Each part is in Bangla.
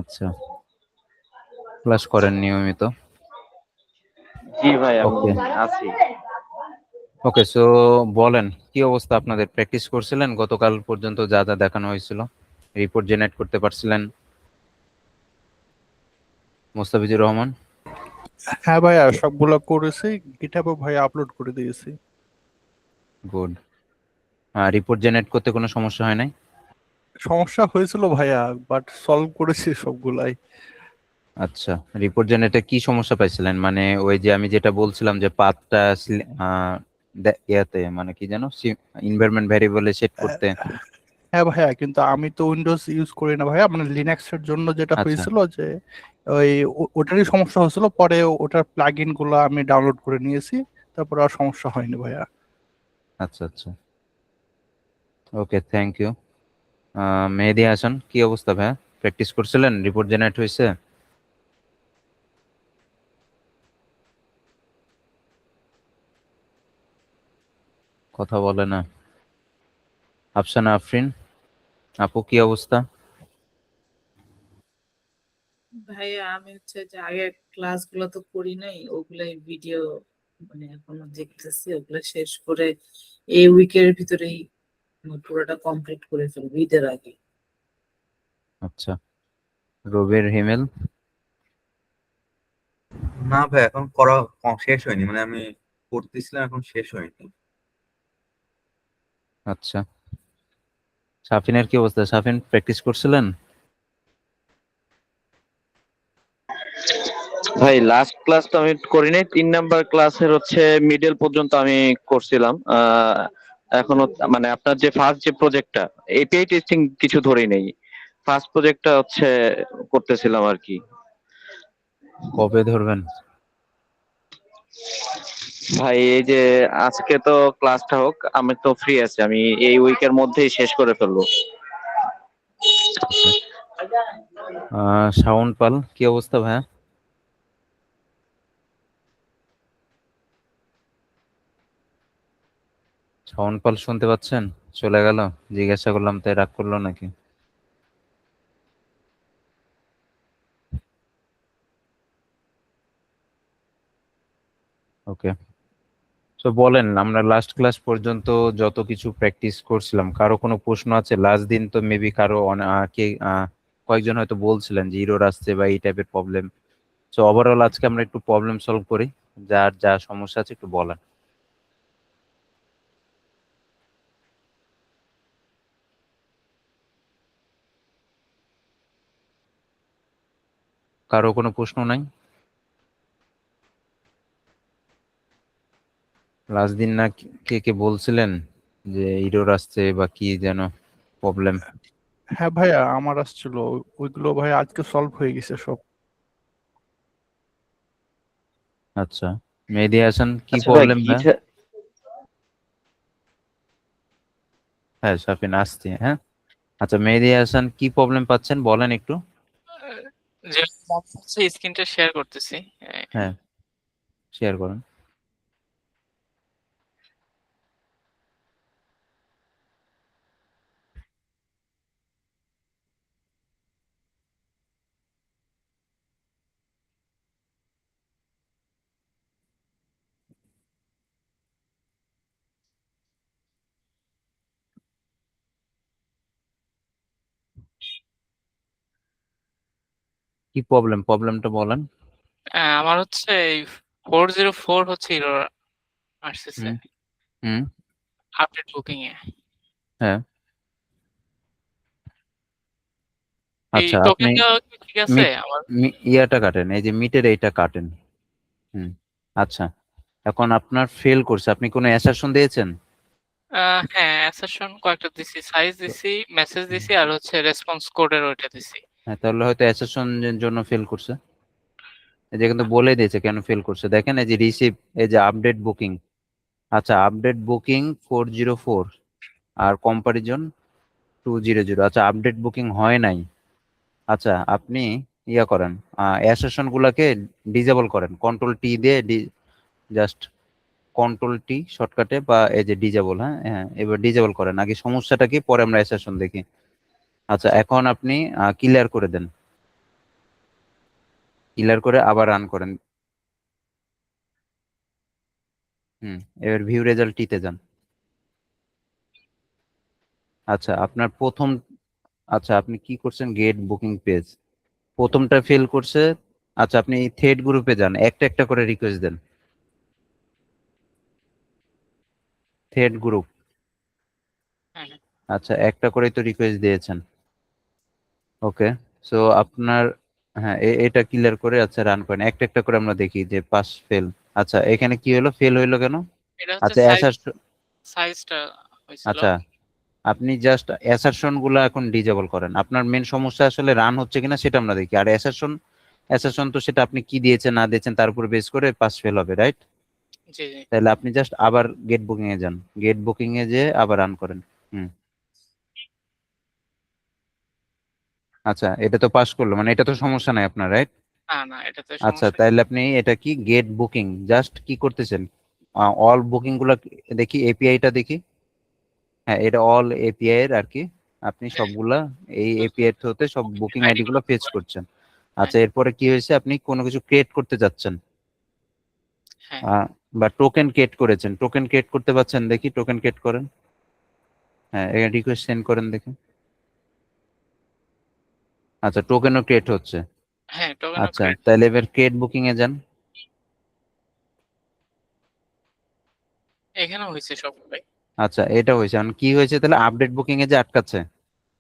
আচ্ছা, ক্লাস করেন নিয়মিত? জি ভাই, আমি ওকে আছি। ওকে, সো বলেন কি অবস্থা আপনাদের? প্র্যাকটিস করছিলেন গতকাল পর্যন্ত যা যা দেখানো হয়েছিল? রিপোর্ট জেনারেট করতে পারছিলেন মোস্তাফিজুর রহমান? হ্যাঁ ভাইয়া, সবগুলো করেছি, গিটহাবে ভাইয়া আপলোড করে দিয়েছি। গুড। রিপোর্ট জেনারেট করতে কোনো সমস্যা হয় নাই? সমস্যা হয়েছিল ভাইয়া, বাট সলভ করেছি সবগুলাই। আচ্ছা, রিপোর্ট জেনারেটে কি সমস্যা পাইছিলেন? মানে ওই যে আমি যেটা বলছিলাম যে পাথটা ইয়াতে মানে কি যেন এনভায়রনমেন্ট ভ্যারিয়েবলে সেট আহ, করতে। হ্যাঁ ভাইয়া, কিন্তু আমি তো উইন্ডোজ ইউজ করি না ভাইয়া, মানে লিনাক্স এর জন্য যেটা আচ্ছা হয়েছিল যে ওই ওটারই সমস্যা হয়েছিল, পরে ওটার প্লাগ ইন গুলো আমি ডাউনলোড করে নিয়েছি, তারপর আর সমস্যা হয়নি ভাইয়া। আচ্ছা আচ্ছা, ওকে, থ্যাংক ইউ। মেহেদী হাসান, কি অবস্থা ভাইয়া? প্র্যাকটিস করছিলেন? রিপোর্ট জেনারেট হয়েছে? কথা বলে না। আফসানা আফরিন আপু, কি অবস্থা? ভাইয়া আমি যে আগের ক্লাসগুলো তো করি নাই, ওগুলাই ভিডিও মানে এখনো দেখতেছি, ওগুলো শেষ করে এই উইকের ভিতরেই পুরোটা কমপ্লিট করে ফেলবো ঈদের আগে। আচ্ছা, রবির হিমেল? না ভাই, এখন করা শেষ হয়নি, মানে আমি করতেছিলাম, এখন শেষ হয়নি। আচ্ছা, সাফিনের কি অবস্থা? সাফিন, প্র্যাকটিস করছিলেন? ভাই লাস্ট ক্লাস তো আমি করি নাই, 3 নাম্বার ক্লাসের মিডল পর্যন্ত আমি করছিলাম। এখনো মানে আপনার যে ফার্স্ট যে প্রজেক্টটা, এপিআই টেস্টিং কিছু ধরেই নেই, ফার্স্ট প্রজেক্টটা করতেছিলাম আর কি। কবে ধরবেন? ভাই এই যে আজকে তো ক্লাসটা হোক, আমি তো ফ্রি আছি, আমি এই উইকের মধ্যেই শেষ করে ফেলবো। ওকে। শাওন পাল, কি অবস্থা ভাইয়া? শাওন পাল শুনতে পাচ্ছেন? চলে গেল, জিজ্ঞাসা করলাম তাই রাগ করলো নাকি? ওকে, তো বলেন, আমরা লাস্ট ক্লাস পর্যন্ত যত কিছু প্র্যাকটিস করছিলাম, কারো কোনো প্রশ্ন আছে? লাস্ট দিন তো মেবি কারো কয়েকজন হয়তো বলছিলেন যে ইরোর আসছে বা এই টাইপের প্রবলেম। তো ওভারঅল আজকে আমরা একটু প্রবলেম সলভ করি, যার যা সমস্যা আছে একটু বলেন। কারো কোনো প্রশ্ন নাই? লাস্ট দিন না কে কে বলছিলেন যে ইরোর আসছে বা কি যেন প্রবলেম? হ্যাঁ ভাইয়া, আমার আসছিল, ওইগুলো ভাইয়া আজকে সলভ হয়ে গেছে সব। আচ্ছা, মেহেদী হাসান, কি আচ্ছা ভাই, প্রবলেম ভাই? হ্যাঁ সাফিন, আসছি, হ্যাঁ। আচ্ছা, মেহেদী হাসান কি প্রবলেম পাচ্ছেন বলেন একটু। যে স্ক্রিনটা শেয়ার করতেছি। হ্যাঁ, শেয়ার করেন। কি প্রবলেমটা বলেন। আমার এই 404 এরর আসতেছে হুম হুম। আপডেট বুকিং এ। হ্যাঁ, এই আচ্ছা, আপনি টোকেনটা কি ঠিক আছে মিট আমার? ইয়াটা কাটেন, এই যে মিটের এইটা কাটেন। হুম। আচ্ছা, এখন আপনার ফেল করছে, আপনি কোনো অ্যাসারশন দিয়েছেন? হ্যাঁ, অ্যাসারশন কয়েকটা দিছি, সাইজ দিছি, মেসেজ দিছি, আর রেসপন্স কোডের ওইটা দিছি। হ্যাঁ, তাহলে হয়তো অ্যাসারশন জন্য ফেল করছে। এই যে কিন্তু বলে দিয়েছে কেন ফেল করছে, দেখেন এই যে রিসিভ, এই যে আপডেট বুকিং। আচ্ছা, আপডেট বুকিং 404 আর কম্পারিজন 200। আচ্ছা, আপডেট বুকিং হয় নাই। আচ্ছা, আপনি ইয়া করেন, অ্যাসেশন গুলাকে ডিজেবল করেন, কন্ট্রোল টি দিয়ে, জাস্ট কন্ট্রোল টি শর্টকাটে, বা এই যে ডিজেবল। হ্যাঁ হ্যাঁ, এবার ডিজেবল করেন, আগে সমস্যাটা কি পরে আমরা অ্যাসেশন দেখি। আচ্ছা, এখন আপনি ক্লিয়ার করে দেন। ক্লিয়ার করে আবার রান করেন। এবার ভিউ রেজাল্ট টিতে যান। আচ্ছা আপনার প্রথম, আচ্ছা আপনি কি করছেন, গেট বুকিং পেজ প্রথমটা ফেল করছে। আচ্ছা আপনি থ্রেড গ্রুপে যান, একটা একটা করে রিকোয়েস্ট দেন। থ্রেড গ্রুপ, হ্যাঁ আচ্ছা একটা করেই তো রিকোয়েস্ট দিয়েছেন। ওকে, সো আপনার, হ্যাঁ এটা ক্লিয়ার করে আচ্ছা রান করেন, একটা একটা করে আমরা দেখি যে পাস ফেল। আচ্ছা এখানে কি হলো, ফেল হইলো কেন? এটা হচ্ছে আচ্ছা সাইজটা হয়েছিল। আচ্ছা আপনি জাস্ট অ্যাসারশন গুলো এখন ডিজেবল করেন। আপনার মেন সমস্যা আসলে রান হচ্ছে কিনা সেটা আমরা দেখি, আর অ্যাসারশন তো সেটা আপনি কি দিয়েছেন না দিয়েছেন তার উপর বেস করে পাস ফেল হবে, রাইট? জি জি। তাহলে আপনি জাস্ট আবার গেট বুকিং এ যান, গেট বুকিং এ যে আবার রান করেন। হুম, আচ্ছা এটা তো পাস করলো, মানে এটা তো সমস্যা নাই আপনার, রাইট? না না, এটাতে আচ্ছা সমস্যা। তাহলে আপনি এটা কি গেট বুকিং জাস্ট কি করতেছেন, অল বুকিং গুলা দেখি, এপিআইটা দেখি। হ্যাঁ এটা অল এপিআই এর আর কি, আপনি হ্যাঁ, সবগুলা এই এপিআই হতে সব বুকিং আইডি গুলো ফেচ করছেন। হ্যাঁ আচ্ছা এরপরে কি হয়েছে, আপনি কোনো কিছু ক্রিয়েট করতে যাচ্ছেন, হ্যাঁ। বা টোকেন ক্রিয়েট করেছেন, টোকেন ক্রিয়েট করতে পারছেন দেখি, টোকেন ক্রিয়েট করেন। হ্যাঁ এখানে রিকোয়েস্ট সেন্ড করেন দেখি। আচ্ছা টোকেনও ক্রিয়েট হচ্ছে। হ্যাঁ, টোকেন আচ্ছা ক্রিয়েট। তাহলে এবার ক্রিয়েট বুকিং এ যান। এখানেও হয়েছে সবগুলাই। আচ্ছা এটা হয়েছে, এখন কি হয়েছে তাহলে, আপডেট বুকিং এ যে আটকাচ্ছে।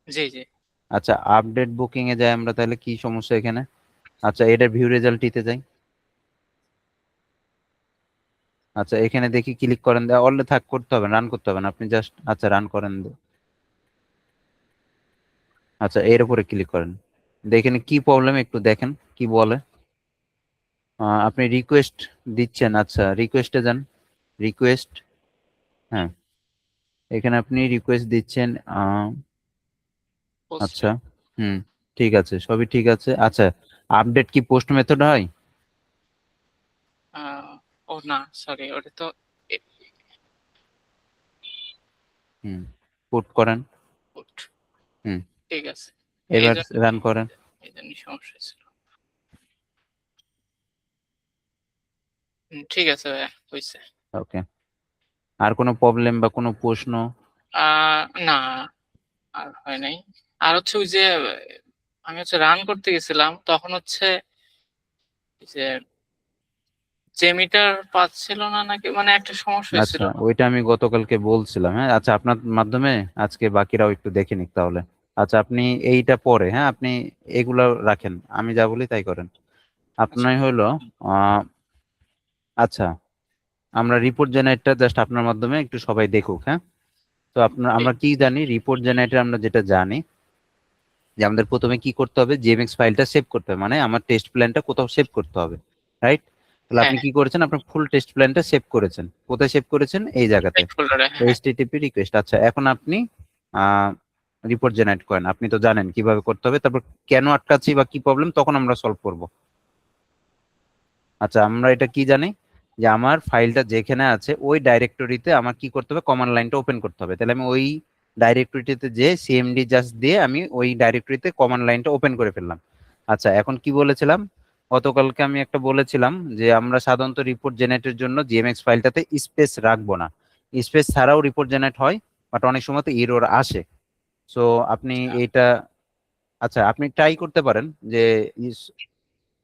জি জি। আচ্ছা আপডেট বুকিং এ যাই আমরা, তাহলে কি সমস্যা এখানে? আচ্ছা এটার ভিউ রেজাল্ট টিতে যাই। আচ্ছা এখানে দেখি ক্লিক করেন, অলরেডি থাক করতে হবে, রান করতে হবে না, আপনি জাস্ট আচ্ছা রান করেন। আচ্ছা এর উপরে ক্লিক করেন, দেখেন কি প্রবলেম একটু দেখেন কি বলে। আপনি রিকোয়েস্ট দিচ্ছেন, আচ্ছা রিকোয়েস্টে যান, রিকোয়েস্ট, হ্যাঁ এখানে আপনি রিকোয়েস্ট দিচ্ছেন। পোস্টে। আচ্ছা হুম, ঠিক আছে সবই ঠিক আছে। আচ্ছা আপডেট কি পোস্ট মেথড হয়? ও না, সরি, ওটা তো হুম, পুট করেন। input। হুম, ঠিক আছে। এই এবার জন্য রান করেন। এই জন্যই সমস্যা ছিল। ঠিক আছে ভাইয়া, হয়েছে। ওকে, আর কোনো প্রবলেম বা কোনো প্রশ্ন? না, আর হয় নাই। আর হচ্ছে ওই যে আমি হচ্ছে রান করতে গেছিলাম, তখন হচ্ছে ওই যে জেমিটার পাচ্ছিল না নাকি, মানে একটা সমস্যা হয়েছিল। আচ্ছা ওইটা আমি গতকালকে বলছিলাম, হ্যাঁ আচ্ছা আপনার মাধ্যমে আজকে বাকিরাও একটু দেখে নিক তাহলে। আচ্ছা আপনি এইটা পরে, হ্যাঁ আপনি এগুলা রাখেন, আমি যা বলি তাই করেন। আচ্ছা। আপনার হলো আহ আচ্ছা আমরা রিপোর্ট জেনারেটর জাস্ট আপনার মাধ্যমে একটু সবাই দেখুক, হ্যাঁ। তো আপনার ঠিক। আমরা কি জানি, রিপোর্ট জেনারেটর আমরা যেটা জানি যে আমাদের প্রথমে কি করতে হবে, জিএমএক্স ফাইলটা সেভ করতে হবে, মানে আমার টেস্ট প্ল্যানটা কোথাও সেভ করতে হবে, রাইট? তাহলে হ্যাঁ, আপনি কি করেছেন, আপনার ফুল টেস্ট প্ল্যানটা সেভ করেছেন, কোথায় সেভ করেছেন, এই জায়গাতে টেক্সট ফোল্ডারে। হ্যাঁ এইচটিটিপি রিকোয়েস্ট। আচ্ছা এখন আপনি রিপোর্ট জেনারেট করেন, আপনি তো জানেন কিভাবে করতে হবে, তারপর কেন আটকাচ্ছি বা কি প্রবলেম তখন আমরা সলভ করব। আচ্ছা আমরা এটা কি জানি, যে আমার ফাইলটা যেখানে আছে ওই ডাইরেক্টরিতে আমার কি করতে হবে, কমান্ড লাইনটা ওপেন করতে হবে। তাহলে আমি ওই ডাইরেক্টরিতে যে সিএমডি জাস্ট দিয়ে আমি ওই ডাইরেক্টরিতে কমান্ড লাইনটা ওপেন করে ফেললাম। আচ্ছা এখন কি বলেছিলাম, গতকালকে আমি একটা বলেছিলাম যে আমরা সাধারণত রিপোর্ট জেনারেটের জন্য জিএমএক্স ফাইলটাতে স্পেস রাখবো না, স্পেস ছাড়াও রিপোর্ট জেনারেট হয়, বাট অনেক সময় তো এরর আসে। সো আপনি এটা, আচ্ছা আপনি ট্রাই করতে পারেন যে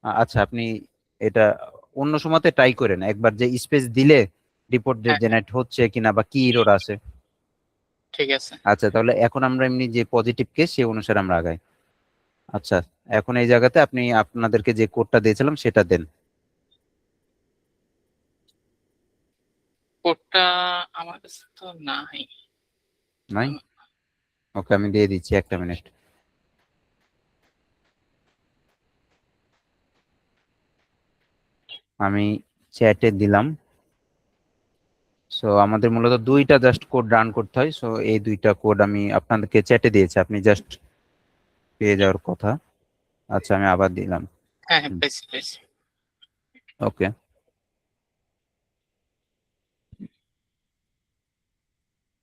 আচ্ছা আপনি এটা অন্য সময়তে ট্রাই করেন একবার, যে স্পেস দিলে রিপোর্ট হ্যাঁ হ্যাঁ, জেনারেট হচ্ছে কিনা বা কি এরর আছে। ঠিক আছে। আচ্ছা তাহলে এখন আমরা এমনি যে পজিটিভ কেস সেই অনুসারে আমরা আগাই। আচ্ছা এখন এই জায়গাতে আপনি আপনাদেরকে যে কোডটা দিয়েছিলাম সেটা দেন। কোডটা আমার কাছে তো নাই। নাই? ওকে আমি দিয়ে দিচ্ছি, একটা মিনিট। আমি চ্যাটে দিলাম। সো আমাদের মূলত দুইটা জাস্ট কোড রান করতে হয়, সো এই দুইটা কোড আমি আপনাদেরকে চ্যাটে দিয়েছি, আপনি জাস্ট পেয়ে যাওয়ার কথা। আচ্ছা আমি আবার দিলাম। হ্যাঁ হ্যাঁ, পেয়েছি পেয়েছি। ওকে,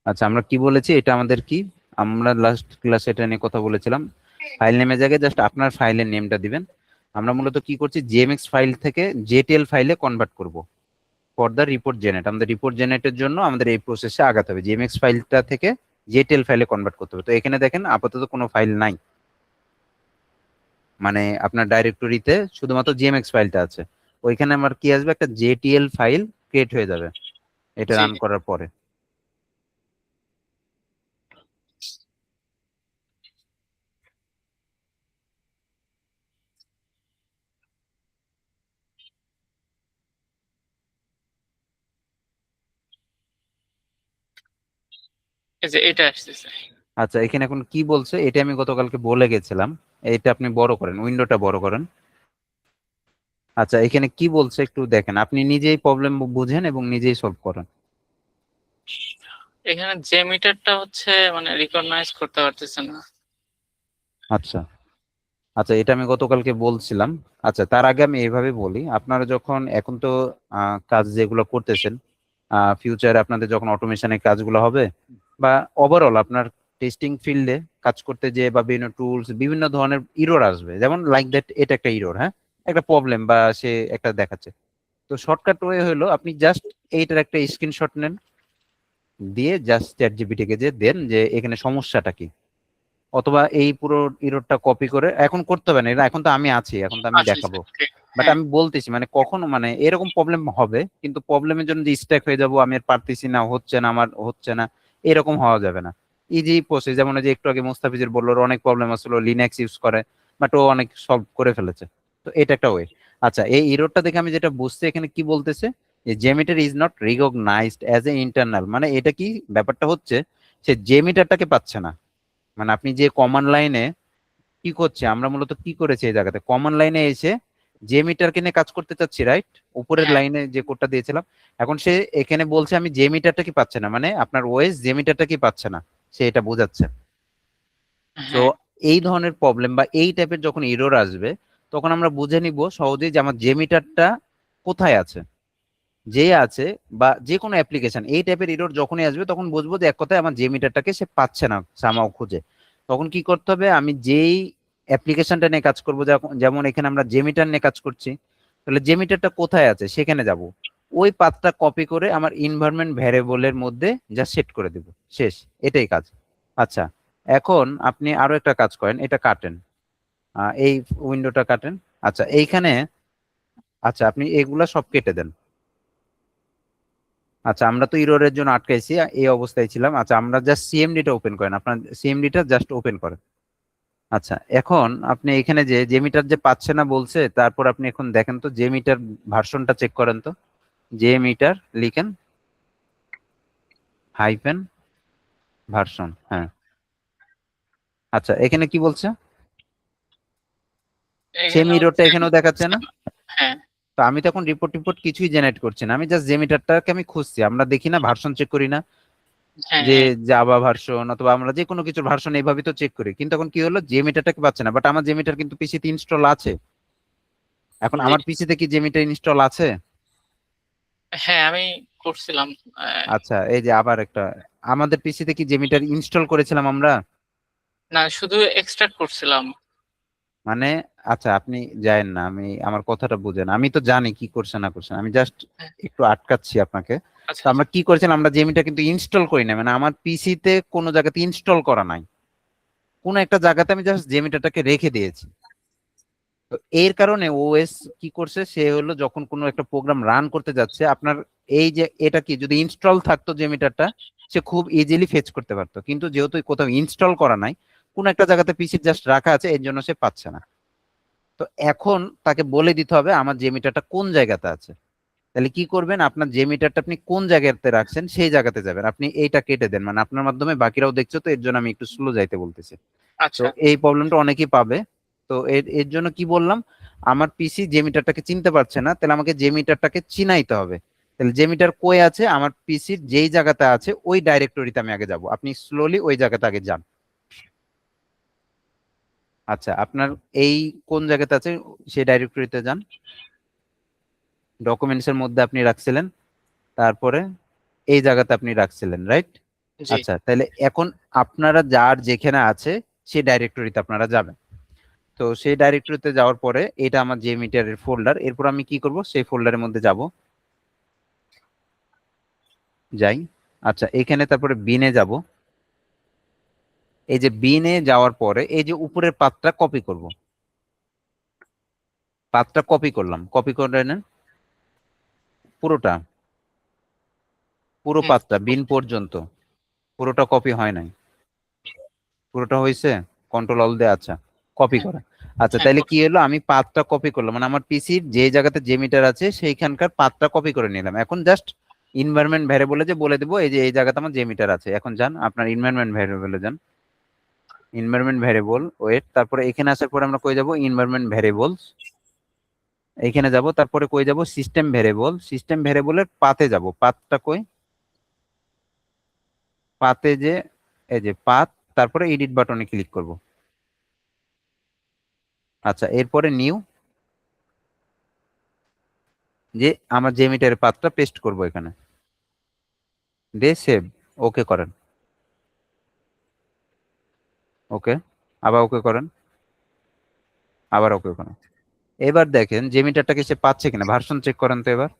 আচ্ছা আমরা কি বলেছি, এটা আমাদের কি, আমরা লাস্ট ক্লাসে এটা নিয়ে কথা বলেছিলাম, ফাইল নেমের জায়গায় জাস্ট আপনার ফাইলের নেমটা দিবেন। আমরা মূলত কি করছি, জিএমএক্স ফাইল থেকে জেটিএল ফাইলে কনভার্ট করব ফর দ্য রিপোর্ট জেনারেট। আমাদের রিপোর্ট জেনারেটের জন্য আমাদের এই প্রসেসে আগাতে হবে, জিএমএক্স ফাইলটা থেকে জেটিএল ফাইলে কনভার্ট করতে হবে। তো এখানে দেখেন আপাতত কোনো ফাইল নাই, মানে আপনার ডাইরেক্টরিতে শুধুমাত্র জিএমএক্স ফাইলটা আছে। ওইখানে আমার কি আসবে, একটা জেটিএল ফাইল ক্রিয়েট হয়ে যাবে এটা জি রান করার পরে। এই যে এটা আসতেছে। আচ্ছা এখানে এখন কি বলছে, এটা আমি গতকালকে বলে গেছিলাম, এটা আপনি বড় করেন, উইন্ডোটা বড় করেন। আচ্ছা এখানে কি বলছে একটু দেখেন, আপনি নিজেই প্রবলেম বুঝেন এবং নিজেই সলভ করেন। এখানে যে মিটারটা হচ্ছে মানে রিকগনাইজ করতে পারতেছে না। আচ্ছা আচ্ছা, এটা আমি গতকালকে বলছিলাম। আচ্ছা তার আগে আমি এইভাবে বলি, আপনারা যখন এখন তো কাজ যেগুলো করতেছেন, ফিউচারে আপনাদের যখন অটোমেশনের কাজগুলো হবে বা ওভারঅল আপনার টেস্টিং ফিল্ডে কাজ করতে যে বা বিভিন্ন টুলস বিভিন্ন ধরনের ইরর আসবে, যেমন লাইক দ্যাট এটা একটা ইরর, হ্যাঁ একটা প্রবলেম বা সে একটা দেখাচ্ছে। তো শর্টকাট ওয়ে হলো আপনি জাস্ট এইটার একটা স্ক্রিনশট নেন, দিয়ে জাস্ট চ্যাট জিপিটিকে যে দেন যে এখানে সমস্যাটা কি, অথবা এই পুরো ইরোডটা কপি করে, এখন করতে হবে না এটা, এখন তো আমি আছি, এখন তো আমি আচ্ছা দেখাবো। ঠিক। বাট হ্যাঁ আমি বলতেছি মানে কখনো মানে এরকম প্রবলেম হবে, কিন্তু প্রবলেমের জন্য যে স্ট্যাক হয়ে যাব, আমি আর পারতেছি না, হচ্ছে না, আমার হচ্ছে না, এরকম হওয়া যাবে না। ইজি প্রসেস, যেমন ওই যে একটু আগে মুস্তাফিজের বললো, ওর অনেক প্রবলেম আসলো, লিনাক্স ইউজ করে, বাট ও অনেক সলভ করে ফেলেছে। তো এটা একটা ওয়ে। আচ্ছা এই ইরোডটা দেখে আমি যেটা বুঝছি, এখানে কি বলতেছে, যে JMeter is not recognized as a internal, মানে এটা কি ব্যাপারটা হচ্ছে, সে জেমিটারটাকে পাচ্ছে না। মানে আপনি যে কমান্ড লাইনে কি করছে, আমরা মূলত কি করেছি এই জায়গাতে, কমান্ড লাইনে এসে যে মিটারকে নিয়ে কাজ করতে চাচ্ছি, রাইট, উপরের হ্যাঁ লাইনে যে কোডটা দিয়েছিলাম। এখন সে এখানে বলছে আমি যে মিটারটা কি পাচ্ছে না, মানে আপনার ওএস যে মিটারটা কি পাচ্ছে না, সে এটা বোঝাচ্ছে। তো হ্যাঁ এই ধরনের প্রবলেম বা এই টাইপের যখন এরর আসবে, তখন আমরা বুঝে নিব সহজেই যে আমার যে মিটারটা কোথায় আছে, যে আছে, বা যে কোনো অ্যাপ্লিকেশন এই টাইপের এরর যখনই আসবে, তখন বুঝবো যে এক কথায় আমার যে মিটারটাকে সে পাচ্ছে না সামাও খুঁজে। তখন কি করতে হবে, আমি যেই অ্যাপ্লিকেশনটা নিয়ে কাজ করবো, যেমন এখানে আমরা যে মিটার নিয়ে কাজ করছি, তাহলে যে মিটারটা কোথায় আছে সেখানে যাব, ওই পাথটা কপি করে আমার ইনভায়রনমেন্ট ভ্যারিয়েবলের মধ্যে যা সেট করে দেব, শেষ, এটাই কাজ। আচ্ছা এখন আপনি আরো একটা কাজ করেন, এটা কাটেন, এই উইন্ডোটা কাটেন। আচ্ছা এইখানে, আচ্ছা আপনি এগুলা সব কেটে দেন। আচ্ছা আমরা তো ইররের জন্য আটকাইছি, এই অবস্থায় ছিলাম। আচ্ছা আমরা জাস্ট সিএমডিটা ওপেন করেন, আপনার সিএমডিটা জাস্ট ওপেন করেন। আচ্ছা এখন আপনি এখানে যে জেমিটার যে পাচ্ছে না বলছে, তারপর আপনি এখন দেখেন তো জেমিটার ভার্সনটা চেক করেন তো, জেমিটার লিখেন হাইফেন ভার্সন, হ্যাঁ। আচ্ছা এখানে কি বলছে, সেম এখানে ইররটা হচ্ছে এখানেও দেখাচ্ছে না। হ্যাঁ তো আমি তো এখন রিপোর্ট টিপোর্ট কিছুই জেনারেট করছি না, আমি জাস্ট জেমিটারটাকে আমি খুঁজছি, আমরা দেখি না ভার্সন চেক করি না, হ্যাঁ যে হ্যাঁ জাভা ভার্সন অথবা আমরা যে কোনো কিছুর ভার্সন এইভাবে তো চেক করি, কিন্তু এখন কি হলো, জেমিটারটাকে পাচ্ছে না, বাট আমার জেমিটার কিন্তু পিসিতে ইনস্টল আছে। এখন জি আমার পিসিতে কি জেমিটার ইনস্টল আছে? হ্যাঁ আমি করছিলাম। আচ্ছা এই যে আবার একটা, আমাদের পিসিতে কি জেমিটার ইনস্টল করেছিলাম আমরা? না শুধু এক্সট্রাক্ট করছিলাম। মানে আচ্ছা আপনি যায়েন না, আমি আমার কথাটা বুঝেন, আমি তো জানি কি করছে না করছেন, আমি জাস্ট হ্যাঁ, একটু আটকাচ্ছি আপনাকে। আচ্ছা তো আমরা কি করেছিলাম, আমরা জেমিটার কিন্তু ইনস্টল করি না, মানে আমার পিসিতে কোনো জায়গাতে ইনস্টল করা নাই, কোনো একটা জায়গাতে আমি জাস্ট জেমিটারটাকে রেখে দিয়েছি। তো এর কারণে ওএস কি করছে, সে হলো যখন কোনো একটা প্রোগ্রাম রান করতে যাচ্ছে, আপনার এই যে এটা কি যদি ইনস্টল থাকতো জেমিটারটা, সে খুব ইজিলি ফেচ করতে পারতো, কিন্তু যেহেতু কোথাও ইনস্টল করা নাই, কোন একটা জায়গাতে পিসি জাস্ট রাখা আছে, এর জন্য সে পাচ্ছে না। তো এখন তাকে বলে দিতে হবে আমার জেমিটারটা কোন জায়গাতে আছে। তাহলে কি করবেন, আপনার জেমিটারটা আপনি কোন জায়গাতে রাখছেন সেই জায়গাতে যাবেন, আপনি এইটা কেটে দেন, মানে আপনার মাধ্যমে বাকিরাও দেখছো, তো এর জন্য আমি একটু স্লো যাইতে বলতেছি। তো আচ্ছা এই প্রবলেমটা অনেকেই পাবে। তো এর এর জন্য কি বললাম, আমার পিসি যে মিটারটাকে চিনতে পারছে না, তাহলে আমাকে যে মিটারটাকে চিনাইতে হবে। তাহলে যে মিটার কই আছে, আমার পিসির যেই জায়গাতে আছে ওই ডাইরেক্টরিতে আমি আগে যাব, আপনি স্লোলি ওই জায়গাতে আগে যান। আচ্ছা আপনার এই কোন জায়গাতে আছে সেই ডাইরেক্টরিতে যান, ডকুমেন্টস এর মধ্যে আপনি রাখছিলেন, তারপরে এই জায়গাতে আপনি রাখছিলেন, রাইট? জি আচ্ছা তাহলে এখন আপনারা যার যেখানে আছে সেই ডাইরেক্টরিতে আপনারা যাবেন। তো তো সেই ডাইরেক্টরিতে যাওয়ার পরে এটা আমার যে মিটারের ফোল্ডার, এরপর আমি কি করব, সেই ফোল্ডারের মধ্যে যাব, যাই। আচ্ছা, এখানে তারপরে বিনে যাব। এই যে বিনে যাওয়ার পরে এই যে উপরের পাতটা কপি করব, পাতটা কপি করলাম, কপি করে নেন পুরোটা, পুরো হুম, পাতটা বিন পর্যন্ত, পুরোটা কপি হয় নাই, পুরোটা হয়েছে, কন্ট্রোল অল দিয়ে, আচ্ছা কপি করা। আচ্ছা, হ্যাঁ তাহলে কি করছি। হলো, আমি পাথটা কপি করলাম, মানে আমার পিসির যে জায়গাতে যে মিটার আছে সেইখানকার পাথটা কপি করে নিলাম। এখন জাস্ট ইনভায়রনমেন্ট ভ্যারিয়েবলে যে বলে দেবো এই যে এই জায়গাতে আমার যে মিটার আছে। এখন যান আপনার ইনভায়রনমেন্ট ভ্যারিয়েবলে যান, ইনভায়রনমেন্ট ভ্যারিয়েবল, ওয়েট, তারপরে এখানে আসার পরে আমরা কই যাব, ইনভায়রনমেন্ট ভ্যারিয়েবলস, এইখানে যাব, তারপরে কই যাব, সিস্টেম ভ্যারিয়েবল, সিস্টেম ভ্যারিয়েবলের পাতে যাব, পাতটা কই, পাতে যে এই যে পাত, তারপরে এডিট বাটনে ক্লিক করব। আচ্ছা, এরপরে নিউ, যে আমার যে মিটারের পাতটা পেস্ট করব এখানে, দিয়ে সেভ, ওকে করেন, ওকে, আবার ওকে করেন, আবার ওকে করেন। এবার দেখেন যে মিটারটাকে সে পাচ্ছে কিনা, ভার্সন চেক করেন তো এবার।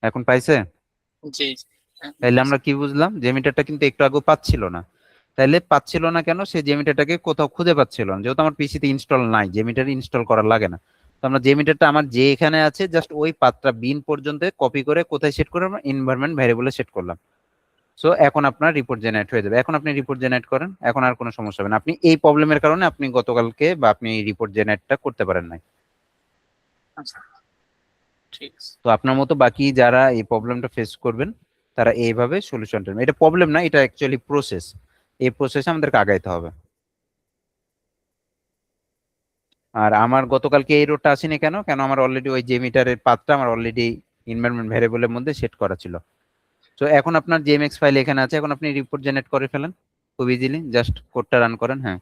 এখন পাইছে? জি জি, হ্যাঁ, তাইলে আমরা কি বুঝলাম, যে মিটারটা কিন্তু একটু আগে পাচ্ছিল না। তাইলে পাচ্ছিল না কেন, সে যে মিটারটাকে কোথাও খুঁজে পাচ্ছিল না, যেহেতু আমার পিসিতে ইনস্টল নাই, যে মিটার ইনস্টল করা লাগে না। তো আমরা যে মিটারটা আমার যে এখানে আছে জাস্ট ওই পাতটা বিন পর্যন্ত কপি করে কোথায় সেট করে, আমরা এনভায়রনমেন্ট ভ্যারিয়েবলে সেট করলাম। সো এখন আপনার রিপোর্ট জেনারেট হয়ে যাবে। এখন আপনি রিপোর্ট জেনারেট করেন, এখন আর কোনো সমস্যা হবে না। আপনি এই প্রবলেমের কারণে আপনি গতকালকে বা আপনি রিপোর্ট জেনারেটটা করতে পারেন নাই। আচ্ছা ঠিক আছে। তো আপনার মতো বাকি যারা এই প্রবলেমটা ফেস করবেন তারা এইভাবে সলিউশনটা, এটা প্রবলেম না, এটা অ্যাকচুয়ালি প্রসেস, এই প্রসেসে আমাদেরকে আগাইতে হবে। আর আমার গতকালকে এই রোডটা আসেনি কেন, কেন আমার অলরেডি ওই যে মিটারের পাথটা আমার অলরেডি এনভায়রনমেন্ট ভ্যারিয়েবলের মধ্যে সেট করা ছিল। তো এখন আপনার জেএমএক্স ফাইল এখানে আছে, এখন আপনি রিপোর্ট জেনারেট করে ফেলেন খুব ইজিলি, জাস্ট কোডটা রান করেন। হ্যাঁ,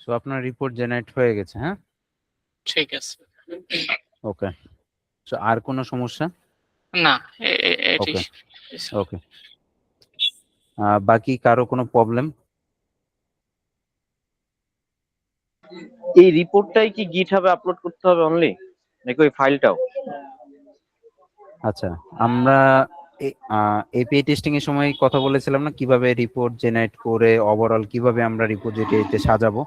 সো আপনার রিপোর্ট জেনারেট হয়ে গেছে। হ্যাঁ, ঠিক আছে। ওকে। সো আর কোনো সমস্যা? না, এটি ওকে, ওকে। বাকি কারো কোনো প্রবলেম? এই রিপোর্টটাই কি গিটহাবে আপলোড করতে হবে অনলি, নাকি ওই ফাইলটাও? আচ্ছা, আমরা এপিআই টেস্টিং এর সময় কথা বলেছিলাম না কিভাবে রিপোর্ট জেনারেট করে ওভারঅল কিভাবে আমরা রিপোজিটরিতে সাজাবো,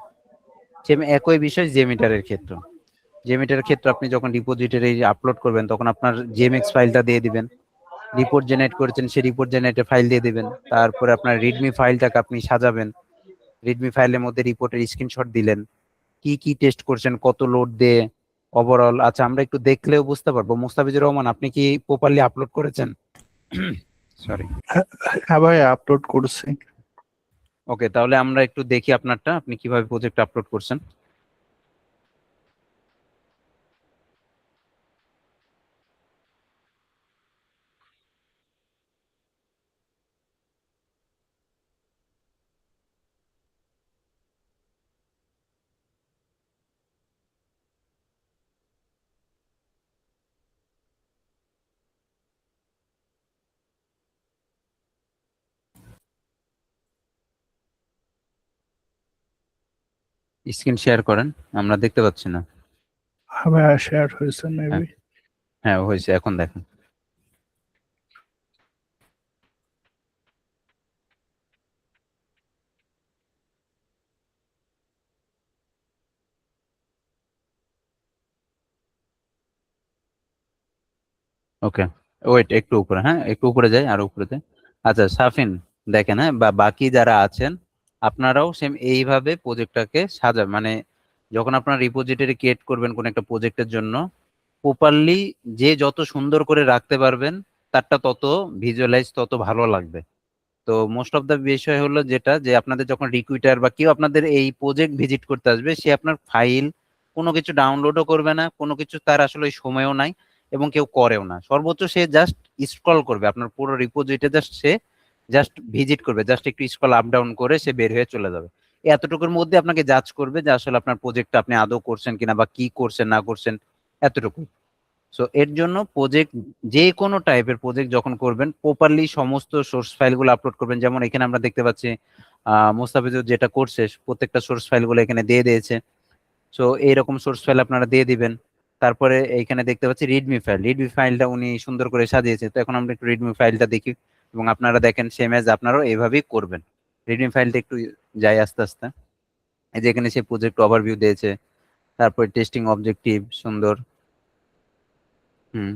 সেম একই বিষয় জেমিটারের ক্ষেত্রে। জেমিটারের ক্ষেত্রে আপনি যখন রিপোজিটরি আপলোড করবেন তখন আপনার জেএমএক্স ফাইলটা দিয়ে দিবেন, রিপোর্ট জেনারেট করেছেন সেই রিপোর্ট জেনারেটের ফাইল দিয়ে দিবেন, তারপরে আপনার রিডমি ফাইলটাকে আপনি সাজাবেন, রিডমি ফাইলের মধ্যে রিপোর্টের স্ক্রিনশট দিলেন, কি কি টেস্ট করছেন, কত লোড দিয়ে, ওভারঅল আচ্ছা আমরা একটু দেখলেও বুঝতে পারবো। মুস্তাফিজুর রহমান আপনি কি প্রপারলি আপলোড করেছেন? সরি। হ্যাঁ ভাইয়া, আপলোড করছি। ওকে, তাহলে আমরা একটু দেখি আপনারটা, আপনি কিভাবে প্রজেক্ট আপলোড করছেন। স্ক্রিন শেয়ার করেন, আমরা দেখতে পাচ্ছি না। হ্যাঁ ভাইয়া, শেয়ার হয়েছে হ্যাঁ মেবি। হ্যাঁ হয়েছে, এখন দেখেন। ওকে, ওয়েট একটু উপরে, হ্যাঁ একটু উপরে যাই, আরো উপরে যাই। আচ্ছা সাফিন দেখেন, হ্যাঁ বা বাকি যারা আছেন আপনারাও সেম এইভাবে প্রজেক্টটাকে সাজাবেন। মানে যখন আপনার রিপোজিটরি ক্রিয়েট করবেন কোন একটা প্রজেক্টের জন্য, প্রপারলি যে যত সুন্দর করে রাখতে পারবেন তারটা তত ভিজুয়ালাইজ তত ভালো লাগবে। তো মোস্ট অফ দ্য বিষয় হলো যেটা, যে আপনাদের যখন রিক্রুটার বা কেউ আপনাদের এই প্রজেক্ট ভিজিট করতে আসবে, সে আপনার ফাইল কোনো কিছু ডাউনলোডও করবে না, কোনো কিছু তার আসলে ওই সময়ও নাই এবং কেউ করেও না। সর্বোচ্চ সে জাস্ট স্ক্রল করবে আপনার পুরো রিপোজিটে, জাস্ট সে জাস্ট ভিজিট করবে, জাস্ট একটু স্ক্রল আপ ডাউন করে সে বের হয়ে চলে যাবে। এতটুকুর মধ্যে আপনাকে জাজ করবে যে আসলে আপনার প্রজেক্টটা আপনি আদৌ করছেন কিনা বা কি করছেন না করছেন, এতটুকু। সো এর জন্য প্রজেক্ট, যে কোনো টাইপের প্রজেক্ট যখন করবেন প্রপারলি সমস্ত সোর্স ফাইলগুলো আপলোড করবেন। যেমন এখানে আমরা দেখতে পাচ্ছি মোস্তাফিজুর যেটা করছে প্রত্যেকটা সোর্স ফাইলগুলো এখানে দিয়ে দিয়েছে। সো এইরকম সোর্স ফাইল আপনারা দিয়ে দিবেন। তারপরে এইখানে দেখতে পাচ্ছি রিডমি ফাইল, রিডমি ফাইলটা উনি সুন্দর করে সাজিয়েছে। তো এখন আমরা একটু রিডমি ফাইলটা দেখি এবং আপনারা দেখেন সেম এজ আপনারাও এইভাবেই করবেন। রিডমি ফাইলটা একটু যাই আস্তে আস্তে। এই যে এখানে সে প্রজেক্ট ওভারভিউ দিয়েছে, তারপরে টেস্টিং অবজেক্টিভ সুন্দর। হুম,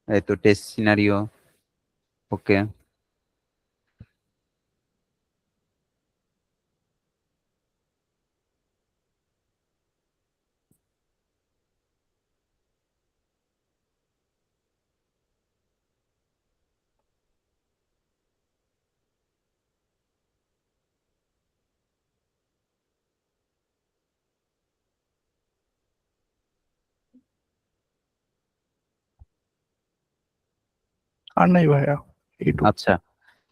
এই তো টেস্ট সিনারিও। ওকে, আর নাই ভাইয়া, এইটুকু। আচ্ছা।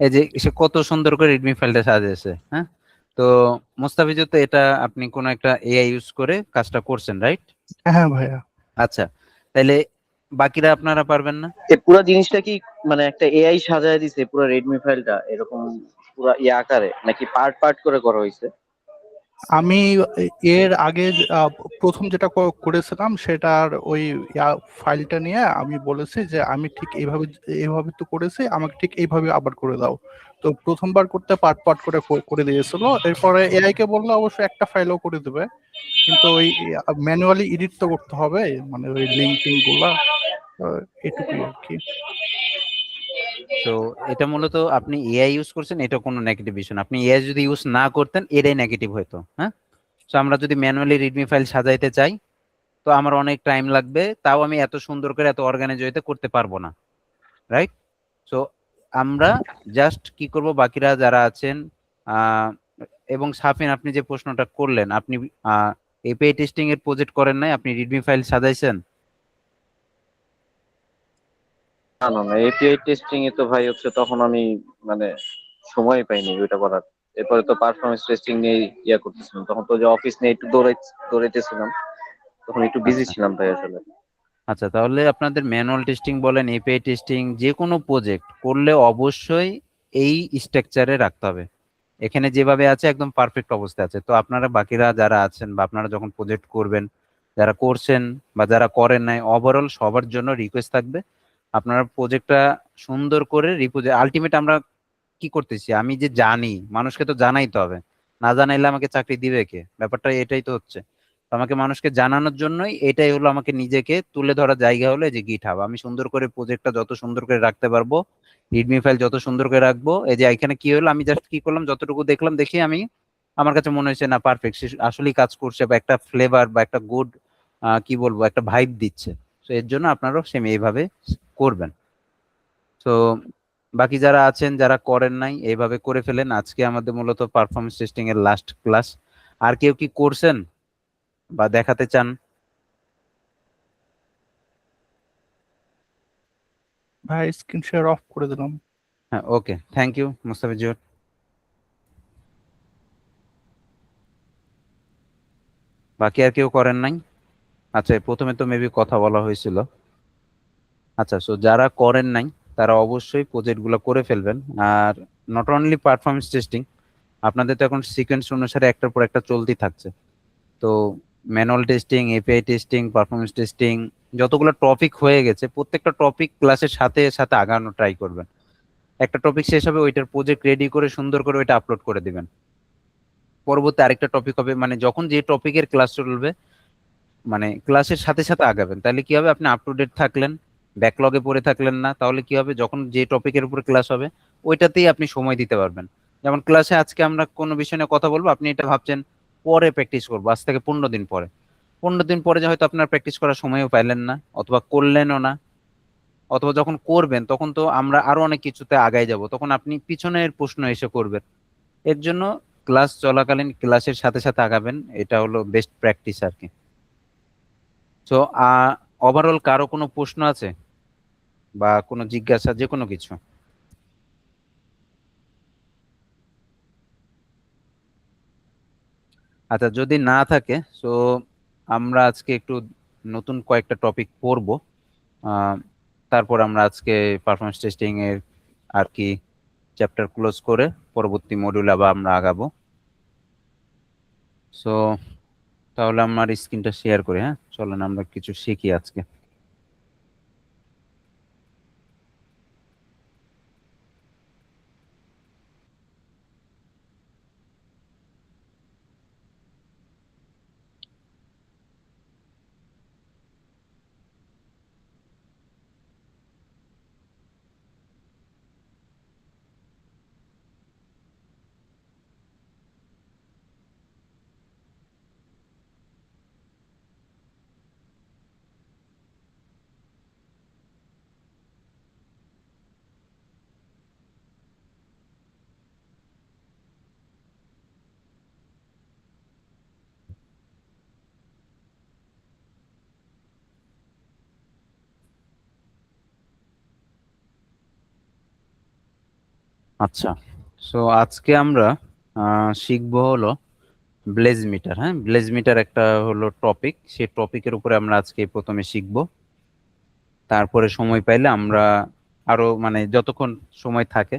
এই যে সে কত সুন্দর করে রিডমি ফাইলটা সাজিয়েছে, হ্যাঁ। তো মোস্তাফিজুর, তো এটা আপনি কোন একটা এআই ইউজ করে কাজটা করছেন, রাইট? হ্যাঁ ভাইয়া। আচ্ছা, তাইলে বাকিরা আপনারা পারবেন না? এই পুরো জিনিসটা কি মানে একটা এআই সাজায় দিছে পুরো রেডমি ফাইলটা এরকম পুরো ইয়ে আকারে, নাকি পার্ট পার্ট করে করা হয়েছে? আমি এর আগে আহ, প্রথম যেটা করেছিলাম সেটার ওই ফাইলটা নিয়ে আমি বলেছি যে আমি ঠিক এইভাবে এইভাবে তো করেছি, আমাকে ঠিক এইভাবে আবার করে দাও। তো প্রথমবার করতে পার্ট পার্ট করে করে দিয়েছিল। এরপরে এআই কে বললে অবশ্যই একটা ফাইলও করে দেবে, কিন্তু ওই ম্যানুয়ালি এডিট তো করতে হবে, মানে ওই লিঙ্ক টিঙ্ক গুলা। এটুকুই আর কি। তো এটা মূলত আপনি এআই ইউজ করছেন, এটা কোনো নেগেটিভ বিষয় না। আপনি এআই যদি ইউজ না করতেন এটাই নেগেটিভ হতো, হ্যাঁ। তো আমরা যদি ম্যানুয়ালি রিডমি ফাইল সাজাইতে চাই তো আমার অনেক টাইম লাগবে, তাও আমি এত সুন্দর করে এত অর্গানাইজ হইতে করতে পারবো না, রাইট? সো আমরা জাস্ট কি করব, বাকিরা যারা আছেন আহ, এবং সাফিন আপনি যে প্রশ্নটা করলেন, আপনি এপিআই টেস্টিং এর প্রজেক্ট করেন নাই, আপনি রিডমি ফাইল সাজাইছেন? না না না, এপিআই টেস্টিং এ তো ভাই হচ্ছে তখন আমি মানে সময় পাইনি ওইটা করার। এরপরে তো পারফরমেন্স টেস্টিং নিয়ে ইয়া করতেছিলাম, তখন তো যে অফিস নিয়ে একটু দৌড়াইতেছিলাম, তখন একটু বিজি আচ্ছা ছিলাম ভাই আসলে। আচ্ছা, তাহলে আপনাদের ম্যানুয়াল টেস্টিং বলেন এপিআই টেস্টিং যে কোনো প্রজেক্ট করলে অবশ্যই এই স্ট্রাকচারে রাখতে হবে। এখানে যেভাবে আছে একদম পারফেক্ট অবস্থায় আছে। তো আপনারা বাকিরা যারা আছেন বা আপনারা যখন প্রজেক্ট করবেন, যারা করছেন বা যারা করেন নাই, ওভারঅল সবার জন্য রিকোয়েস্ট থাকবে আপনারা প্রজেক্টটা সুন্দর করে আলটিমেট আমরা কি করতেছি, আমি যে জানি মানুষকে তো জানাইতে হবে, না জানাইলে আমাকে চাকরি দিবে কে? ব্যাপারটা এটাই তো হচ্ছে। তো আমাকে মানুষকে জানানোর জন্যই এটাই হলো, আমাকে নিজেকে তুলে ধরার জায়গা হলো এই যে গিট হাব। আমি সুন্দর করে প্রজেক্টটা যত সুন্দর করে রাখতে পারবো, রিডমি ফাইল যত সুন্দর করে রাখবো। এই যে এখানে কি হলো, আমি জাস্ট কি করলাম, যতটুকু দেখলাম দেখি আমি আমার কাছে মনে হয়েছে না পারফেক্ট, সে আসলেই কাজ করছে বা একটা ফ্লেভার বা একটা গুড কি বলবো একটা ভাইব দিচ্ছে। তো এর জন্য আপনারাও সেম এইভাবে করবেন। তো বাকি যারা আছেন যারা করেন নাই এইভাবে করে ফেলেন। আজকে আমাদের মূলত পারফরমেন্স টেস্টিং এর লাস্ট ক্লাস। আর কেউ কি করছেন বা দেখাতে চান? ভাই স্ক্রিন শেয়ার অফ করে দিলাম। হ্যাঁ, ওকে, থ্যাংক ইউ মুস্তাফিজুর। বাকি আর কেউ করেন নাই? আচ্ছা, প্রথমে তো মেবি কথা বলা হয়েছিল। আচ্ছা, সো যারা করেন নাই তারা অবশ্যই প্রজেক্ট গুলো করে ফেলবেন। Are not only performance testing, আপনাদের তো এখন সিকোয়েন্স অনুসারে একটার পর একটা চলতেই থাকছে। তো manual testing, API testing, performance testing, যতগুলো টপিক হয়ে গেছে প্রত্যেকটা টপিক ক্লাসের সাথে সাথে আগানো ট্রাই করবেন। একটা টপিক শেষ হবে, ওইটার প্রজেক্ট রেডি করে সুন্দর করে ওইটা আপলোড করে দিবেন। পরবর্তী আরেকটা টপিক হবে, মানে যখন যে টপিকের ক্লাস চলবে মানে ক্লাসের সাথে সাথে আগাবেন। তাহলে কি হবে, আপনি আপ টু ডেট থাকলেন, ব্যাকলগে পড়ে থাকলেন না। তাহলে কি হবে, যখন যে টপিকের উপরে ক্লাস হবে ওইটাতেই আপনি সময় দিতে পারবেন। যেমন ক্লাসে আজকে আমরা কোনো বিষয় নিয়ে কথা বলবো, আপনি এটা ভাবছেন পরে প্র্যাকটিস করবো, আজ থেকে 15 দিন পরে। 15 দিন পরে যে হয়তো আপনার প্র্যাকটিস করার সময়ও পাইলেন না অথবা করলেনও না, অথবা যখন করবেন তখন তো আমরা আরো অনেক কিছুতে আগায় যাব, তখন আপনি পিছনের প্রশ্ন এসে করবেন। এর জন্য ক্লাস চলাকালীন ক্লাসের সাথে সাথে আগাবেন, এটা হলো বেস্ট প্র্যাকটিস আর কি। তো ওভারঅল কারো কোনো প্রশ্ন আছে বা কোনো জিজ্ঞাসা, যে কোনো কিছু? আচ্ছা, যদি না থাকে তো আমরা আজকে একটু নতুন কয়েকটা টপিক পড়বো। আহ, তারপর আমরা আজকে পারফরমেন্স টেস্টিং এর আর কি চ্যাপ্টার ক্লোজ করে পরবর্তী মডিউলে আবার আমরা আগাবো। সো তাহলে আমার স্ক্রিনটা শেয়ার করি। হ্যাঁ, চলেন আমরা কিছু শিখি আজকে। আচ্ছা, সো আজকে আমরা শিখবো হলো ব্লেজ মিটার। হ্যাঁ, ব্লেজ মিটার একটা হলো টপিক, সেই টপিকের উপরে আমরা আজকে প্রথমে শিখবো। তারপরে সময় পাইলে আমরা আরো মানে যতক্ষণ সময় থাকে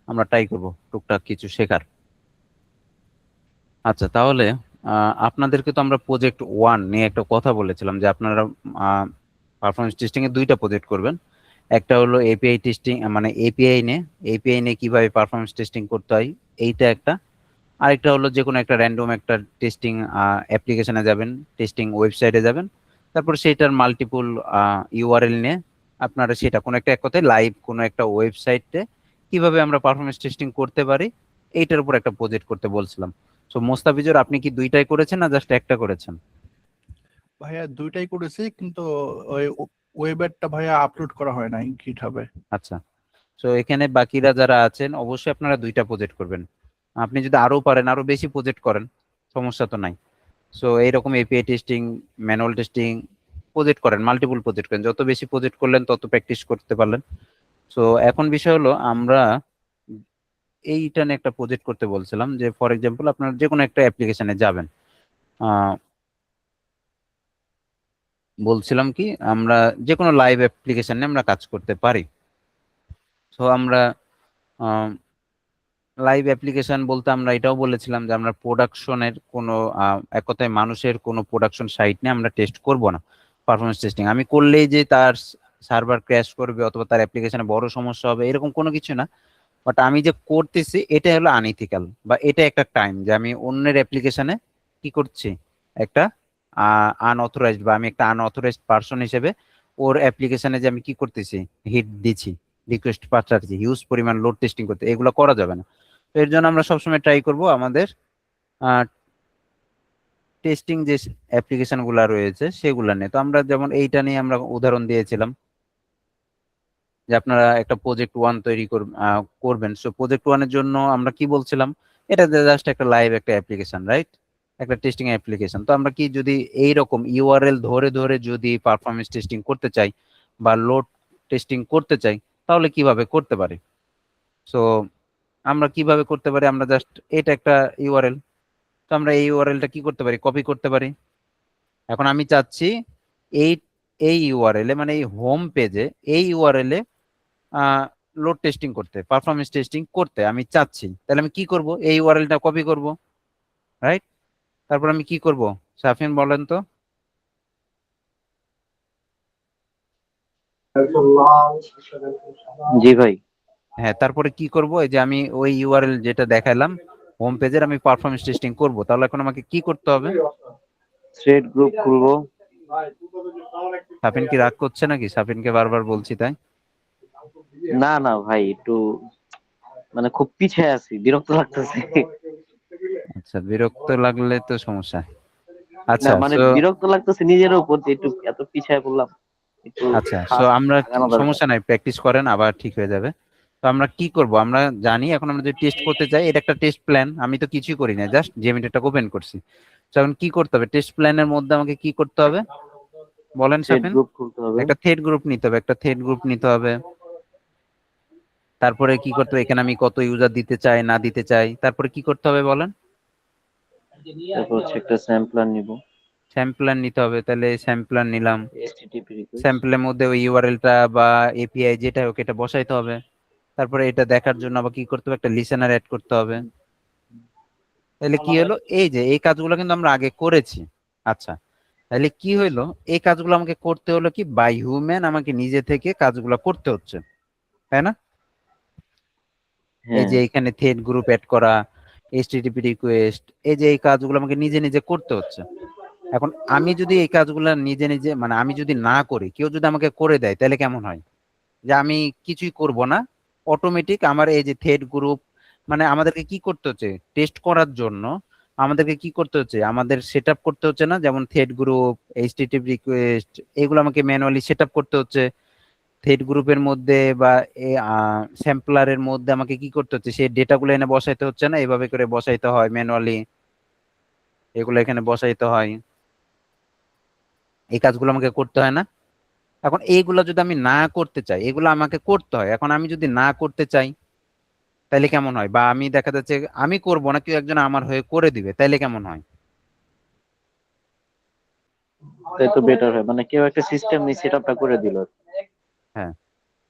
আমরা ট্রাই করব টুকটাক কিছু শেখার। আচ্ছা, তাহলে আপনাদেরকে তো আমরা প্রজেক্ট 1 নিয়ে একটা কথা বলেছিলাম যে আপনারা পারফরমেন্স টেস্টিং এ দুইটা প্রজেক্ট করবেন। একটা হলো এপিআই টেস্টিং, মানে এপিআই নিয়ে কিভাবে পারফরমেন্স টেস্টিং করতে হয় এইটা একটা। আরেকটা হলো যে কোনো একটা র্যান্ডম একটা টেস্টিং অ্যাপ্লিকেশনে যাবেন, টেস্টিং ওয়েবসাইটে যাবেন, তারপর সেটার মাল্টিপল ইউআরএল নিয়ে আপনারা সেটা কোনো একটা এক কথায় লাইভ কোনো একটা ওয়েবসাইটে কিভাবে আমরা পারফরমেন্স টেস্টিং করতে পারি এইটার উপর একটা প্রজেক্ট করতে বলছিলাম। সো মোস্তাফিজুর, আপনি কি দুইটাই করেছেন না জাস্ট একটা করেছেন? ভাইয়া দুইটাই করেছি, কিন্তু ওই ওয়েবটা ভাইয়া আপলোড করা হয় নাই গিটহাবে। আচ্ছা, সো এখানে বাকিরা যারা আছেন অবশ্যই আপনারা দুইটা প্রজেক্ট করবেন। আপনি যদি আরো পারেন আরো বেশি প্রজেক্ট করেন, সমস্যা তো নাই। সো এইরকম API testing, manual testing project করেন, মাল্টিপল প্রজেক্ট করেন। যত বেশি প্রজেক্ট করলেন তত প্র্যাকটিস করতে পারলেন। সো এখন বিষয় হলো আমরা এইটা নিয়ে একটা প্রজেক্ট করতে বলছিলাম যে ফর এক্সাম্পল আপনার যে কোনো একটা অ্যাপ্লিকেশনে যাবেন। আহ, বলছিলাম কি আমরা যে কোনো লাইভ অ্যাপ্লিকেশনে আমরা কাজ করতে পারি। তো আমরা লাইভ অ্যাপ্লিকেশন বলতে আমরা এটাও বলেছিলাম যে আমরা প্রোডাকশনের কোনো এক কথায় মানুষের কোনো প্রোডাকশন সাইট নিয়ে আমরা টেস্ট করব না। পারফরমেন্স টেস্টিং আমি করলেই যে তার সার্ভার ক্র্যাশ করবে অথবা তার অ্যাপ্লিকেশনে বড় সমস্যা হবে এরকম কোনো কিছু না। বাট আমি যে করতেছি এটা হলো আনইথিক্যাল, বা এটা একটা টাইম যে আমি অন্যের অ্যাপ্লিকেশনে কি করছি, একটা আনঅথরাইজড বা আমি একটা আনঅথরাইজড পারসন হিসেবে ওর অ্যাপ্লিকেশনে যে আমি কি করতেছি, হিট দিচ্ছি, রিকোয়েস্ট পাঠাচ্ছি, হিউজ পরিমাণ লোড টেস্টিং করতে, এগুলো করা যাবে না। তো এর জন্য আমরা সবসময় ট্রাই করব আমাদের টেস্টিং যে অ্যাপ্লিকেশন গুলা রয়েছে সেগুলা নিয়ে। তো আমরা যেমন এইটা নিয়ে আমরা উদাহরণ দিয়েছিলাম যে আপনারা একটা প্রজেক্ট ওয়ান তৈরি করবেন। সো প্রজেক্ট ওয়ানের জন্য আমরা কি বলছিলাম, এটা জাস্ট একটা লাইভ একটা অ্যাপ্লিকেশন, রাইট? একটা টেস্টিং অ্যাপ্লিকেশন। তো আমরা কি যদি এইরকম ইউআরএল ধরে ধরে যদি পারফরমেন্স টেস্টিং করতে চাই বা লোড টেস্টিং করতে চাই, তাহলে কিভাবে করতে পারি? সো আমরা কিভাবে করতে পারি, আমরা জাস্ট এটা একটা ইউআরএল, তো আমরা এই ইউআরএলটা কি করতে পারি, কপি করতে পারি। এখন আমি চাচ্ছি এই এই ইউআরএল এ, মানে এই হোম পেজে এই ইউআরএল এ লোড টেস্টিং করতে, পারফরমেন্স টেস্টিং করতে আমি চাচ্ছি। তাহলে আমি কি করব, এই ইউআরএলটা কপি করব, রাইট? তারপর আমি কি করব, সাফিন বলেন তো? জি ভাই। হ্যাঁ, তারপরে কি করব, এই যে আমি ওই ইউআরএল যেটা দেখালাম হোম পেজের, আমি পারফরমেন্স টেস্টিং করব। তাহলে এখন আমাকে কি করতে হবে? থ্রেড গ্রুপ খুলবো। সাফিন কি রাগ করছে নাকি? সাফিনকে বারবার বলছি তাই। না না ভাই, একটু মানে খুব পিছিয়ে আছি, বিরক্ত লাগতেছে। আচ্ছা, বিরক্ত লাগলে তো সমস্যা। না আচ্ছা মানে সো বিরক্ত লাগতেছে নিজের উপর যে একটু এত পিছিয়ে পড়লাম, একটু আচ্ছা সো ফাস্ট আমরা আগানো দরকার। সমস্যা নাই, প্র্যাকটিস করেন, আবার ঠিক হয়ে যাবে। তো আমরা কি করব, আমরা জানি এখন আমরা যদি টেস্ট করতে চাই, এটা একটা টেস্ট প্ল্যান, আমি তো কিছুই করি না, জাস্ট জেমিনিটা ওপেন করছি। তো এখন কি করতে হবে, টেস্ট প্ল্যানের মধ্যে আমাকে কি করতে হবে বলেন থ্রেড সাফিন? গ্রুপ খুলতে হবে। একটা থ্রেড গ্রুপ নিতে হবে, একটা থ্রেড গ্রুপ নিতে হবে। তারপরে কি করতে হবে, এখানে আমি কত ইউজার দিতে চাই না দিতে চাই, তারপরে কি করতে হবে বলেন? তারপর হচ্ছে একটা স্যাম্পলার নিব। স্যাম্পলার নিতে হবে, তাহলে স্যাম্পলার নিলাম। HTTP request. স্যাম্পলের মধ্যে ওই ইউআরএলটা বা এপিআই যেটা হোক এটা বসাইতে হবে। তারপরে এটা দেখার জন্য আবার কি করতে হবে, একটা লিসেনার অ্যাড করতে হবে। তাহলে কি হলো, এই যে এই কাজগুলো কিন্তু আমরা আগে করেছি। আচ্ছা, তাহলে কি হইলো, এই কাজগুলো আমাকে করতে হলো কি বাই হিউম্যান, আমাকে নিজে থেকে কাজগুলো করতে হচ্ছে, তাই না? এই হ্যাঁ। যে এখানে থ্রেড গ্রুপ অ্যাড করা, এইচটিটিপি রিকোয়েস্ট, এই যে এই কাজগুলো আমাকে নিজে নিজে করতে হচ্ছে। এখন আমি যদি এই কাজগুলো নিজে নিজে, মানে আমি যদি না করি, কেউ যদি আমাকে করে দেয়, তাহলে কেমন হয়? যে আমি কিছুই করব না, অটোমেটিক আমার এই যে থ্রেড গ্রুপ, মানে আমাদেরকে কি করতে হচ্ছে টেস্ট করার জন্য, আমাদেরকে কি করতে হচ্ছে, আমাদের সেট আপ করতে হচ্ছে না, যেমন থ্রেড গ্রুপ, এইচটিটিপি রিকোয়েস্ট, এগুলো আমাকে ম্যানুয়ালি সেট আপ করতে হচ্ছে। থ্রেড গ্রুপের মধ্যে বা স্যাম্পলারের মধ্যে আমাকে কি করতে হচ্ছে, সেই ডেটাগুলো এনে বসাইতে হচ্ছে না, এভাবে করে বসাইতে হয় ম্যানুয়ালি, এগুলো এখানে বসাইতে হয়, এই কাজগুলো আমাকে করতে হয় না? এখন এইগুলো যদি আমি না করতে চাই, এগুলো আমাকে করতে হয়, এখন আমি যদি না করতে চাই তাইলে কেমন হয়, বা আমি দেখা যাচ্ছে আমি করব না, কেউ একজন আমার হয়ে করে দিবে, তাইলে কেমন হয়? তাই তো বেটার হয়, মানে কেউ একটা সিস্টেম নিয়ে সেট আপটা করে দিল। হ্যাঁ,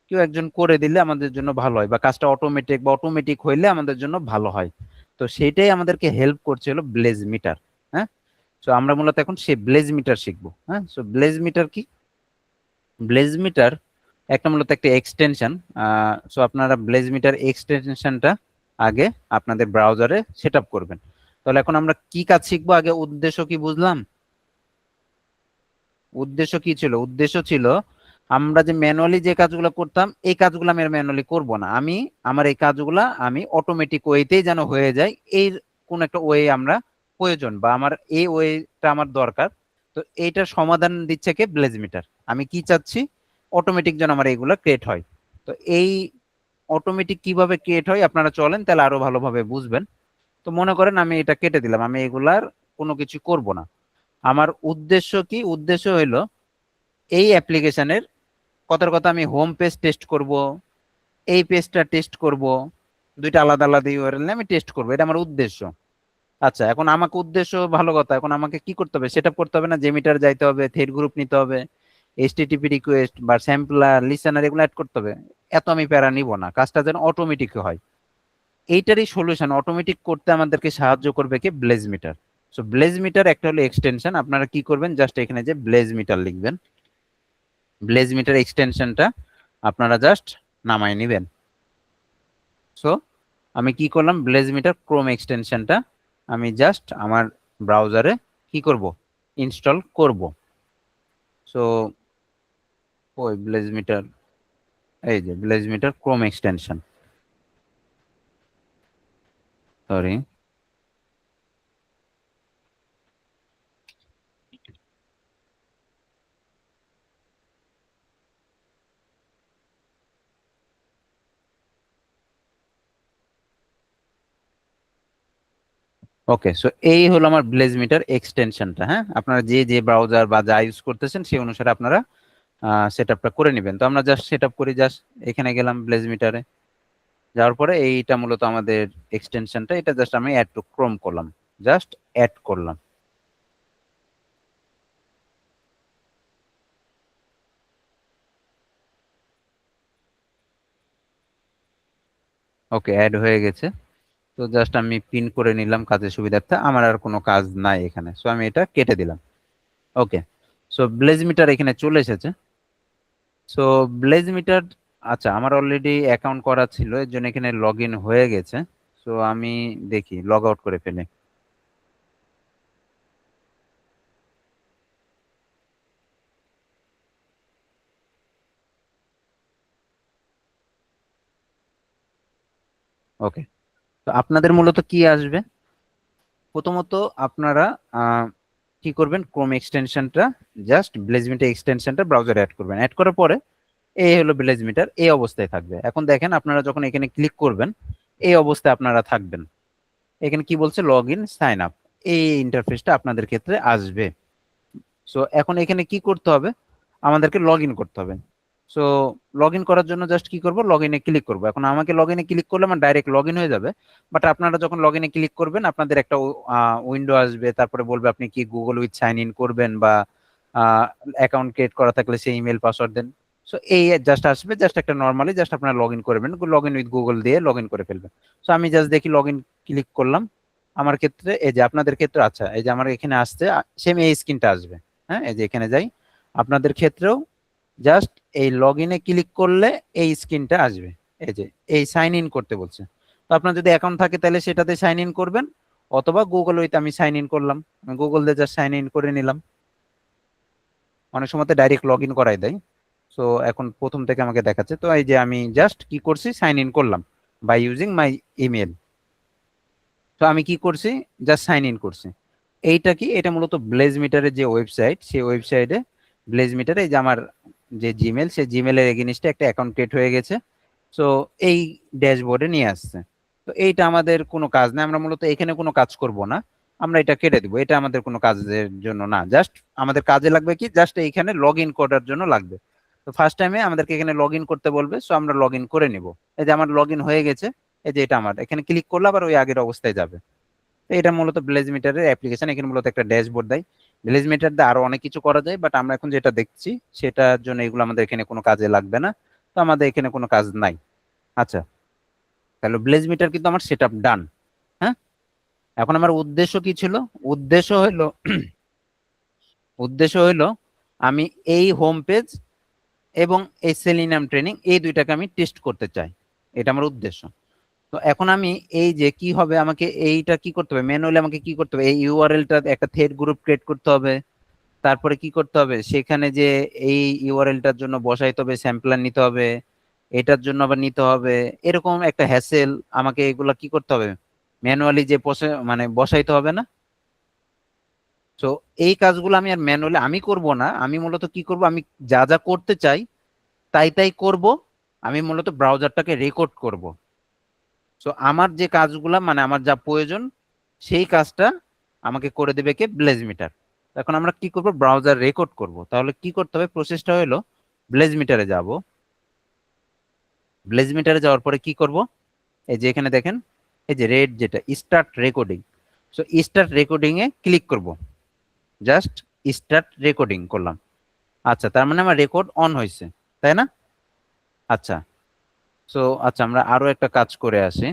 কেউ একজন করে দিলে আমাদের জন্য ভালো হয়, বা কাজটা অটোমেটিক হইলে আমাদের জন্য ভালো হয়। তো সেটাই আমাদেরকে হেল্প করছে হলো ব্লেজ মিটার। হ্যাঁ, তো আমরা মূলত এখন সেই ব্লেজ মিটার শিখবো। হ্যাঁ, সো ব্লেজ মিটার কি? ব্লেজ মিটার একটা মূলত একটা এক্সটেনশন। সো আপনারা ব্লেজ মিটার এক্সটেনশনটা আগে আপনাদের ব্রাউজারে সেট আপ করবেন। তাহলে এখন আমরা কি কাজ শিখবো, আগে উদ্দেশ্য কি বুঝলাম? উদ্দেশ্য কি ছিল? উদ্দেশ্য ছিল আমরা যে ম্যানুয়ালি যে কাজগুলো করতাম, এই কাজগুলো আমি ম্যানুয়ালি করব না, আমি আমার এই কাজগুলা আমি অটোমেটিক ওয়েতেই যেন হয়ে যায়, এই কোন একটা ওয়ে আমরা প্রয়োজন, বা আমার এই ওয়েটা আমার দরকার। তো এইটার সমাধান দিচ্ছে কে? Bless metre. আমি কি চাচ্ছি, অটোমেটিক যেন আমার এইগুলা ক্রিয়েট হয়। তো এই অটোমেটিক কিভাবে ক্রিয়েট হয় আপনারা চলেন, তাহলে আরো ভালোভাবে বুঝবেন। তো মনে করেন আমি এটা কেটে দিলাম, আমি এগুলার কোনো কিছু করব না। আমার উদ্দেশ্য কি? উদ্দেশ্য হইলো এই অ্যাপ্লিকেশনের কথার কথা আমি হোম পেজ টেস্ট করব, এই পেজটা টেস্ট করব, দুইটা আলাদা আলাদা ইউআরএল নিয়ে আমি টেস্ট করব, এটা আমার উদ্দেশ্য। আচ্ছা, এখন আমাকে উদ্দেশ্য ভালো কথা, এখন আমাকে কি করতে হবে, সেটআপ করতে হবে না? জেমিটার যাইতে হবে, থ্রেড গ্রুপ নিতে হবে, এইচটিটিপি রিকোয়েস্ট বা স্যাম্পলার লিসেনার এগুলো অ্যাড করতে হবে। এত আমি প্যারা নিব না, কাজটা যেন অটোমেটিক হয়। এইটারই সলিউশন অটোমেটিক করতে আমাদেরকে সাহায্য করবে কি? BlazeMeter. So BlazeMeter একটা হলো এক্সটেনশন। আপনারা কি করবেন, জাস্ট এখানে যে ব্লেজ মিটার লিখবেন, ব্লেজ মিটার এক্সটেনশনটা আপনারা জাস্ট নামাই নেবেন। সো আমি কি করলাম, ব্লেজ মিটার ক্রোম এক্সটেনশনটা আমি জাস্ট আমার ব্রাউজারে কি করব, ইনস্টল করব। সো ওই ব্লেজ মিটার, এই যে bless meter Chrome extension, sorry, okay, so এই হলো আমার ব্লেজ মিটার এক্সটেনশনটা। হ্যাঁ, আপনারা যে যে ব্রাউজার বা যা ইউজ করতেছেন সেই অনুসারে আপনারা সেট আপটা করে নেবেন। তো আমরা জাস্ট সেট আপ করি, জাস্ট এখানে গেলাম ব্লেজ মিটারে, যাওয়ার পরে এইটা মূলত আমাদের এক্সটেনশনটা, এটা জাস্ট আমি অ্যাড টু ক্রোম করলাম, জাস্ট অ্যাড করলাম। ওকে, অ্যাড হয়ে গেছে। তো জাস্ট আমি পিন করে নিলাম কাজের সুবিধার্থে, আমার আর কোনো কাজ নাই এখানে, সো আমি এটা কেটে দিলাম। ওকে, সো ব্লেজ মিটার এখানে চলে এসেছে। সো ব্লেজ মিটার, আচ্ছা আমার অলরেডি অ্যাকাউন্ট করা ছিল, এর জন্য এখানে লগ ইন হয়ে গেছে। সো আমি দেখি লগ আউট করে ফেলি। ওকে, তো আপনাদের মূলত কি আসবে, প্রথমত আপনারা কি করবেন, ক্রোম এক্সটেনশনটা জাস্ট ব্লেজ মিটার এক্সটেনশনটা ব্রাউজারে অ্যাড করবেন। অ্যাড করার পরে এই হলো ব্লেজ মিটার, এই অবস্থায় থাকবে। এখন দেখেন আপনারা যখন এখানে ক্লিক করবেন এই অবস্থায় আপনারা থাকবেন। এখানে কি বলছে, লগ ইন সাইন আপ, এই ইন্টারফেসটা আপনাদের ক্ষেত্রে আসবে। সো এখন এখানে কি করতে হবে, আমাদেরকে লগ ইন করতে হবে। সো লগ ইন করার জন্য জাস্ট কি করব, লগ ইনে ক্লিক করব। এখন আমাকে লগ ইনে ক্লিক করলে আমার ডাইরেক্ট লগ ইন হয়ে যাবে, বাট আপনারা যখন লগ ইনে ক্লিক করবেন আপনাদের একটা উইন্ডো আসবে, তারপরে বলবে আপনি কি গুগল উইথ সাইন ইন করবেন বা অ্যাকাউন্ট ক্রিয়েট করা থাকলে সেই ইমেল পাসওয়ার্ড দেন। সো এই জাস্ট আসবে, জাস্ট একটা নর্মালি জাস্ট আপনারা লগ ইন করবেন, লগ ইন উইথ গুগল দিয়ে লগ ইন করে ফেলবেন। সো আমি জাস্ট দেখি লগ ইন ক্লিক করলাম, আমার ক্ষেত্রে এই যে আপনাদের ক্ষেত্রে, আচ্ছা এই যে আমার এখানে আসছে সেম এই স্ক্রিনটা আসবে। হ্যাঁ, এই যে এখানে যাই, আপনাদের ক্ষেত্রেও জাস্ট এই লগ ইনে ক্লিক করলে এই স্ক্রিনটা আসবে, এই যে এই সাইন ইন করতে বলছে। তো আপনার যদি অ্যাকাউন্ট থাকে তাহলে সেটাতে সাইন ইন করবেন, অথবা গুগল উইথ আমি সাইন ইন করলাম, গুগল দিয়ে জাস্ট সাইন ইন করে নিলাম। অনেক সময় ডাইরেক্ট লগ ইন করাই দেয়। সো এখন প্রথম থেকে আমাকে দেখাচ্ছে, তো এই যে আমি জাস্ট কি করছি, সাইন ইন করলাম বাই ইউজিং মাই ইমেল। তো আমি কি করছি, জাস্ট সাইন ইন করছি। এইটা কি, এটা মূলত ব্লেজ মিটারের যে ওয়েবসাইট, সেই ওয়েবসাইটে ব্লেজ মিটারে এই যে আমার যে জিমেল, সেই জিমেলের এগেইনস্টে একটা অ্যাকাউন্ট ক্রিয়েট হয়ে গেছে। সো এই ড্যাশবোর্ডে নিয়ে আসছে। তো এইটা আমাদের কোনো কাজ না, আমরা মূলত এখানে কোনো কাজ করব না, আমরা এটা কেটে দিব, এটা আমাদের কোনো কাজের জন্য না। জাস্ট আমাদের কাজে লাগবে কি, জাস্ট এইখানে লগ ইন করার জন্য লাগবে। তো ফার্স্ট টাইমে আমাদেরকে এখানে লগ ইন করতে বলবে, সো আমরা লগ ইন করে নিব। এই যে আমার লগ ইন হয়ে গেছে, এই যে এটা আমার এখানে ক্লিক করলে আবার ওই আগের অবস্থায় যাবে। তো এটা মূলত ব্লেজ মিটারের অ্যাপ্লিকেশন, এখানে মূলত একটা ড্যাশবোর্ড দেয়। ব্লেজ মিটার দিয়ে আরো অনেক কিছু করা যায়, বাট আমরা এখন যেটা দেখছি সেটার জন্য এগুলো আমাদের এখানে কোনো কাজে লাগবে না, তো আমাদের এখানে কোনো কাজ নাই। আচ্ছা, তাহলে ব্লেজ মিটার কিন্তু আমার সেট আপ ডান। হ্যাঁ, এখন আমার উদ্দেশ্য কি ছিল, উদ্দেশ্য হইলো উদ্দেশ্য হইলো আমি এই হোম পেজ এবং এই সেলিনাম ট্রেনিং, এই দুইটাকে আমি টেস্ট করতে চাই, এটা আমার উদ্দেশ্য। তো এখন আমি এই যে কি হবে, আমাকে এইটা কি করতে হবে, ম্যানুয়ালি আমাকে কি করতে হবে, এই ইউআরএলটা একটা থ্রেড গ্রুপ ক্রিয়েট করতে হবে, তারপরে কি করতে হবে, সেখানে যে এই ইউআরএলটার জন্য বসাইতে হবে, স্যাম্পলার নিতে হবে, এটার জন্য আবার নিতে হবে, এরকম একটা হ্যাসেল, আমাকে এগুলা কি করতে হবে, ম্যানুয়ালি যে মানে বসাইতে হবে না। তো এই কাজগুলো আমি আর ম্যানুয়ালি আমি করব না, আমি মূলত কি করব, আমি যা যা করতে চাই তাই তাই করব, আমি মূলত ব্রাউজারটাকে রেকর্ড করব। সো আমার যে কাজগুলা মানে আমার যা প্রয়োজন সেই কাজটা আমাকে করে দেবে কে, ব্লেজ মিটার। এখন আমরা কি করব, ব্রাউজার রেকর্ড করব। তাহলে কি করতে হবে, প্রসেসটা হলো ব্লেজ মিটারে যাব, ব্লেজ মিটারে যাওয়ার পরে কি করব, এই যে এখানে দেখেন এই যে রেড যেটা start recording, so start recording এ ক্লিক করব, জাস্ট স্টার্ট রেকর্ডিং করলাম। আচ্ছা, তার মানে আমার রেকর্ড অন হয়েছে, তাই না? আচ্ছা, সো আচ্ছা আমরা আরো একটা কাজ করে আসি।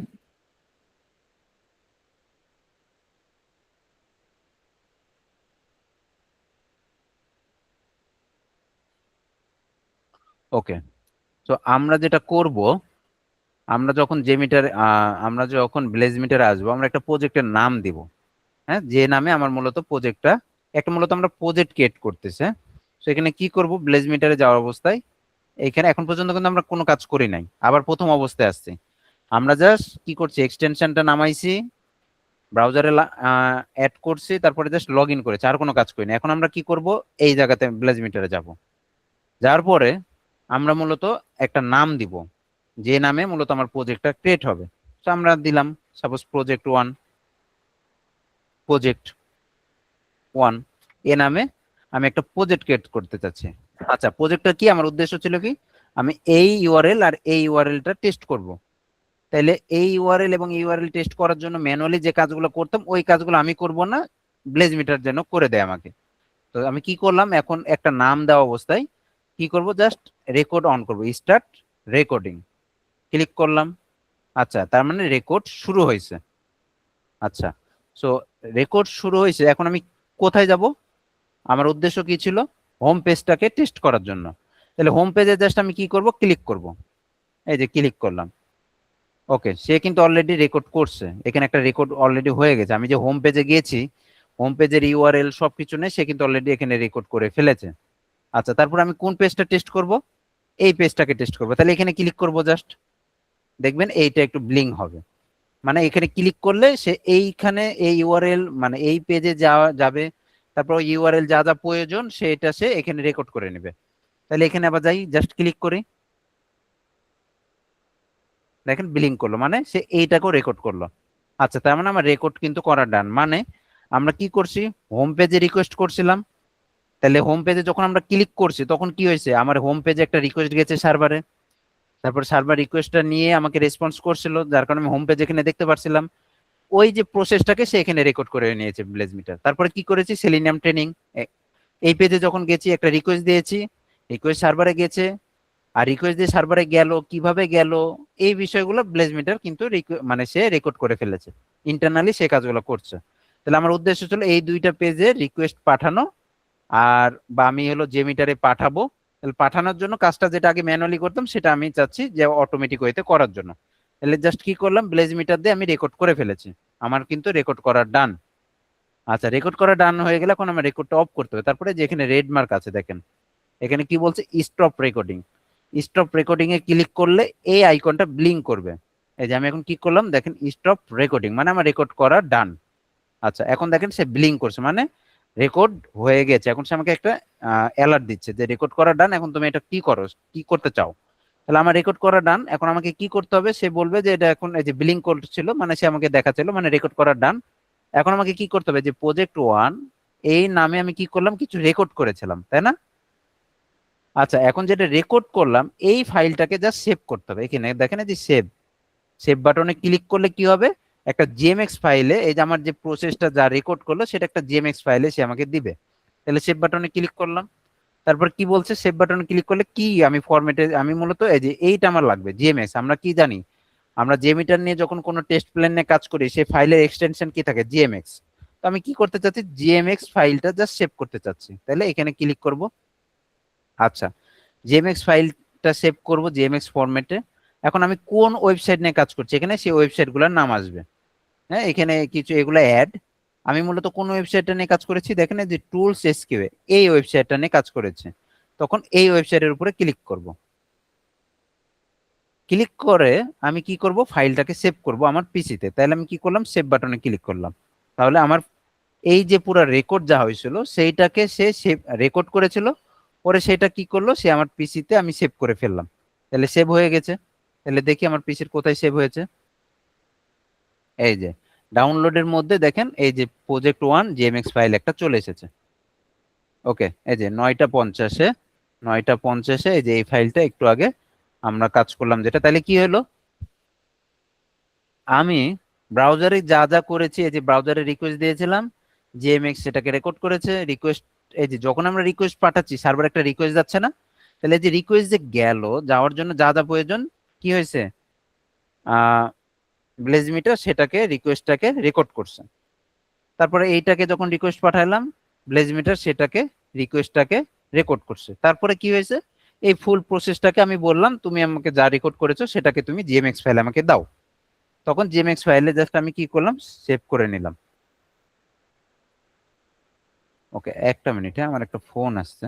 ওকে, তো আমরা যেটা করব, আমরা যখন যে মিটার আমরা যখন ব্লেজ মিটারে আসবো, আমরা একটা প্রজেক্টের নাম দিব। হ্যাঁ, যে নামে আমার মূলত প্রজেক্টটা, একটা মূলত আমরা প্রজেক্ট ক্রিয়েট করতেছে। তো এখানে কি করব, ব্লেজ মিটারে যাওয়ার অবস্থায় এখানে এখন পর্যন্ত কিন্তু আমরা কোনো কাজ করি নাই, আবার প্রথম অবস্থায় আসছি। আমরা জাস্ট কি করছি, এক্সটেনশনটা নামাইছি, ব্রাউজারে অ্যাড করছি, তারপরে জাস্ট লগ ইন করেছি, আর কোনো কাজ করিনি। এখন আমরা কি করব, এই জায়গাতে ব্লেজ মিটারে যাব, যাওয়ার পরে আমরা মূলত একটা নাম দিব, যে নামে মূলত আমার প্রজেক্টটা ক্রিয়েট হবে। তো আমরা দিলাম সাপোজ প্রজেক্ট 1। প্রজেক্ট 1 এ নামে আমি একটা প্রজেক্ট ক্রিয়েট করতে চাচ্ছি। আচ্ছা, প্রজেক্টটা কি, আমার উদ্দেশ্য ছিল কি, আমি এই ইউআরএল আর এই ইউআরএলটা টেস্ট করব। তাহলে এই ইউআরএল এবং ইউআরএল টেস্ট করার জন্য ম্যানুয়ালি যে কাজগুলো করতাম ওই কাজগুলো আমি করব না, ব্লেজমিটার যেন করে দেয় আমাকে। তো আমি কি করলাম, এখন একটা নাম দেওয়া অবস্থায় কি করব, জাস্ট রেকর্ড অন করব, স্টার্ট রেকর্ডিং ক্লিক করলাম। আচ্ছা, তার মানে রেকর্ড শুরু হয়েছে। আচ্ছা, সো রেকর্ড শুরু হয়েছে, এখন আমি কোথায় যাব, আমার উদ্দেশ্য কি ছিল, হোম পেজটাকে টেস্ট করার জন্য। তাহলে হোম পেজে জাস্ট আমি কি করব, ক্লিক করব, এই যে ক্লিক করলাম। ওকে, সে কিন্তু অলরেডি রেকর্ড করছে, এখানে একটা রেকর্ড অলরেডি হয়ে গেছে। আমি যে হোম পেজে গিয়েছি, হোম পেজের ইউআরএল সবকিছু নেই, সে কিন্তু অলরেডি এখানে রেকর্ড করে ফেলেছে। আচ্ছা, তারপর আমি কোন পেজটা টেস্ট করব, এই পেজটাকে টেস্ট করব। তাহলে এখানে ক্লিক করব, জাস্ট দেখবেন এইটা একটু ব্লিং হবে, মানে এখানে ক্লিক করলে সে এইখানে এই ইউআরএল মানে এই পেজে যাওয়া যাবে, তারপর ইউআরএল যা যা প্রয়োজন সেটা সে এখানে রেকর্ড করে নেবে। তাহলে এখানে আবার যাই, জাস্ট ক্লিক করি, দেখেন ব্লিং করলো, মানে সে এইটাকেও রেকর্ড করলো। আচ্ছা, তার মানে আমার রেকর্ড কিন্তু করা ডান। মানে আমরা কি করছি, হোম পেজে রিকোয়েস্ট করছিলাম, তাহলে হোম পেজে যখন আমরা ক্লিক করছি তখন কি হয়েছে, আমার হোম পেজে একটা রিকোয়েস্ট গেছে সার্ভারে, তারপর সার্ভার রিকোয়েস্টটা নিয়ে আমাকে রেসপন্স করছিল, যার কারণে আমি হোম পেজ এখানে দেখতে পারছিলাম। ওই যে প্রসেসটাকে সে এখানে রেকর্ড করে নিয়েছে ব্লেজমিটার। তারপরে কি করেছি, সেলিনিয়াম ট্রেনিং, এই পেজে যখন গেছি একটা রিকোয়েস্ট দিয়েছি, রিকোয়েস্ট সার্ভারে গেছে, আর রিকোয়েস্ট দিয়ে সার্ভারে গেল কিভাবে গেল, এই বিষয়গুলো ব্লেজমিটার কিন্তু মানে সে রেকর্ড করে ফেলেছে, ইন্টারনালি সে কাজগুলো করছে। তাহলে আমার উদ্দেশ্য ছিল এই দুইটা পেজে রিকোয়েস্ট পাঠানো, আর বা আমি হলো জেমিটারে পাঠাবো। তাহলে পাঠানোর জন্য কাজটা যেটা আগে ম্যানুয়ালি করতাম সেটা আমি চাচ্ছি যে অটোমেটিক ওয়েতে করার জন্য। তাহলে জাস্ট কি করলাম, ব্লেজমিটার দিয়ে আমি রেকর্ড করে ফেলেছি, আমার কিন্তু রেকর্ড করা ডান। আচ্ছা, রেকর্ড করা ডান হয়ে গেলে এখন আমার রেকর্ডটা অফ করতে হবে। তারপরে যে এখানে রেড মার্ক আছে দেখেন, এখানে কি বলছে, স্টপ রেকর্ডিং। স্টপ রেকর্ডিং এ ক্লিক করলে এই আইকনটা ব্লিঙ্ক করবে। এই যে আমি এখন কি করলাম, দেখেন স্টপ রেকর্ডিং, মানে আমার রেকর্ড করা ডান। আচ্ছা, এখন দেখেন সে ব্লিঙ্ক করছে, মানে রেকর্ড হয়ে গেছে। এখন সে আমাকে একটা অ্যালার্ট দিচ্ছে যে রেকর্ড করা ডান, এখন তুমি এটা কি করো, কি করতে চাও। তাহলে আমার রেকর্ড করা ডান, এখন আমাকে কি করতে হবে, সে বলবে যে এটা এখন এই যে ব্লিঙ্ক করছিল, মানে সে আমাকে দেখাচ্ছিল, মানে রেকর্ড করা ডান। এখন আমাকে কি করতে হবে, যে প্রজেক্ট 1 এই নামে আমি কি করলাম, কিছু রেকর্ড করেছিলাম, তাই না। আচ্ছা, এখন যেটা রেকর্ড করলাম এই ফাইলটাকে জাস্ট সেভ করতে হবে। এখানে দেখেন এই যে সেভ, সেভ বাটনে ক্লিক করলে কি হবে, একটা জিএমএক্স ফাইলে এই যে আমার যে প্রসেসটা যা রেকর্ড করলো সেটা একটা জিএমএক্স ফাইলে সে আমাকে দিবে। তাহলে সেভ বাটনে ক্লিক করলাম, তারপর কি বলছে, সেভ বাটনে ক্লিক করলে কি আমি ফরম্যাটে, আমি মূলত এই যে এইটা আমার লাগবে জিএমএক্স। আমরা কি জানি, আমরা জেমিটার নিয়ে যখন কোনো টেস্ট প্ল্যান নিয়ে কাজ করি সেই ফাইলের এক্সটেনশন কি থাকে, জিএমএক্স। তো আমি কি করতে চাচ্ছি, জিএমএক্স ফাইলটা জাস্ট সেভ করতে চাচ্ছি, তাহলে এখানে ক্লিক করব। আচ্ছা, জিএমএক্স ফাইলটা সেভ করব জিএমএক্স ফরম্যাটে। এখন আমি কোন ওয়েবসাইট নিয়ে কাজ করছি, এখানে সেই ওয়েবসাইটগুলোর নাম আসবে। হ্যাঁ, এখানে কিছু এগুলো অ্যাড, আমি মূলত কোন ওয়েবসাইটটা নিয়ে কাজ করেছি, দেখেন এই যে টুলস এসকিউএ, এই ওয়েবসাইটটা নিয়ে কাজ করেছে। তখন এই ওয়েবসাইটের উপরে ক্লিক করব। ক্লিক করে আমি কি করব, ফাইলটাকে সেভ করব আমার পিসিতে। তাহলে আমি কি করলাম, সেভ বাটনে ক্লিক করলাম। তাহলে আমার এই যে পুরো রেকর্ড যা হয়েছিল সেইটাকে সে সেভ রেকর্ড করেছিল, পরে সেটা কি করলো, সে আমার পিসিতে আমি সেভ করে ফেললাম। তাহলে সেভ হয়ে গেছে। তাহলে দেখি আমার পিসির কোথায় সেভ হয়েছে, এই যে ডাউনলোডের মধ্যে দেখেন এই যে প্রজেক্ট 1 জিএমএক্স ফাইল একটা চলে এসেছে। ওকে, এই যে 9টা 50-এ, 9টা 50-এ এই যে এই ফাইলটা একটু আগে আমরা কাজ করলাম যেটা। তাহলে কি হলো, আমি ব্রাউজারে যা যা করেছি, এই যে ব্রাউজারে রিকোয়েস্ট দিয়েছিলাম, জিএমএক্স সেটাকে রেকর্ড করেছে। রিকোয়েস্ট, এই যে যখন আমরা রিকোয়েস্ট পাঠাচ্ছি সার্ভার একটা রিকোয়েস্ট যাচ্ছে না, তাহলে এই যে রিকোয়েস্ট যে গেল, যাওয়ার জন্য যা যা প্রয়োজন কি হয়েছে, আহ ব্লেজমিটার সেটাকে রিকোয়েস্টটাকে রেকর্ড করছে। তারপরে এইটাকে যখন রিকোয়েস্ট পাঠালাম, ব্লেজমিটার সেটাকে রিকোয়েস্টটাকে রেকর্ড করছে। তারপরে কি হয়েছে, এই ফুল প্রসেসটাকে আমি বললাম তুমি আমাকে যা রেকর্ড করেছো সেটাকে তুমি জিএমএক্স ফাইল আমাকে দাও। তখন জিএমএক্স ফাইলে জাস্ট আমি কি করলাম, সেভ করে নিলাম। ওকে, একটা মিনিট, হ্যাঁ আমার একটা ফোন আসছে।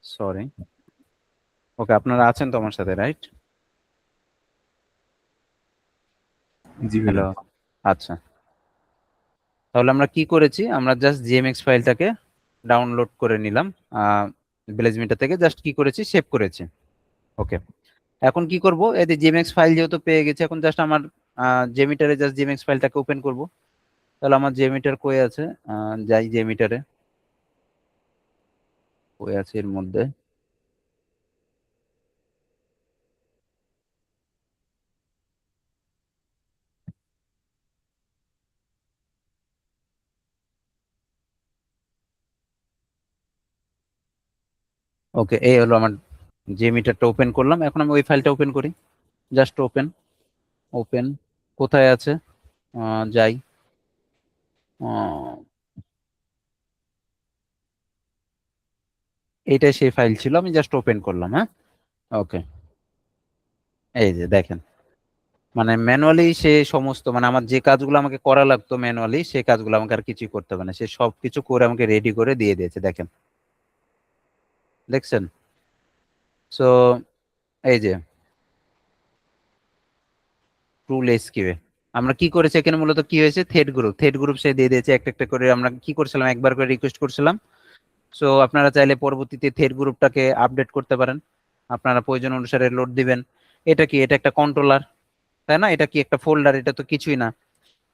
সরি। ওকে, আপনারা আছেন তো আমার সাথে, রাইট? জি হ্যালো। ভাইয়া। আচ্ছা, তাহলে আমরা কি করেছি, আমরা জাস্ট জিএমএক্স ফাইলটাকে ডাউনলোড করে নিলাম ব্লেজমিটার থেকে, জাস্ট কি করেছি, সেভ করেছি। ওকে, এখন কি করব, এই যে জিএমএক্স ফাইল যেহেতু পেয়ে গেছি, এখন জাস্ট আমার জেমিটারে জাস্ট জিএমএক্স ফাইলটাকে ওপেন করব। তাহলে আমার জেমিটার কই আছে, যাই জেমিটারে, কই আছে এর মধ্যে। ওকে, এই হলো আমার জেমিটারটা ওপেন করলাম। এখন আমি ওই ফাইলটা ওপেন করি, জাস্ট ওপেন। ওপেন কোথায় আছে, যাই, এইটাই সেই ফাইল ছিল, আমি জাস্ট ওপেন করলাম। হ্যাঁ, ওকে, এই যে দেখেন, মানে ম্যানুয়ালি সে সমস্ত, মানে আমার যে কাজগুলো আমাকে করা লাগতো ম্যানুয়ালি, সেই কাজগুলো আমাকে আর কিছুই করতে হবে না, সে সব কিছু করে আমাকে রেডি করে দিয়ে দিয়েছে। দেখেন, দেখছেন? সো এই যে টুল এসকিউএ আমরা কি করেছি এখানে, মূলত কি হয়েছে, থ্রেড গ্রুপ সে দিয়ে দিয়েছে একটা একটা করে। আমরা কি করছিলাম, একবার করে রিকোয়েস্ট করছিলাম। সো আপনারা চাইলে পরবর্তীতে থ্রেড গ্রুপটাকে আপডেট করতে পারেন, আপনারা প্রয়োজন অনুসারে লোড দিবেন। এটা কি, এটা একটা কন্ট্রোলার, তাই না? এটা কি একটা ফোল্ডার? এটা তো কিছুই না।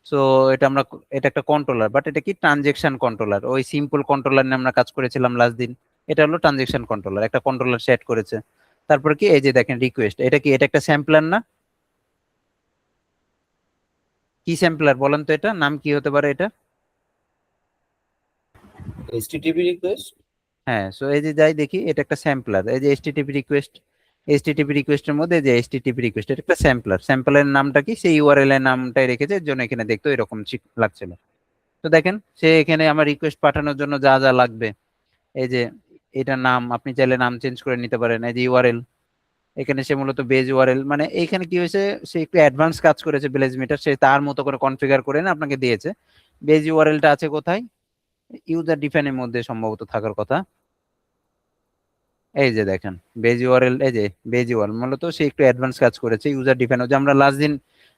সো এটা একটা কন্ট্রোলার, বাট এটা কি, ট্রানজেকশন কন্ট্রোলার। ওই সিম্পল কন্ট্রোলার নিয়ে আমরা কাজ করেছিলাম লাস্ট দিন। এটা হলো ট্রানজেকশন কন্ট্রোলার, একটা কন্ট্রোলার সেট করেছে। তারপর কি, এই যে দেখেন রিকোয়েস্ট, এটা কি, এটা একটা স্যাম্পলার না? কি স্যাম্পলার বলেন তো, এটা নাম কি হতে পারে এটা? HTTP request. হ্যাঁ, সো এই যে যাই দেখি, এটা একটা স্যাম্পলার। এই যে এইচটিটিপি রিকোয়েস্টের মধ্যে যে এইচটিটিপি রিকোয়েস্ট, এটা একটা স্যাম্পলারের নামটা কি, সেই ইউআরএল এর নামটাই রেখেছে, এর জন্য এখানে দেখতে এরকম লাগছিল। তো দেখেন, সে এখানে আমার রিকোয়েস্ট পাঠানোর জন্য যা যা লাগবে, এই যে এটার নাম, আপনি চাইলে নাম চেঞ্জ করে নিতে পারেন। এই যে ইউআরএল, এখানে সে মূলত বেজ ইউআরএল, মানে এইখানে কি হয়েছে, সে একটু অ্যাডভান্স কাজ করেছে ব্লেজমিটার, সে তার মতো করে কনফিগার করে না আপনাকে দিয়েছে। বেজ ইউআরএলটা আছে কোথায়, ইউজার ডিফাইনের মধ্যে সম্ভবত থাকার কথা। এই যে দেখেন বেজ ইউআরএল, এই যে বেজ ইউআরএল, মূলত সে একটু অ্যাডভান্স কাজ করেছে ইউজার ডিফাইন। যে আমরা লাস্ট দিন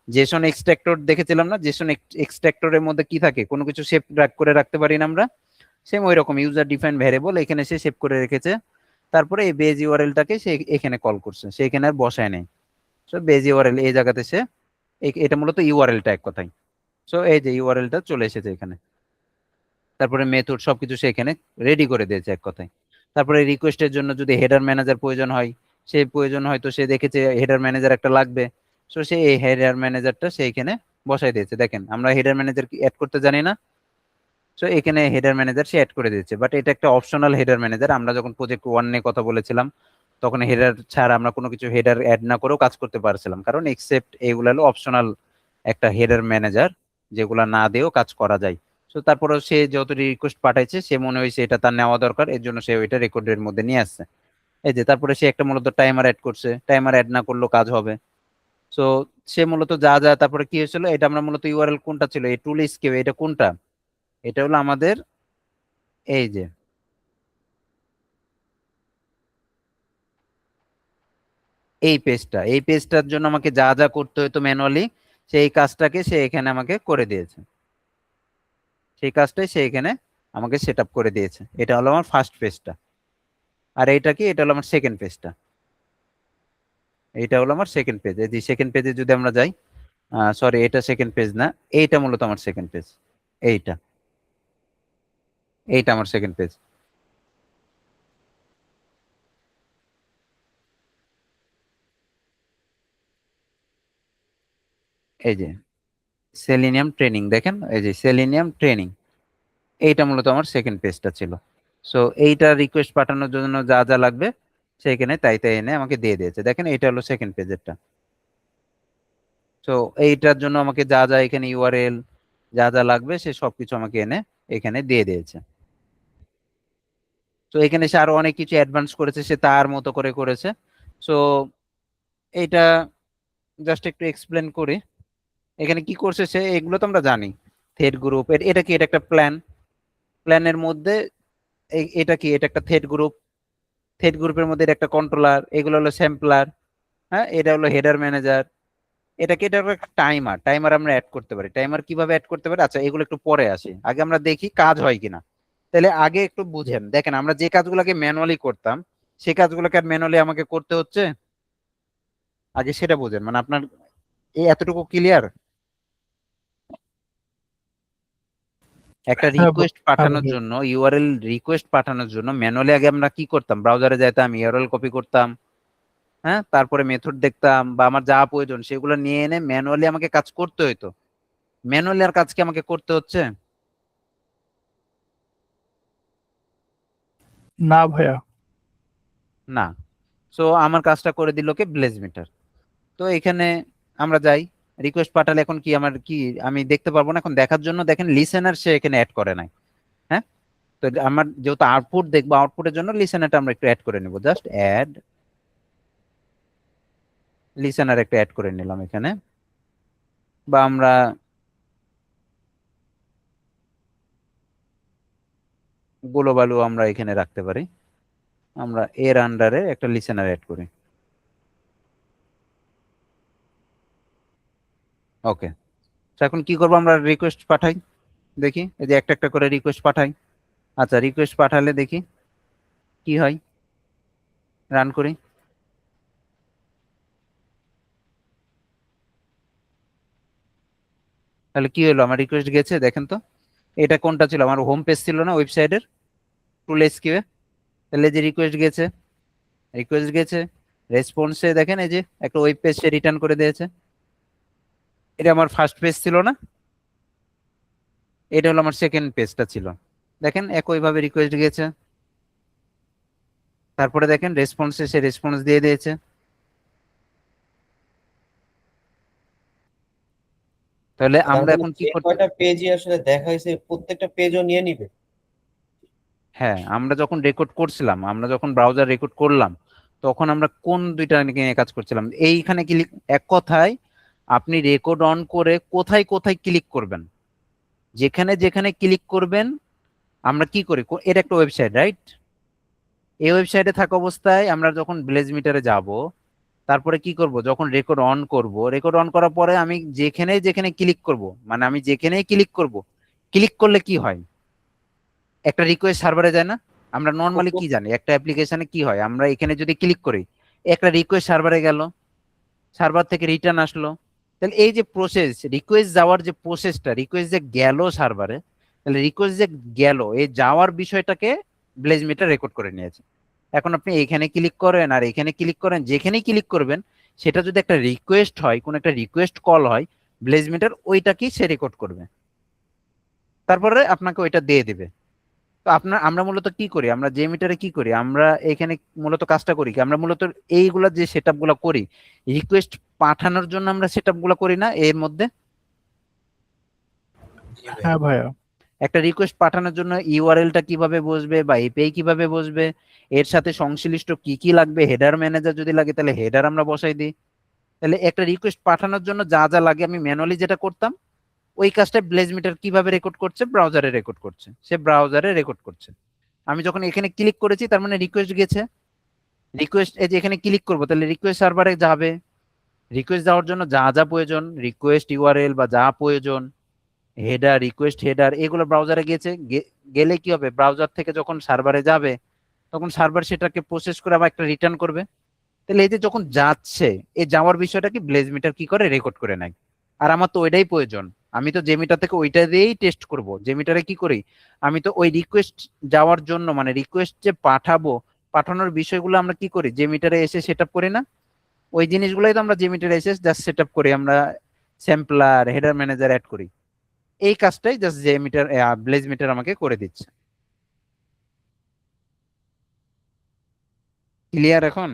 জেসন এক্সট্রাক্টর দেখেছিলাম না, জেসন এক্সট্রাক্টরের মধ্যে কি থাকে, কোনো কিছু সেভ করে রাখতে পারি না আমরা, সেম ওই রকম ইউজার ডিফাইন ভ্যারিয়েবল এখানে সে সেভ করে রেখেছে। তারপরে এই বেজ ইউআরএলটাকে সে এখানে কল করছে, সে এখানে আর বসায় নেই। সো বেজ ইউআরএল এই জায়গাতে সে, এটা মূলত ইউআরএলটা এক কথায়। সো এই যে ইউআরএলটা চলে এসেছে এখানে, তারপরে মেথড সবকিছু সে এখানে রেডি করে দিয়েছে এক কথায়। তারপরে রিকোয়েস্টের জন্য যদি হেডার ম্যানেজার প্রয়োজন হয়, সে প্রয়োজন হয়তো সে দেখেছে হেডার ম্যানেজার একটা লাগবে, সো সে এই হেডার ম্যানেজারটা সে এখানে বসাই দিয়েছে। দেখেন, আমরা হেডার ম্যানেজার কি অ্যাড করতে জানি না, সো এখানে হেডার ম্যানেজার সে অ্যাড করে দিয়েছে। বাট এটা একটা অপশনাল হেডার ম্যানেজার, আমরা যখন প্রজেক্ট 1 নিয়ে কথা বলেছিলাম তখন হেডার ছাড়া আমরা কোনো কিছু হেডার অ্যাড না করেও কাজ করতে পারছিলাম, কারণ এক্সেপ্ট এগুলো হলো অপশনাল একটা হেডার ম্যানেজার, যেগুলা না দিয়েও কাজ করা যায়। তো তারপরে সে যত রিকোয়েস্ট পাঠাইছে, সে মনে হয়েছে এটা তার নেওয়া দরকার, এর জন্য সে ওইটা রেকর্ডের মধ্যে নিয়ে আসছে। এই যে তারপরে সে একটা মূলত টাইমার অ্যাড করছে, টাইমার অ্যাড না করলেও কাজ হবে। সো সে মূলত যা যা, তারপরে কি হয়েছিল, এটা আমরা মূলত ইউআরএল কোনটা ছিল, এই টুল স্কেপ, এটা কোনটা, এটা হলো আমাদের এই যে এই পেজটার জন্য আমাকে যা যা করতে হতো ম্যানুয়ালি, সেই কাজটাকে সে এখানে আমাকে করে দিয়েছে, সেই কাজটাই সে এখানে আমাকে সেট আপ করে দিয়েছে। এটা হলো আমার ফার্স্ট পেজটা। আর এইটা কি, এটা হলো আমার সেকেন্ড পেজটা। এইটা হলো আমার সেকেন্ড পেজ। এই যে সেকেন্ড পেজে যদি আমরা যাই, সরি এটা সেকেন্ড পেজ না, এইটা মূলত আমার সেকেন্ড পেজ। এইটা এইটা আমার সেকেন্ড পেজ। এই যে সেলিনিয়াম ট্রেনিং, দেখেন এই যে সেলিনিয়াম ট্রেনিং, এইটা মূলত আমার সেকেন্ড পেজটা ছিল। সো এইটা রিকোয়েস্ট পাঠানোর জন্য যা যা লাগবে সেখানে তাই তাই এনে আমাকে দিয়ে দিয়েছে। দেখেন এটা হলো সেকেন্ড পেজেরটা। সো এইটার জন্য আমাকে যা যা এখানে ইউআরএল যা যা লাগবে সে সবকিছু আমাকে এনে এখানে দিয়ে দিয়েছে। তো এখানে সে আরো অনেক কিছু অ্যাডভান্স করেছে, সে তার মতো করে করেছে। সো এইটা জাস্ট একটু এক্সপ্লেন করি, এখানে কি করছে সে, এগুলো তো আমরা জানি। থ্রেড গ্রুপ, এটা কি, এটা একটা প্ল্যানের মধ্যে এটা কি, এটা একটা থ্রেড গ্রুপ, থ্রেড গ্রুপের মধ্যে এটা একটা কন্ট্রোলার, এগুলো হলো স্যাম্পলার, হ্যাঁ, এটা হলো হেডার ম্যানেজার, এটা হলো একটা টাইমার। টাইমার আমরা অ্যাড করতে পারি। টাইমার কিভাবে অ্যাড করতে পারি, আচ্ছা এগুলো একটু পরে আসি, আগে আমরা দেখি কাজ হয় কিনা। তাহলে আগে একটু বুঝেন, দেখেন আমরা যে কাজগুলোকে ম্যানুয়ালি করতাম সেই কাজগুলোকে আর ম্যানুয়ালি আমাকে করতে হচ্ছে, আগে সেটা বুঝেন। মানে আপনার এই এতটুকু ক্লিয়ার? একটা হ্যাঁ রিকোয়েস্ট হ্যাঁ পাঠানোর ভাইয়া। জন্য, ইউআরএল রিকোয়েস্ট পাঠানোর জন্য ম্যানুয়ালি আগে আমরা কি করতাম, ব্রাউজারে যাইতাম, ইউআরএল কপি করতাম, হ্যাঁ, তারপরে মেথড দেখতাম বা আমার যা প্রয়োজন সেগুলো নিয়ে এনে ম্যানুয়ালি আমাকে কাজ করতে হইতো। ম্যানুয়ালি আর কাজ কি আমাকে করতে হচ্ছে? না ভাইয়া। না। সো আমার কাজটা করে দিল কে, ব্লেজ মিটার। তো এখানে আমরা যাই, রিকোয়েস্ট পাঠালে এখন কি আমার কি আমি দেখতে পারবো না? এখন দেখার জন্য দেখেন লিসেনার সে এখানে অ্যাড করে নাই, হ্যাঁ। তো আমার যেহেতু আউটপুট দেখবো, আউটপুটের জন্য লিসেনারটা আমরা একটু অ্যাড করে নেব, জাস্ট অ্যাড লিসেনার একটা অ্যাড করে নিলাম এখানে। বা আমরা গ্লোবালও আমরা এখানে রাখতে পারি, আমরা এর আন্ডারে একটা লিসেনার অ্যাড করি। ওকে, এখন কি করবো, আমরা রিকোয়েস্ট পাঠাই, দেখি এই যে একটা একটা করে রিকোয়েস্ট পাঠাই। আচ্ছা রিকোয়েস্ট পাঠালে দেখি কি হয়, রান করি। তাহলে কি হলো, আমার রিকোয়েস্ট গেছে, দেখেন তো। এটা কোনটা ছিল, আমার হোম পেজ ছিল না ওয়েবসাইটের, টুল এসকিউ। তাহলে যে রিকোয়েস্ট গেছে, রিকোয়েস্ট গেছে, রেসপন্সে দেখেন এই যে একটা ওয়েব পেজ সে রিটার্ন করে দিয়েছে। এটা আমার ফার্স্ট পেজ ছিল না, এটা হলো আমার সেকেন্ড পেজটা ছিল। দেখেন একইভাবে রিকোয়েস্ট গেছে, তারপরে দেখেন রেসপন্সে সে রেসপন্স দিয়ে দিয়েছে। তাহলে তার আমরা মানে এখন কি যে করতে, কয়টা পেজই আসলে দেখা হয়েছে প্রত্যেকটা পেজও নিয়ে নিবে। হ্যাঁ আমরা যখন রেকর্ড করছিলাম, আমরা যখন ব্রাউজার রেকর্ড করলাম, তখন আমরা কোন দুইটা নিয়ে কাজ করছিলাম, এইখানে ক্লিক, এক কথায় আপনি রেকর্ড অন করে কোথায় কোথায় ক্লিক করবেন, যেখানে যেখানে ক্লিক করবেন আমরা কি করি, এটা একটা ওয়েবসাইট রাইট। এই ওয়েবসাইটে থাকা অবস্থায় আমরা যখন ব্লেজ মিটারে যাব, তারপরে কি করব, যখন রেকর্ড অন করব, রেকর্ড অন করার পরে আমি যেখানে যেখানে ক্লিক করব, মানে আমি যেখানেই ক্লিক করব, ক্লিক করলে কি হয়, একটা রিকোয়েস্ট সার্ভারে যায় না? আমরা নর্মালি কি জানি, একটা অ্যাপ্লিকেশনে কি হয়, আমরা এখানে যদি ক্লিক করি একটা রিকোয়েস্ট সার্ভারে গেল, সার্ভার থেকে রিটার্ন আসলো। তাহলে এই যে প্রসেস, রিকোয়েস্ট যাওয়ার যে প্রসেসটা, রিকোয়েস্ট যে গেল সার্ভারে, তাহলে রিকোয়েস্ট যে গেল এই যাওয়ার বিষয়টাকে ব্লেজ মিটার রেকর্ড করে নিয়েছে। এখন আপনি এখানে ক্লিক করেন আর এখানে ক্লিক করেন, যেখানেই ক্লিক করবেন সেটা যদি একটা রিকোয়েস্ট হয়, কোন একটা রিকোয়েস্ট কল হয়, ব্লেজ মিটার ওইটাকেই সে রেকর্ড করবে, তারপরে আপনাকে ওইটা দিয়ে দিবে। তো আমরা মূলত কি করি, আমরা যে মিটারে কি করি, আমরা এখানে মূলত কাজটা করি কি, আমরা মূলত এইগুলা যে সেটআপ গুলা করি, রিকোয়েস্ট পাঠানোর জন্য আমরা সেটআপ গুলা করি না এর মধ্যে। জি ভাই। হ্যাঁ ভাইয়া। একটা রিকোয়েস্ট পাঠানোর জন্য ইউআরএলটা কিভাবে বসবে বা এপিআই কিভাবে বসবে, এর সাথে সংশ্লিষ্ট কি কি লাগবে, হেডার ম্যানেজার যদি লাগে তাহলে হেডার আমরা বসাই দিই। তাহলে একটা রিকোয়েস্ট পাঠানোর জন্য যা যা লাগে আমি ম্যানুয়ালি যেটা করতাম, ওই কাজটা ব্লেজ মিটার কিভাবে রেকর্ড করছে, ব্রাউজারে রেকর্ড করছে, সে ব্রাউজারে রেকর্ড করছে। আমি যখন এখানে ক্লিক করেছি তার মানে রিকোয়েস্ট গেছে, রিকোয়েস্ট এই যে এখানে ক্লিক করবো তাহলে রিকোয়েস্ট সার্ভারে যাবে, রিকোয়েস্ট যাওয়ার জন্য যা যা প্রয়োজন, রিকোয়েস্ট ইউআরএল বা যা প্রয়োজন, হেডার, রিকোয়েস্ট হেডার, এগুলো ব্রাউজারে গেছে, গেলে কি হবে, ব্রাউজার থেকে যখন সার্ভারে যাবে তখন সার্ভার সেটাকে প্রসেস করে আবার একটা রিটার্ন করবে। তাহলে এই যে যখন যাচ্ছে, এই যাওয়ার বিষয়টা কি ব্লেজ মিটার কি করে রেকর্ড করে নেয়। আর আমার তো ওইটাই প্রয়োজন, আমি তো যে মিটার থেকে ওইটা দিয়েই টেস্ট করব, যে মিটারে কি করি, আমি তো ওই রিকোয়েস্ট যাওয়ার জন্য মানে রিকোয়েস্ট যে পাঠাবো, পাঠানোর বিষয়গুলো আমরা কি করি, যে মিটারে এসে সেট আপ করি না, ওই জিনিসগুলোই তো আমরা যে মিটারে এসে জাস্ট সেট আপ করি, আমরা স্যাম্পলার হেডার ম্যানেজার অ্যাড করি, এই কাজটাই জাস্ট যে মিটার ব্লেজ মিটার আমাকে করে দিচ্ছে। ক্লিয়ার এখন?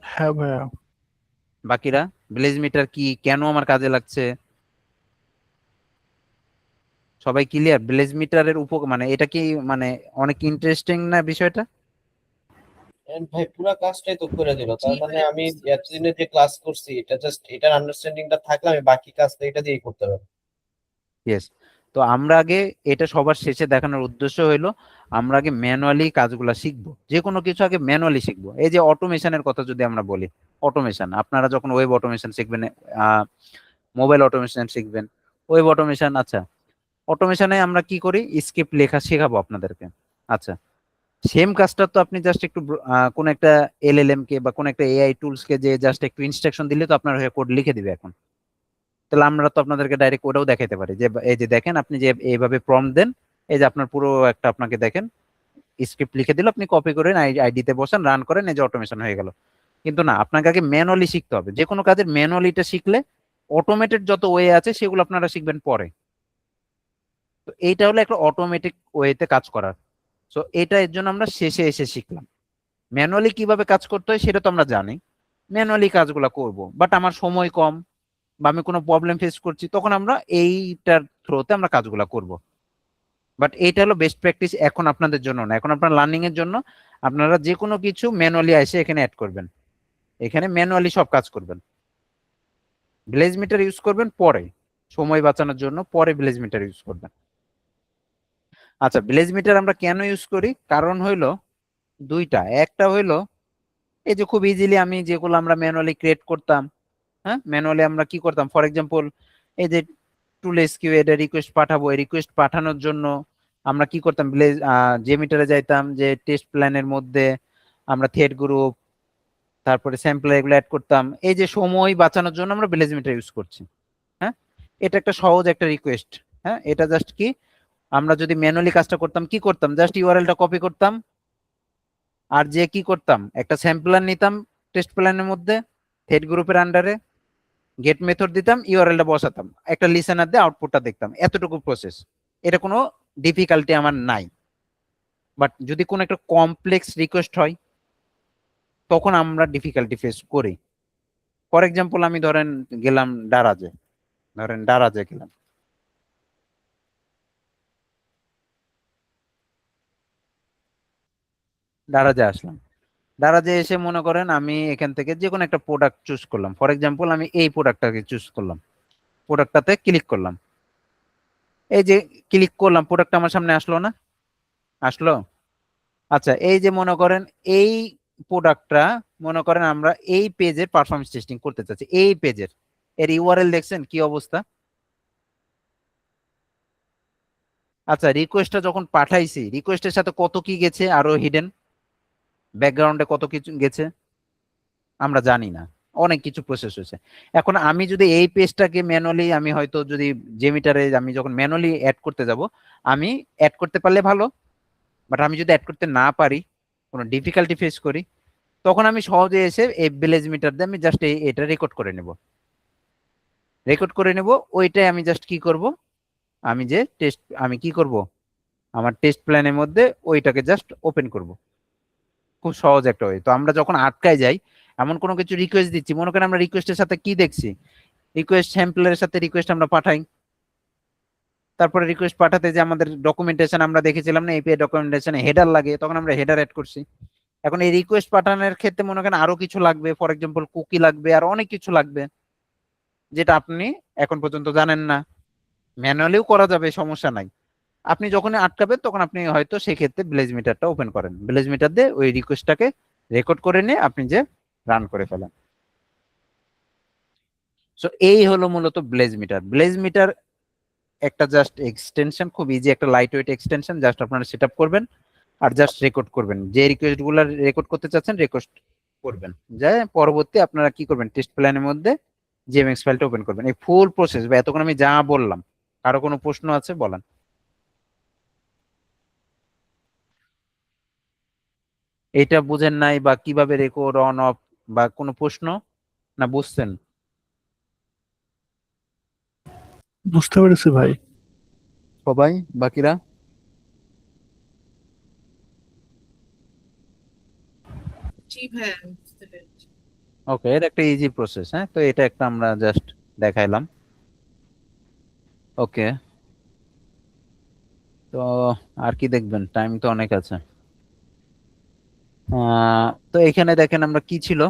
হ্যাঁ ভাইয়া। বাকিরা ব্লেজ মিটার কি, কেন আমার কাজে লাগছে, সবাই ক্লিয়ার? ব্লেজ মিটারের মানে এটা কি মানে অনেক ইন্টারেস্টিং না বিষয়টা? ভাই পুরো কাজটাই তো করে দিল, জি তার মানে ভাই, আমি বুঝতে পারছি। এতদিনে যে ক্লাস করছি এটা জাস্ট এটার আন্ডারস্ট্যান্ডিংটা থাকলে আমি বাকি কাজটা এটা দিয়ে করতে পারবো। ইয়েস। তো আমরা আগে এটা সবার শেষে দেখানোর উদ্দেশ্য হলো আমরা আগে ম্যানুয়ালি কাজগুলো শিখবো, যে কোনো কিছু আগে ম্যানুয়ালি শিখবো। এই যে অটোমেশনের কথা যদি আমরা বলি, অটোমেশন আপনারা যখন ওয়েব অটোমেশন শিখবেন, মোবাইল অটোমেশন শিখবেন, ওয়েব অটোমেশন, আচ্ছা অটোমেশনে আমরা কি করি, স্ক্রিপ্ট লেখা শেখাবো আপনাদেরকে। আচ্ছা সেম কাজটা তো আপনি জাস্ট একটু কোন একটা এলএলএম কে বা কোন একটা এআই টুলস কে যে জাস্ট একটু ইনস্ট্রাকশন দিলে তো আপনার হয়ে কোড লিখে দিবে এখন। তাহলে আমরা তো আপনাদেরকে ডাইরেক্ট ওটাও দেখাতে পারি যে এই যে দেখেন আপনি যে এইভাবে প্রম্পট দেন, এই যে আপনার পুরো একটা আপনাকে দেখেন স্ক্রিপ্ট লিখে দিল, আপনি কপি করেন আইডিতে বসান, রান করেন, এই যে অটোমেশন হয়ে গেল। কিন্তু না, আপনাকে আগে ম্যানুয়ালি শিখতে হবে। যে কোনো কাজের ম্যানুয়ালিটা শিখলে অটোমেটেড যত ওয়ে আছে সেগুলো আপনারা শিখবেন পরে। তো এইটা হলো একটা অটোমেটিক ওয়েতে কাজ করার। সো এটা এর জন্য আমরা শেষে এসে শিখলাম। ম্যানুয়ালি কিভাবে কাজ করতে হয় সেটা তো আমরা জানি, ম্যানুয়ালি কাজগুলো করব, বাট আমার সময় কম বা আমি কোনো প্রবলেম ফেস করছি, তখন আমরা এইটার থ্রুতে আমরা কাজগুলো করব। বাট এইটা হলো বেস্ট প্র্যাকটিস এখন আপনাদের জন্য না, এখন আপনার লার্নিং এর জন্য আপনারা যে কোনো কিছু ম্যানুয়ালি এসে এখানে অ্যাড করবেন, এখানে ম্যানুয়ালি সব কাজ করবেন। ব্লেজ মিটার ইউজ করবেন পরে, সময় বাঁচানোর জন্য পরে ব্লেজ মিটার ইউজ করবেন। আচ্ছা ব্লেজ মিটার আমরা কেন ইউজ করি, কারণ হইলো দুইটা। একটা হইলো এই যে খুব ইজিলি আমি যেগুলো আমরা ম্যানুয়ালি ক্রিয়েট করতাম, হ্যাঁ ম্যানুয়ালি আমরা কি করতাম, ফর এক্সাম্পল এই যে টুল এসকিউ এটা রিকোয়েস্ট পাঠাবো, এই রিকোয়েস্ট পাঠানোর জন্য আমরা কি করতাম, যে মিটারে যাইতাম, যে টেস্ট প্ল্যানের মধ্যে আমরা থ্রেড গ্রুপ তারপরে স্যাম্পল এগুলো অ্যাড করতাম, এই যে সময় বাঁচানোর জন্য আমরা ব্লেজ মিটার ইউজ করছি। হ্যাঁ এটা একটা সহজ একটা রিকোয়েস্ট। হ্যাঁ এটা জাস্ট কি, আমরা যদি ম্যানুয়ালি কাজটা করতাম কি করতাম, জাস্ট ইউআরএলটা কপি করতাম, আর যে কি করতাম একটা স্যাম্পলার নিতাম টেস্ট প্ল্যানের মধ্যে থ্রেড গ্রুপের আন্ডারে, গেট মেথড দিতাম, ইউআরএলটা বসাতাম, একটা লিসেনার দিয়ে আউটপুটটা দেখতাম, এতটুকু প্রসেস। এটা কোনো ডিফিকাল্টি আমার নাই। বাট যদি কোনো একটা কমপ্লেক্স রিকোয়েস্ট হয় তখন আমরা ডিফিকাল্টি ফেস করি। ফর এক্সাম্পল আমি ধরেন গেলাম ডারাজে, ধরেন ডারাজে গেলাম, ডারাজে আসলাম, দারাজে এসে মনে করেন আমি এখান থেকে যে কোনো একটা প্রোডাক্ট চুজ করলাম, ফর এক্সাম্পল আমি এই প্রোডাক্টটাকে চুজ করলাম, প্রোডাক্টটাতে ক্লিক করলাম, এই যে ক্লিক করলাম প্রোডাক্টটা আমার সামনে আসলো না, আসলো। আচ্ছা এই যে মনে করেন এই প্রোডাক্টটা মনে করেন আমরা এই পেজের পারফরমেন্স টেস্টিং করতে চাচ্ছি, এই পেজের এর ইউআরএল দেখছেন কি অবস্থা। আচ্ছা রিকোয়েস্টটা যখন পাঠাইছি, রিকোয়েস্টের সাথে কত কি গেছে, আরো হিডেন ব্যাকগ্রাউন্ডে কত কিছু গেছে আমরা জানি না, অনেক কিছু প্রসেস হয়েছে। এখন আমি যদি এই পেজটাকে ম্যানুয়ালি, আমি হয়তো যদি জেমিটারে আমি যখন ম্যানুয়ালি অ্যাড করতে যাব, আমি অ্যাড করতে পারলে ভালো, বাট আমি যদি অ্যাড করতে না পারি, কোনো ডিফিকাল্টি ফেস করি, তখন আমি সহজে এসে এই ভিলেজ মিটার দিয়ে আমি জাস্ট এটা রেকর্ড করে নেব, রেকর্ড করে নেব। ওইটাই আমি জাস্ট কি করব, আমি যে টেস্ট আমি কি করব, আমার টেস্ট প্ল্যানের মধ্যে ওইটাকে জাস্ট ওপেন করব। খুব সহজ একটা ওয়ে। তো আমরা যখন আটকায় যাই, এমন কোনো কিছু রিকোয়েস্ট দিচ্ছি, মনে করেন আমরা রিকোয়েস্টের সাথে কি দেখছি, রিকোয়েস্ট স্যাম্পলের সাথে রিকোয়েস্ট আমরা পাঠাই, তারপরে রিকোয়েস্ট পাঠাতে যে আমাদের ডকুমেন্টেশন আমরা দেখেছিলাম না, এপিআই ডকুমেন্টেশনে হেডার লাগে, তখন আমরা হেডার অ্যাড করছি। এখন এই রিকোয়েস্ট পাঠানোর ক্ষেত্রে মনে করেন আরো কিছু লাগবে, ফর এক্সাম্পল কুকি লাগবে, আর অনেক কিছু লাগবে যেটা আপনি এখন পর্যন্ত জানেন না। ম্যানুয়ালিও করা যাবে, সমস্যা নাই। আপনি যখন আটকাবেন তখন আপনি হয়তো সেক্ষেত্রে ব্লেজ মিটারটা ওপেন করেন, ব্লেজ মিটার দিয়ে ওই রিকোয়েস্টটাকে রেকর্ড করে নিয়ে আপনি যে রান করে ফেলেন। সো এই হলো মূলত ব্লেজ মিটার। ব্লেজ মিটার একটা জাস্ট এক্সটেনশন, খুব ইজি একটা লাইট ওয়েট এক্সটেনশন, জাস্ট আপনারা সেট আপ করবেন আর জাস্ট রেকর্ড করবেন, যে রিকোয়েস্ট গুলো রেকর্ড করতে চাচ্ছেন রেকর্ড করবেন, যে পরবর্তী আপনারা কি করবেন, টেস্ট প্ল্যানের মধ্যে জিএমএক্স ফাইলটা ওপেন করবেন। এই ফুল প্রসেস বা এতক্ষণ আমি যা বললাম, কারো কোনো প্রশ্ন আছে বলেন। এটা বুঝেন নাই বা কিভাবে রেকর্ড অন অফ বা কোনো প্রশ্ন, না বুঝছেন? বুঝতে পেরেছি ভাই। সবাই বাকিরা? জি ভাইয়া আমি বুঝতে পেরেছি। ওকে, এটা একটা ইজি প্রসেস। হ্যাঁ তো এটা একটা আমরা জাস্ট দেখাইলাম। ওকে, তো আর কি দেখবেন, টাইম তো অনেক আছে। তো এখানে দেখেন আমরা কি ছিল,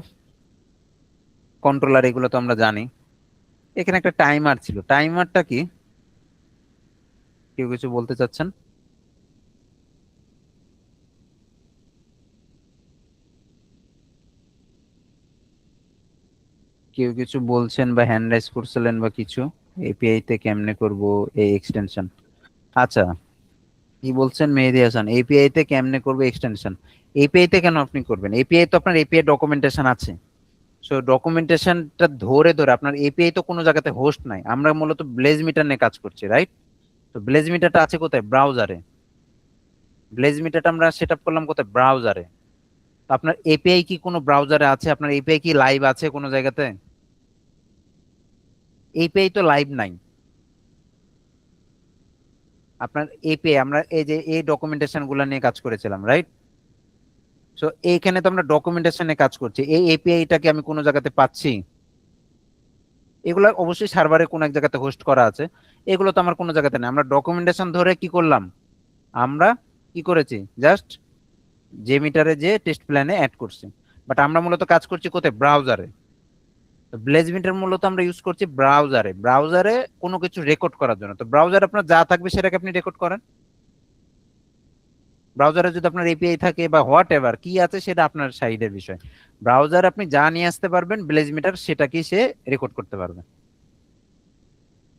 কন্ট্রোলার, এগুলো তো আমরা জানি। এখানে একটা টাইমার ছিল, টাইমারটা কি, কেউ কিছু বলতে চাচ্ছেন? কেউ কিছু বলছেন বা হ্যান্ড রাইজ করছিলেন বা কিছু? এপিআই তে কেমনে করব এই এক্সটেনশন? আচ্ছা, কি বলছেন মেহেদী হাসান, এপিআই তে কেমনে করবে এক্সটেনশন? এপিআই তে কেন আপনি করবেন? এপিআই তো আপনার এপিআই ডকুমেন্টেশন আছে। সো ডকুমেন্টেশনটা ধরে ধরে আপনার এপিআই তো কোনো জায়গাতে হোস্ট নাই, আমরা মূলত ব্লেজ মিটার নিয়ে কাজ করছি, রাইট? তো ব্লেজ মিটারটা আছে কোথায়? ব্রাউজারে। ব্লেজ মিটারটা আমরা সেট আপ করলাম কোথায়? ব্রাউজারে। তো আপনার এপিআই কি কোনো ব্রাউজারে আছে? আপনার এপিআই কি লাইভ আছে কোনো জায়গাতে? এপিআই তো লাইভ নাই। আপনার এপিআই আমরা এই যে এই ডকুমেন্টেশন গুলো নিয়ে কাজ করেছিলাম, রাইট? সো এইখানে তো আমরা ডকুমেন্টেশনে কাজ করছি, এই এপিআইটাকে আমি কোনো জায়গাতে পাচ্ছি? এগুলো অবশ্যই সার্ভারে কোনো এক জায়গাতে হোস্ট করা আছে, এগুলো তো আমার কোনো জায়গাতে নেই। আমরা ডকুমেন্টেশন ধরে কি করলাম? আমরা কি করেছি? জাস্ট জেমিটারে যে টেস্ট প্ল্যানে অ্যাড করছি। বাট আমরা মূলত কাজ করছি কোথায়? ব্রাউজারে। তো ব্লেজ মিটার মূলত আমরা ইউজ করছি ব্রাউজারে, ব্রাউজারে কোনো কিছু রেকর্ড করার জন্য। তো ব্রাউজারে আপনার যা থাকবে সেটাকে আপনি রেকর্ড করেন। ব্রাউজারে যদি আপনার এপিআই থাকে বা হোয়াট এভার কি আছে সেটা আপনার সাইডের বিষয়। ব্রাউজারে আপনি যা নিয়ে আসতে পারবেন ব্লেজ মিটার সেটাকে সে রেকর্ড করতে পারবে,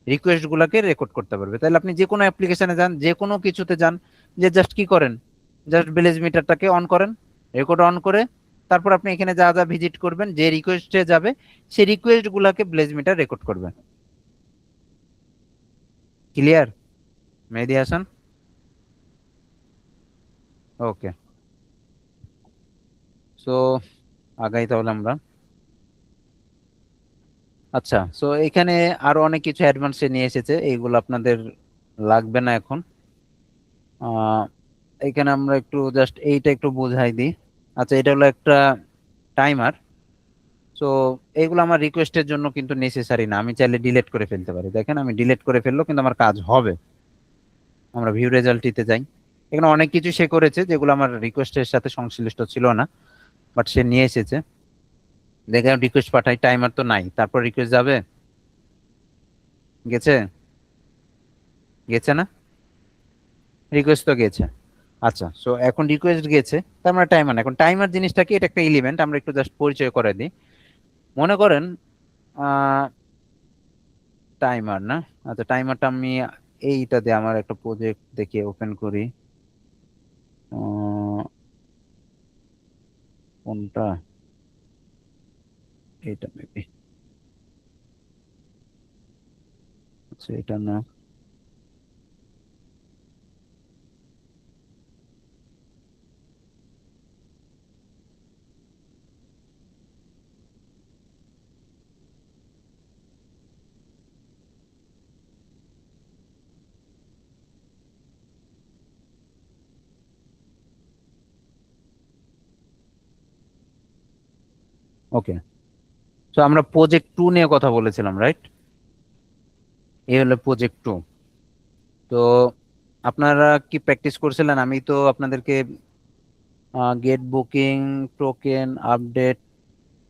রিকোয়েস্ট গুলাকে রেকর্ড করতে পারবে। তাহলে আপনি যে কোনো অ্যাপ্লিকেশনে যান, যে কোনো কিছুতে যান, যে জাস্ট কি করেন? জাস্ট ব্লেজ মিটারটাকে অন করেন, রেকর্ড অন করে তারপর আপনি এখানে যা যা ভিজিট করবেন, যে রিকোয়েস্টে যাবে সেই রিকোয়েস্ট গুলাকে ব্লেজ মিটার রেকর্ড করবে। ক্লিয়ার মেহেদী হাসান? ওকে, সো আগাই তাহলে আমরা। আচ্ছা, সো এখানে আরো অনেক কিছু অ্যাডভান্সে নিয়ে এসেছে, এইগুলো আপনাদের লাগবে না এখন। আহ এখানে আমরা একটু জাস্ট এইটা একটু বোঝাই দিই। আচ্ছা, এটা হলো একটা টাইমার। সো এইগুলো আমার রিকোয়েস্টের জন্য কিন্তু নেসেসারি না, আমি চাইলে ডিলিট করে ফেলতে পারি। দেখেন আমি ডিলিট করে ফেললো কিন্তু আমার কাজ হবে। আমরা ভিউ রেজাল্টটিতে যাই, এখানে অনেক কিছু সে করেছে যেগুলো আমার রিকোয়েস্টের সাথে সংশ্লিষ্ট ছিল না, বাট সে নিয়ে এসেছে। দেখে রিকোয়েস্ট পাঠাই, টাইমার তো নাই, তারপর রিকোয়েস্ট যাবে? গেছে? গেছে না? রিকোয়েস্ট তো গেছে। আচ্ছা, সো এখন রিকোয়েস্ট গেছে, তার মানে টাইমার। এখন টাইমার জিনিসটা কি? এটা একটা এলিমেন্ট, আমরা একটু জাস্ট পরিচয় করে দিই। মনে করেন টাইমার না, আচ্ছা টাইমারটা আমি এইটা দিয়ে আমার একটা প্রজেক্ট দেখে ওপেন করি। কোনটা? এটা মেবি, আচ্ছা এটা না। ওকে, তো আমরা প্রজেক্ট 2 নিয়ে কথা বলেছিলাম, রাইট? এই হলো প্রজেক্ট 2। তো আপনারা কি প্র্যাকটিস করছিলেন? আমি তো আপনাদেরকে গেট বুকিং, টোকেন, আপডেট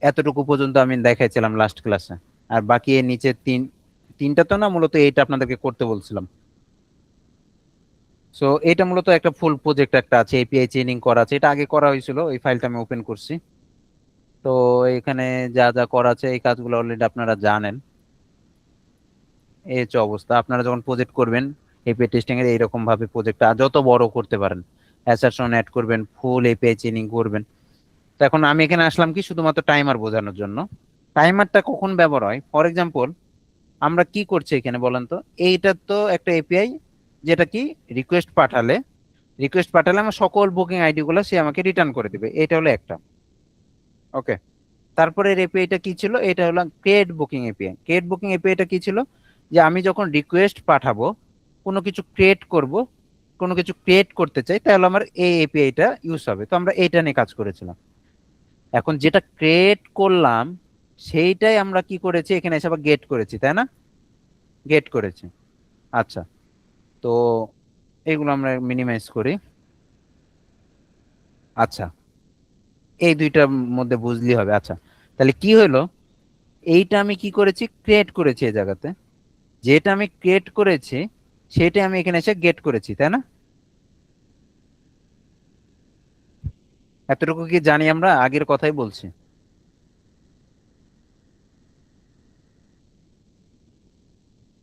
এতটুকু পর্যন্ত আমি দেখাইছিলাম লাস্ট ক্লাসে। আর বাকি এর নিচে তিনটা তো না, মূলত এইটা আপনাদেরকে করতে বলছিলাম। সো এটা মূলত একটা ফুল প্রজেক্ট একটা আছে, এপিআই চেইনিং করা আছে, এটা আগে করা হয়েছিল, এই ফাইলটা আমি ওপেন করছি। তো এখানে যা যা করা আছে এই কাজগুলো অলরেডি আপনারা জানেন। এই হচ্ছে অবস্থা। আপনারা যখন প্রজেক্ট করবেন এপিআই টেস্টিং এর, এইরকম ভাবে প্রজেক্টটা যত বড় করতে পারেন, অ্যাসারশন অ্যাড করবেন, ফুল এপিআই চেইনিং করবেন। তো এখন আমি এখানে আসলাম কি শুধুমাত্র টাইমার বোঝানোর জন্য। টাইমারটা কখন ব্যবহার হয়? ফর এক্সাম্পল আমরা কি করছি এখানে বলেন তো? এইটা তো একটা এপিআই যেটা কি রিকোয়েস্ট পাঠালে আমার সকল বুকিং আইডি গুলো সে আমাকে রিটার্ন করে দিবে, এটা হলো একটা। ওকে, তারপরে এর এপিআইটা কি ছিল? এটা হলো create booking API. Create booking এপিআইটা কি ছিল? যে আমি যখন রিকোয়েস্ট পাঠাবো, কোনো কিছু ক্রিয়েট করব, কোনো কিছু ক্রিয়েট করতে চাই, তাহলে আমার এই এপিআইটা ইউজ হবে। তো আমরা এইটা নিয়ে কাজ করেছিলাম। এখন যেটা ক্রিয়েট করলাম সেইটাই আমরা কি করেছি? এখানে এসে আবার গেট করেছি, তাই না? গেট করেছি। আচ্ছা, তো এইগুলো আমরা মিনিমাইজ করি। আচ্ছা, এই দুইটার মধ্যে বুঝলি হবে। আচ্ছা, তাহলে কি হলো? এইটা আমি কি করেছি? ক্রিয়েট করেছি এই জায়গাতে। যেটা আমি ক্রিয়েট করেছি সেটাই আমি এখানে এসে গেট করেছি, তাই না? এতটুকু কি জানি আমরা? আগের কথাই বলছি।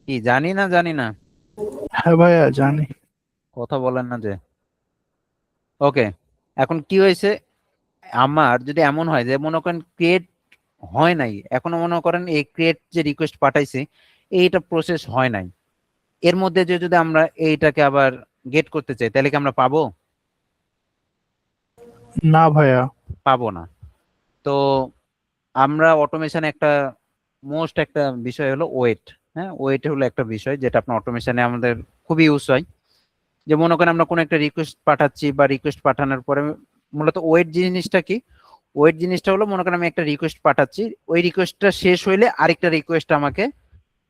কি জানি না, জানি না? হ্যাঁ ভাইয়া জানি। কথা বলেন না যে। ওকে, এখন কি হয়েছে, আমার যদি এমন হয় যে মনে করেন ক্রিয়েট হয় নাই, এখনো মনে করেন এই ক্রিয়েট যে রিকোয়েস্ট পাঠাইছি এইটা প্রসেস হয় নাই, এর মধ্যে যে যদি আমরা এইটাকে আবার গেট করতে চাই তাহলে কি আমরা পাবো? না ভাইয়া। পাবো না। তো আমরা অটোমেশনে একটা মোস্ট একটা বিষয় হলো ওয়েট। হ্যাঁ, ওয়েট হলো একটা বিষয় যেটা আপনার অটোমেশনে আমাদের খুবই ইউজ হয়। যে মনে করেন আমরা কোনো একটা রিকোয়েস্ট পাঠাচ্ছি বা রিকোয়েস্ট পাঠানোর পরে মূলত ওয়েট জিনিসটা কি, ওয়েট জিনিসটা হলো মনে করেন আমি একটা রিকোয়েস্ট পাঠাচ্ছি, ওই রিকোয়েস্টটা শেষ হইলে আরেকটা রিকোয়েস্ট আমাকে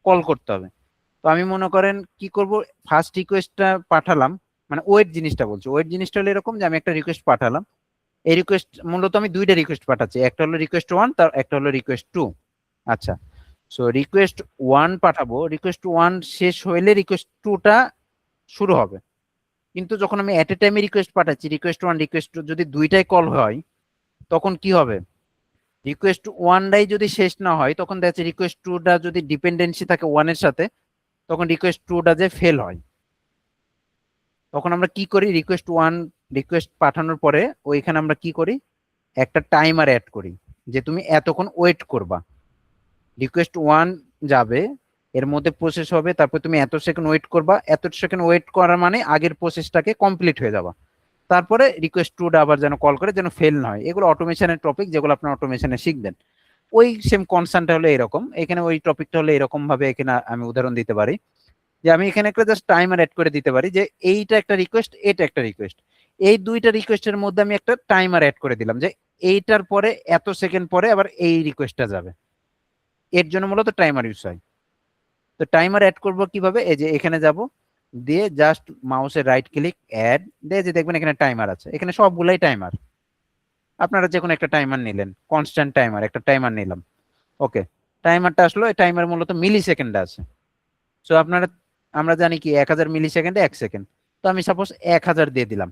কল করতে হবে। তো আমি মনে করেন কি করব, ফার্স্ট রিকোয়েস্টটা পাঠালাম, মানে ওয়েট জিনিসটা বলছি, ওয়েট জিনিসটা হলো এরকম যে আমি একটা রিকোয়েস্ট পাঠালাম, এই রিকোয়েস্ট মূলত আমি দুইটা রিকোয়েস্ট পাঠাচ্ছি, একটা হলো রিকোয়েস্ট ওয়ান, তার একটা হলো রিকোয়েস্ট টু। আচ্ছা, সো রিকোয়েস্ট ওয়ান পাঠাবো, রিকোয়েস্ট ওয়ান শেষ হইলে রিকোয়েস্ট টুটা শুরু হবে। কিন্তু যখন আমি এট এ টাইমে রিকোয়েস্ট পাঠাচ্ছি, রিকোয়েস্ট ওয়ান রিকোয়েস্ট টু যদি দুইটাই কল হয় তখন কি হবে, রিকোয়েস্ট ওয়ানটাই যদি শেষ না হয় তখন দেখা যাচ্ছে রিকোয়েস্ট টুটা যদি ডিপেন্ডেন্সি থাকে ওয়ানের সাথে তখন রিকোয়েস্ট টুটা যে ফেল হয়। তখন আমরা কি করি, রিকোয়েস্ট ওয়ান রিকোয়েস্ট পাঠানোর পরে ওইখানে আমরা কি করি, একটা টাইমার অ্যাড করি যে তুমি এতক্ষণ ওয়েট করবা। রিকোয়েস্ট ওয়ান যাবে, এর মধ্যে প্রসেস হবে, তারপর তুমি এত সেকেন্ড ওয়েট করবা, এত সেকেন্ড ওয়েট করার মানে আগের প্রসেসটাকে কমপ্লিট হয়ে যাবা। তারপরে রিকোয়েস্ট টুটা আবার যেন কল করে যেন ফেল না হয়। এগুলো অটোমেশনের টপিক যেগুলো আপনার অটোমেশনে শিখবেন। ওই সেম কনসার্নটা হলো এরকম, এখানে ওই টপিকটা হলো এরকম ভাবে এখানে আমি উদাহরণ দিতে পারি যে আমি এখানে একটা জাস্ট টাইমার অ্যাড করে দিতে পারি যে এইটা একটা রিকোয়েস্ট, এটা একটা রিকোয়েস্ট, এই দুইটা রিকোয়েস্টের মধ্যে আমি একটা টাইমার অ্যাড করে দিলাম যে এইটার পরে এত সেকেন্ড পরে আবার এই রিকোয়েস্টটা যাবে। এর জন্য মূলত টাইমার ইউজ হয়। তো টাইমার অ্যাড করব কিভাবে, এই যে এখানে যাব, দিয়ে জাস্ট মাউসের রাইট ক্লিক অ্যাড দিয়ে যে দেখবেন এখানে টাইমার আছে, এখানে সবগুলাই টাইমার। আপনারা যে কোনো একটা টাইমার নিলেন, কনস্ট্যান্ট টাইমার একটা টাইমার নিলাম। ওকে, টাইমারটা আসলো, এই টাইমার মূলত মিলি সেকেন্ডে আছে। সো আপনারা, আমরা জানি কি 1000 মিলি সেকেন্ডে 1 সেকেন্ড। তো আমি সাপোজ 1000 দিয়ে দিলাম,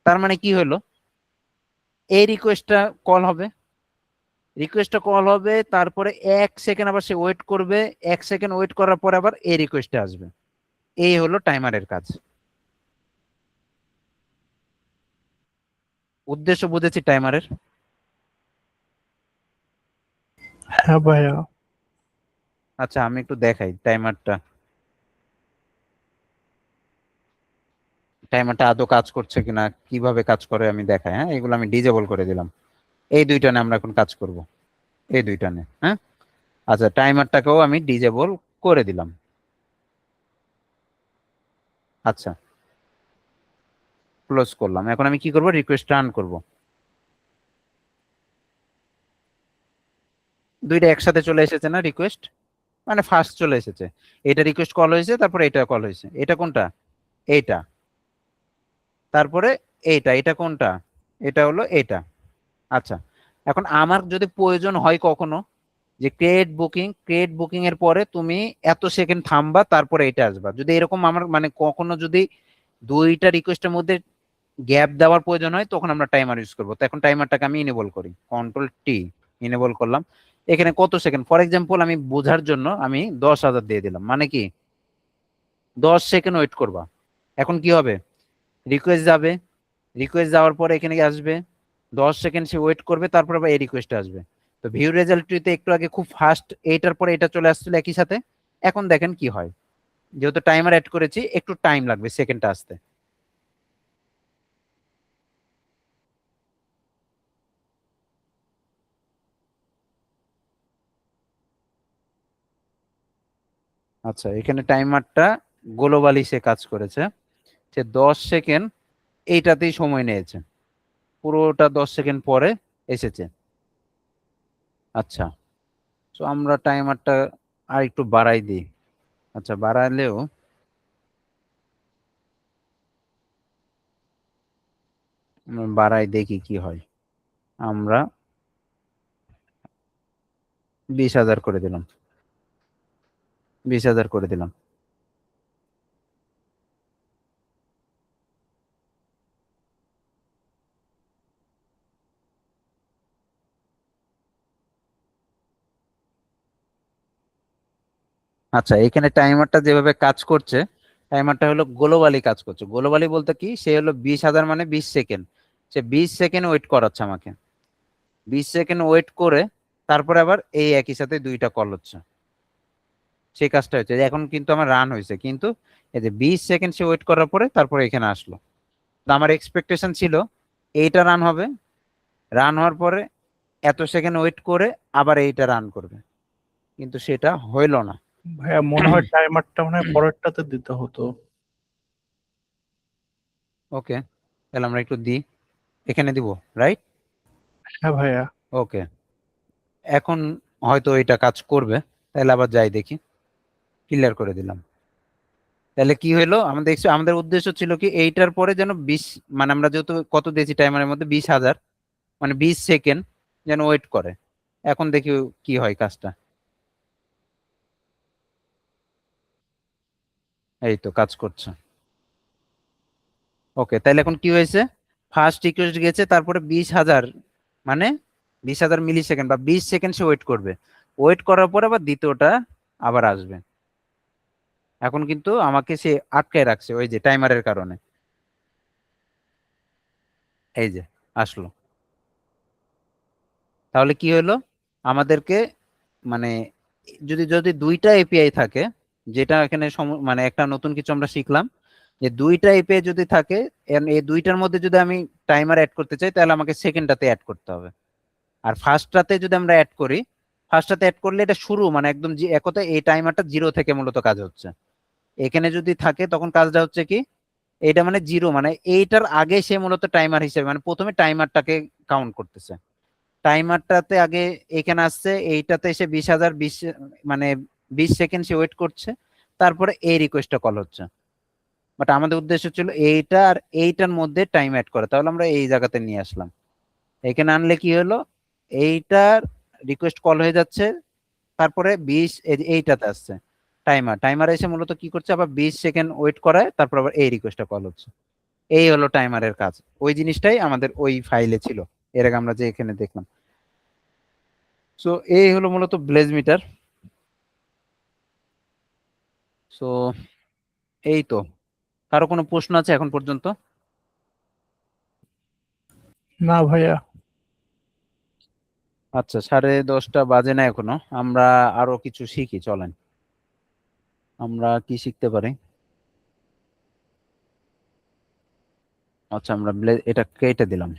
তার মানে কি হলো, এই রিকোয়েস্টটা কল হবে, রিকোয়েস্টটা কল হবে, তারপরে 1 সেকেন্ড আবার সে ওয়েট করবে, 1 সেকেন্ড ওয়েট করার পর আবার এই রিকোয়েস্টে আসবে। এই হলো টাইমারের কাজ। উদ্দেশ্য বুঝেছি টাইমারের। হ্যাঁ ভাইয়া। আচ্ছা, আমি একটু দেখাই টাইমারটা, টাইমারটা আদৌ কাজ করছে কিনা, কিভাবে কাজ করে আমি দেখাই। হ্যাঁ, এগুলো আমি ডিজেবল করে দিলাম। এই দুইটা নিয়ে আমরা এখন কাজ করব, এই দুইটা নিয়ে। হ্যাঁ, আচ্ছা, টাইমারটাকেও আমি ডিজেবল করে দিলাম। আচ্ছা, ক্লোজ করলাম। এখন আমি কি করব, রিকোয়েস্ট রান করব। দুইটা একসাথে চলে এসেছে না রিকোয়েস্ট, মানে ফার্স্ট চলে এসেছে, এটা রিকোয়েস্ট কল হয়েছে, তারপরে এটা কল হয়েছে, এটা কোনটা, এইটা, তারপরে এইটা, এটা কোনটা, এটা হলো এইটা। আচ্ছা, এখন আমার যদি প্রয়োজন হয় কখনো যে ক্রিয়েট বুকিং এর পরে তুমি এত সেকেন্ড থামবা তারপরে এটা আসবা, যদি এরকম আমার মানে কখনো যদি দুইটা রিকোয়েস্টের মধ্যে গ্যাপ দেওয়ার প্রয়োজন হয় তখন আমরা টাইমার ইউজ করবো। তো এখন টাইমারটাকে আমি ইনেবল করি, কন্ট্রোল টি, ইনেবল করলাম। এখানে কত সেকেন্ড, ফর এক্সাম্পল আমি বোঝার জন্য আমি 10,000 দিয়ে দিলাম, মানে কি 10 সেকেন্ড ওয়েট করবা। এখন কি হবে, রিকোয়েস্ট যাবে, রিকোয়েস্ট যাওয়ার পরে এখানে কি আসবে, 10 সেকেন্ড সে ওয়েট করবে, তারপর আবার এই রিকোয়েস্ট আসবে। তো ভিউ রেজাল্টটিতে একটু আগে খুব ফাস্ট এইটার পরে এটা চলে আসছিল একই সাথে। এখন দেখেন কি হয়, যেহেতু টাইমার অ্যাড করেছি একটু টাইম লাগবে সেকেন্ডটা আসতে। আচ্ছা, এখানে টাইমারটা গ্লোবালি সে কাজ করেছে, সে 10 সেকেন্ড এইটাতেই সময় নিয়েছে, পুরোটা 10 সেকেন্ড পরে এসেছে। আচ্ছা, তো আমরা টাইমারটা আর একটু বাড়াই দিই। আচ্ছা, বাড়ালেও বাড়াই দেখি কি হয়। আমরা 20,000 করে দিলাম, 20,000 করে দিলাম। আচ্ছা, এখানে টাইমারটা যেভাবে কাজ করছে, টাইমারটা হলো গ্লোবালি কাজ করছে। গ্লোবালি বলতে কি, সে হলো 20,000 মানে 20 সেকেন্ড, সে 20 সেকেন্ড ওয়েট করাচ্ছে আমাকে। 20 সেকেন্ড ওয়েট করে তারপরে আবার এই একই সাথে দুইটা কল হচ্ছে, সেই কাজটা হচ্ছে। এখন কিন্তু আমার রান হয়েছে, কিন্তু এই যে 20 সেকেন্ড সে ওয়েট করার পরে তারপরে এখানে আসলো। তো আমার এক্সপেকটেশন ছিল এইটা রান হবে, রান হওয়ার পরে এত সেকেন্ড ওয়েট করে আবার এইটা রান করবে, কিন্তু সেটা হইলো না। ভাইয়া মনে হয় টাইমারটা মনে হয় পরেরটাতে দিতে হতো। ওকে, তাহলে আমরা একটু দিই, এখানে দিব, রাইট? হ্যাঁ ভাইয়া। ওকে, এখন হয়তো এটা কাজ করবে, তাহলে আবার যাই দেখি। ক্লিয়ার করে দিলাম। তাহলে কি হলো, আমাদের উদ্দেশ্য ছিল কি এইটার পরে যেন 20, মানে আমরা যেহেতু কত দিয়েছি টাইমারের মধ্যে 20,000, মানে 20 সেকেন্ড যেন ওয়েট করে। এখন দেখি কি হয় কাজটা। এই তো কাজ করছে। ওকে, তাহলে এখন কি হয়েছে, ফার্স্ট রিকোয়েস্ট গেছে, তারপরে 20,000 মানে 20,000 মিলি সেকেন্ড বা 20 সেকেন্ড সে ওয়েট করবে। ওয়েট করার পর আবার দ্বিতীয়টা আবার আসবে। এখন কিন্তু আমাকে সে আটকায় রাখছে ওই যে টাইমারের কারণে। এই যে আসলো। তাহলে কি হলো, আমাদেরকে মানে যদি যদি দুইটা এপিআই থাকে, যেটা এখানে মানে একটা নতুন কিছু আমরা শিখলাম, যে দুইটা এপিআই যদি থাকে, এই দুইটার মধ্যে যদি আমি টাইমার অ্যাড করতে চাই, তাহলে আমাকে সেকেন্ডটাতে অ্যাড করতে হবে। আর ফার্স্টটাতে যদি আমরা অ্যাড করি, ফার্স্টটাতে অ্যাড করলে এটা শুরু, মানে একদম এক কথায় এই টাইমারটা 0 থেকে মূলত কাজ হচ্ছে। এখানে যদি থাকে তখন কাজটা হচ্ছে কি, এইটা মানে 0, মানে এইটার আগে সে মূলত টাইমার হিসেবে, মানে প্রথমে টাইমারটাকে কাউন্ট করতেছে। টাইমারটাতে আগে এখানে আসছে, এইটাতে এসে 20,000 মানে 20 সেকেন্ড সে ওয়েট করছে, তারপরে এই রিকোয়েস্টটা কল হচ্ছে। বাট আমাদের উদ্দেশ্য ছিল এইটা আর এইটার মধ্যে টাইম অ্যাড করা, তাহলে আমরা এই জায়গাতে নিয়ে আসলাম। এখানে আনলে কি হলো, এইটার রিকোয়েস্ট কল হয়ে যাচ্ছে, তারপরে 20 এইটাতে আসছে টাইমার এসে মূলত কি করছে, আবার 20 সেকেন্ড ওয়েট করায়, তারপর আবার এই রিকোয়েস্টটা কল হচ্ছে। এই হলো টাইমারের কাজ। ওই জিনিসটাই আমাদের ওই ফাইলে ছিল, এর আগে আমরা যে এখানে দেখলাম। সো এই হলো মূলত ব্লেজ মিটার। সো এই তো, কারো কোনো প্রশ্ন আছে এখন পর্যন্ত? না ভাইয়া। আচ্ছা, 10:30 বাজে না এখনো, আমরা আরো কিছু শিখি, চলেন। আমরা কি শিখতে পারি? আচ্ছা, আমরা এটা কেটে দিলাম।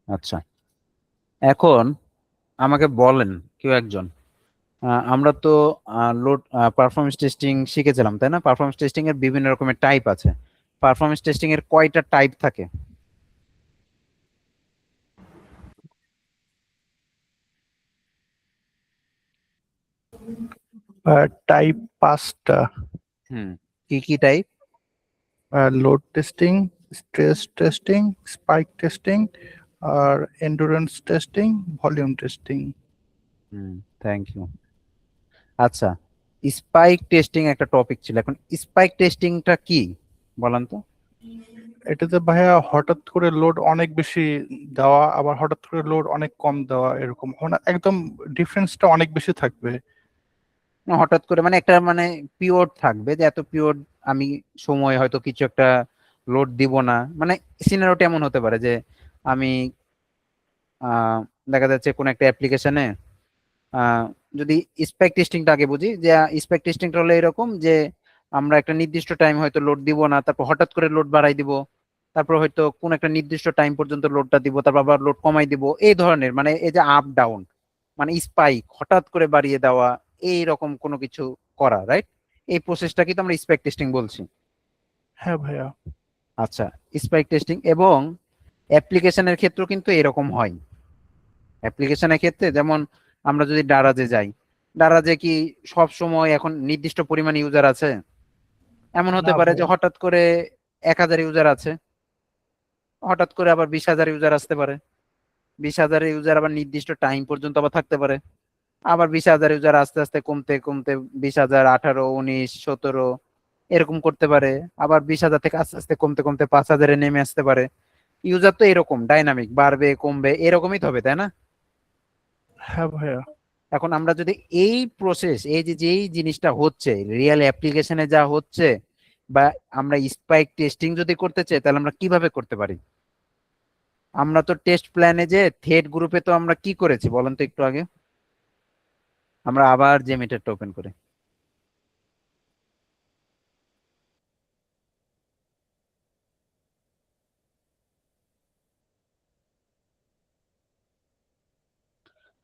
আচ্ছা, এখন আমাকে বলেন কেউ একজন, আমরা তো লোড পারফরমেন্স টেস্টিং শিখেছিলাম, তাই না? পারফরমেন্স টেস্টিং এর বিভিন্ন রকমের টাইপ আছে। পারফরমেন্স টেস্টিং এর কয়টা টাইপ থাকে? টাইপ 5টা। হুম, কি কি type? Load testing, stress testing, spike testing, আর এন্ডুরেন্স টেস্টিং, ভলিউম টেস্টিং। হুম, থ্যাংক ইউ। আচ্ছা, স্পাইক টেস্টিং একটা টপিক ছিল, এখন স্পাইক টেস্টিংটা কি বলেন তো? এটাতে ভাইয়া হঠাৎ করে লোড অনেক বেশি দেওয়া, আবার হঠাৎ করে লোড অনেক কম দেওয়া, এরকম মানে একদম ডিফারেন্সটা অনেক বেশি থাকবে। না, হঠাৎ করে মানে একটা মানে পিওর থাকবে, যে এত পিওর আমি সময় হয়তো কিছু একটা লোড দিব না, মানে সিনারিওটা এমন হতে পারে যে আমি দেখা যাচ্ছে কোন একটা অ্যাপ্লিকেশনে যদি স্পেক টেস্টিংটা আগে বুঝি, যে স্পেক টেস্টিংটা হলো এরকম যে আমরা একটা নির্দিষ্ট টাইম হয়তো লোড দিব না, তারপর হঠাৎ করে লোড বাড়াই দিব, তারপর হয়তো কোন একটা নির্দিষ্ট টাইম পর্যন্ত লোডটা দিব, তারপর আবার লোড কমাই দিব, এই ধরনের, মানে এই যে আপ ডাউন, মানে স্পাইক হঠাৎ করে বাড়িয়ে দেওয়া, এই রকম কোনো কিছু করা, রাইট? এই প্রসেসটা কিন্তু আমরা স্পাইক টেস্টিং বলছি। হ্যাঁ ভাইয়া। আচ্ছা, স্পাইক টেস্টিং এবং অ্যাপ্লিকেশনের ক্ষেত্রেও কিন্তু এরকম হয়। অ্যাপ্লিকেশনের ক্ষেত্রে যেমন আমরা যদি ডারাজে যাই, ডারাজে কি সব সময় এখন নির্দিষ্ট পরিমাণ ইউজার আছে? এমন হতে না পারে যে ভাইয়া। হঠাৎ করে 1,000 ইউজার আছে, হঠাৎ করে আবার 20,000 ইউজার আসতে পারে, 20,000 ইউজার আবার নির্দিষ্ট টাইম পর্যন্ত আবার থাকতে পারে, আবার 20,000 ইউজার আস্তে আস্তে কমতে কমতে 20,000, 18, 19, 17 এরকম করতে পারে, আবার 20,000 থেকে আস্তে আস্তে কমতে কমতে 5,000-এ নেমে আসতে পারে। ইউজার তো এরকম ডাইনামিক, বাড়বে কমবে এরকমই তো হবে, তাই না? হ্যাঁ ভাইয়া। এখন আমরা যদি এই প্রসেস, এই যে যেই জিনিসটা হচ্ছে রিয়েল অ্যাপ্লিকেশনে যা হচ্ছে, বা আমরা স্পাইক টেস্টিং যদি করতে চাই তাহলে আমরা কিভাবে করতে পারি? আমরা তো টেস্ট প্ল্যানে যে থ্রেড গ্রুপে তো আমরা কি করেছি বলেন তো একটু আগে। আমরা আবার যে মিটারটা ওপেন করি,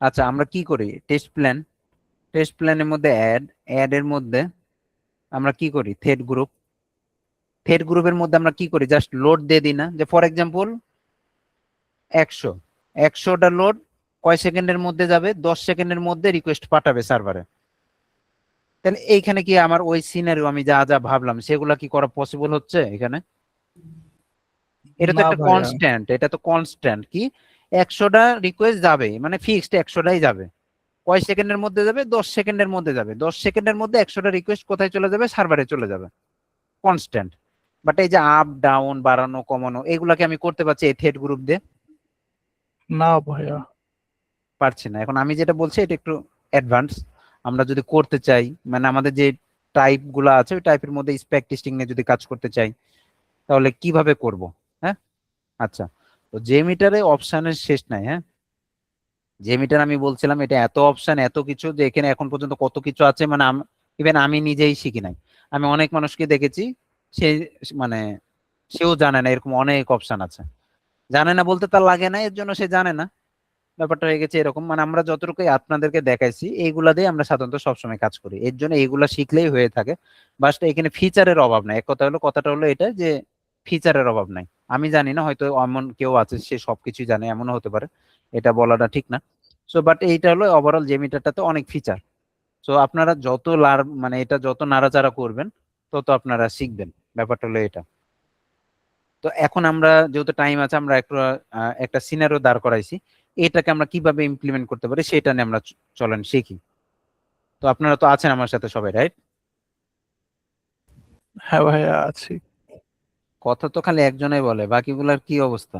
আচ্ছা আমরা কি করি, টেস্ট প্ল্যানের মধ্যে অ্যাড এর মধ্যে আমরা কি করি, থ্রেড গ্রুপের মধ্যে আমরা কি করি, জাস্ট লোড দিয়ে দিই না, যে ফর এক্সাম্পল 100, 100টা লোড কয় সেকেন্ডের মধ্যে যাবে, 10 সেকেন্ডের মধ্যে রিকোয়েস্ট পাঠাবে সার্ভারে। তাহলে এইখানে কি আমার ওই সিনারিও আমি যা যা ভাবলাম সেগুলা কি করা পসিবল হচ্ছে এখানে? এটা তো না একটা ভাইয়া। কনস্ট্যান্ট, এটা তো কনস্ট্যান্ট কি 100টা রিকোয়েস্ট যাবে, মানে ফিক্সড 100টাই যাবে। কয় সেকেন্ডের মধ্যে যাবে, 10 সেকেন্ডের মধ্যে যাবে। 10 সেকেন্ডের মধ্যে 100টা রিকোয়েস্ট কোথায় চলে যাবে, সার্ভারে চলে যাবে, কনস্ট্যান্ট। বাট এই যে আপ ডাউন বাড়ানো কমানো এগুলাকে আমি করতে পারছি এই থ্রেড গ্রুপ দিয়ে? না ভাইয়া। পারছি না। এখন আমি যেটা বলছি এটা একটু অ্যাডভান্স। আমরা যদি করতে চাই, মানে আমাদের যে টাইপ গুলা আছে ওই টাইপের মধ্যে স্প্যাক টেস্টিং নিয়ে যদি কাজ করতে চাই তাহলে কিভাবে করব? হ্যাঁ, আচ্ছা, তো যে মিটারে অপশনের শেষ নাই। হ্যাঁ, যে মিটার আমি বলছিলাম এটা এত অপশন এত কিছু যে এখানে এখন পর্যন্ত কত কিছু আছে, মানে ইভেন আমি নিজেই শিখি নাই। আমি অনেক মানুষকে দেখেছি, সে মানে সেও জানে না এরকম অনেক অপশন আছে। জানে না বলতে তার লাগে না, এর জন্য সে জানে না। ব্যাপারটা হয়ে গেছে এরকম, মানে আমরা যতটুকু আপনাদেরকে দেখাইছি এইগুলা দিয়ে আমরা সাধারণত সবসময় কাজ করি, এর জন্য এইগুলা শিখলেই হয়ে থাকে। বাস এখানে ফিচারের অভাব নাই, এক কথা হলো, কথাটা হলো এটা যে ফিচারের অভাব নাই। আমি জানি না, হয়তো এমন কেউ আছে সে সবকিছু জানে, এমনও হতে পারে, এটা বলাটা ঠিক না। সো বাট এইটা হলো ওভারঅল যে মিটারটাতে অনেক ফিচার। সো আপনারা যত মানে এটা যত নাড়াচাড়া করবেন তত আপনারা শিখবেন, ব্যাপারটা হলো এটা। তো এখন আমরা যেহেতু টাইম আছে, আমরা একটা সিনারিও দাঁড় করাইছি, এটাকে আমরা কিভাবে ইমপ্লিমেন্ট করতে পারি সেটা নিয়ে আমরা চলেন শিখি। তো আপনারা তো আছেন আমার সাথে সবাই, রাইট? হ্যাঁ ভাইয়া আছি। কথা তো খালি একজনেই বলে, বাকিগুলার কি অবস্থা?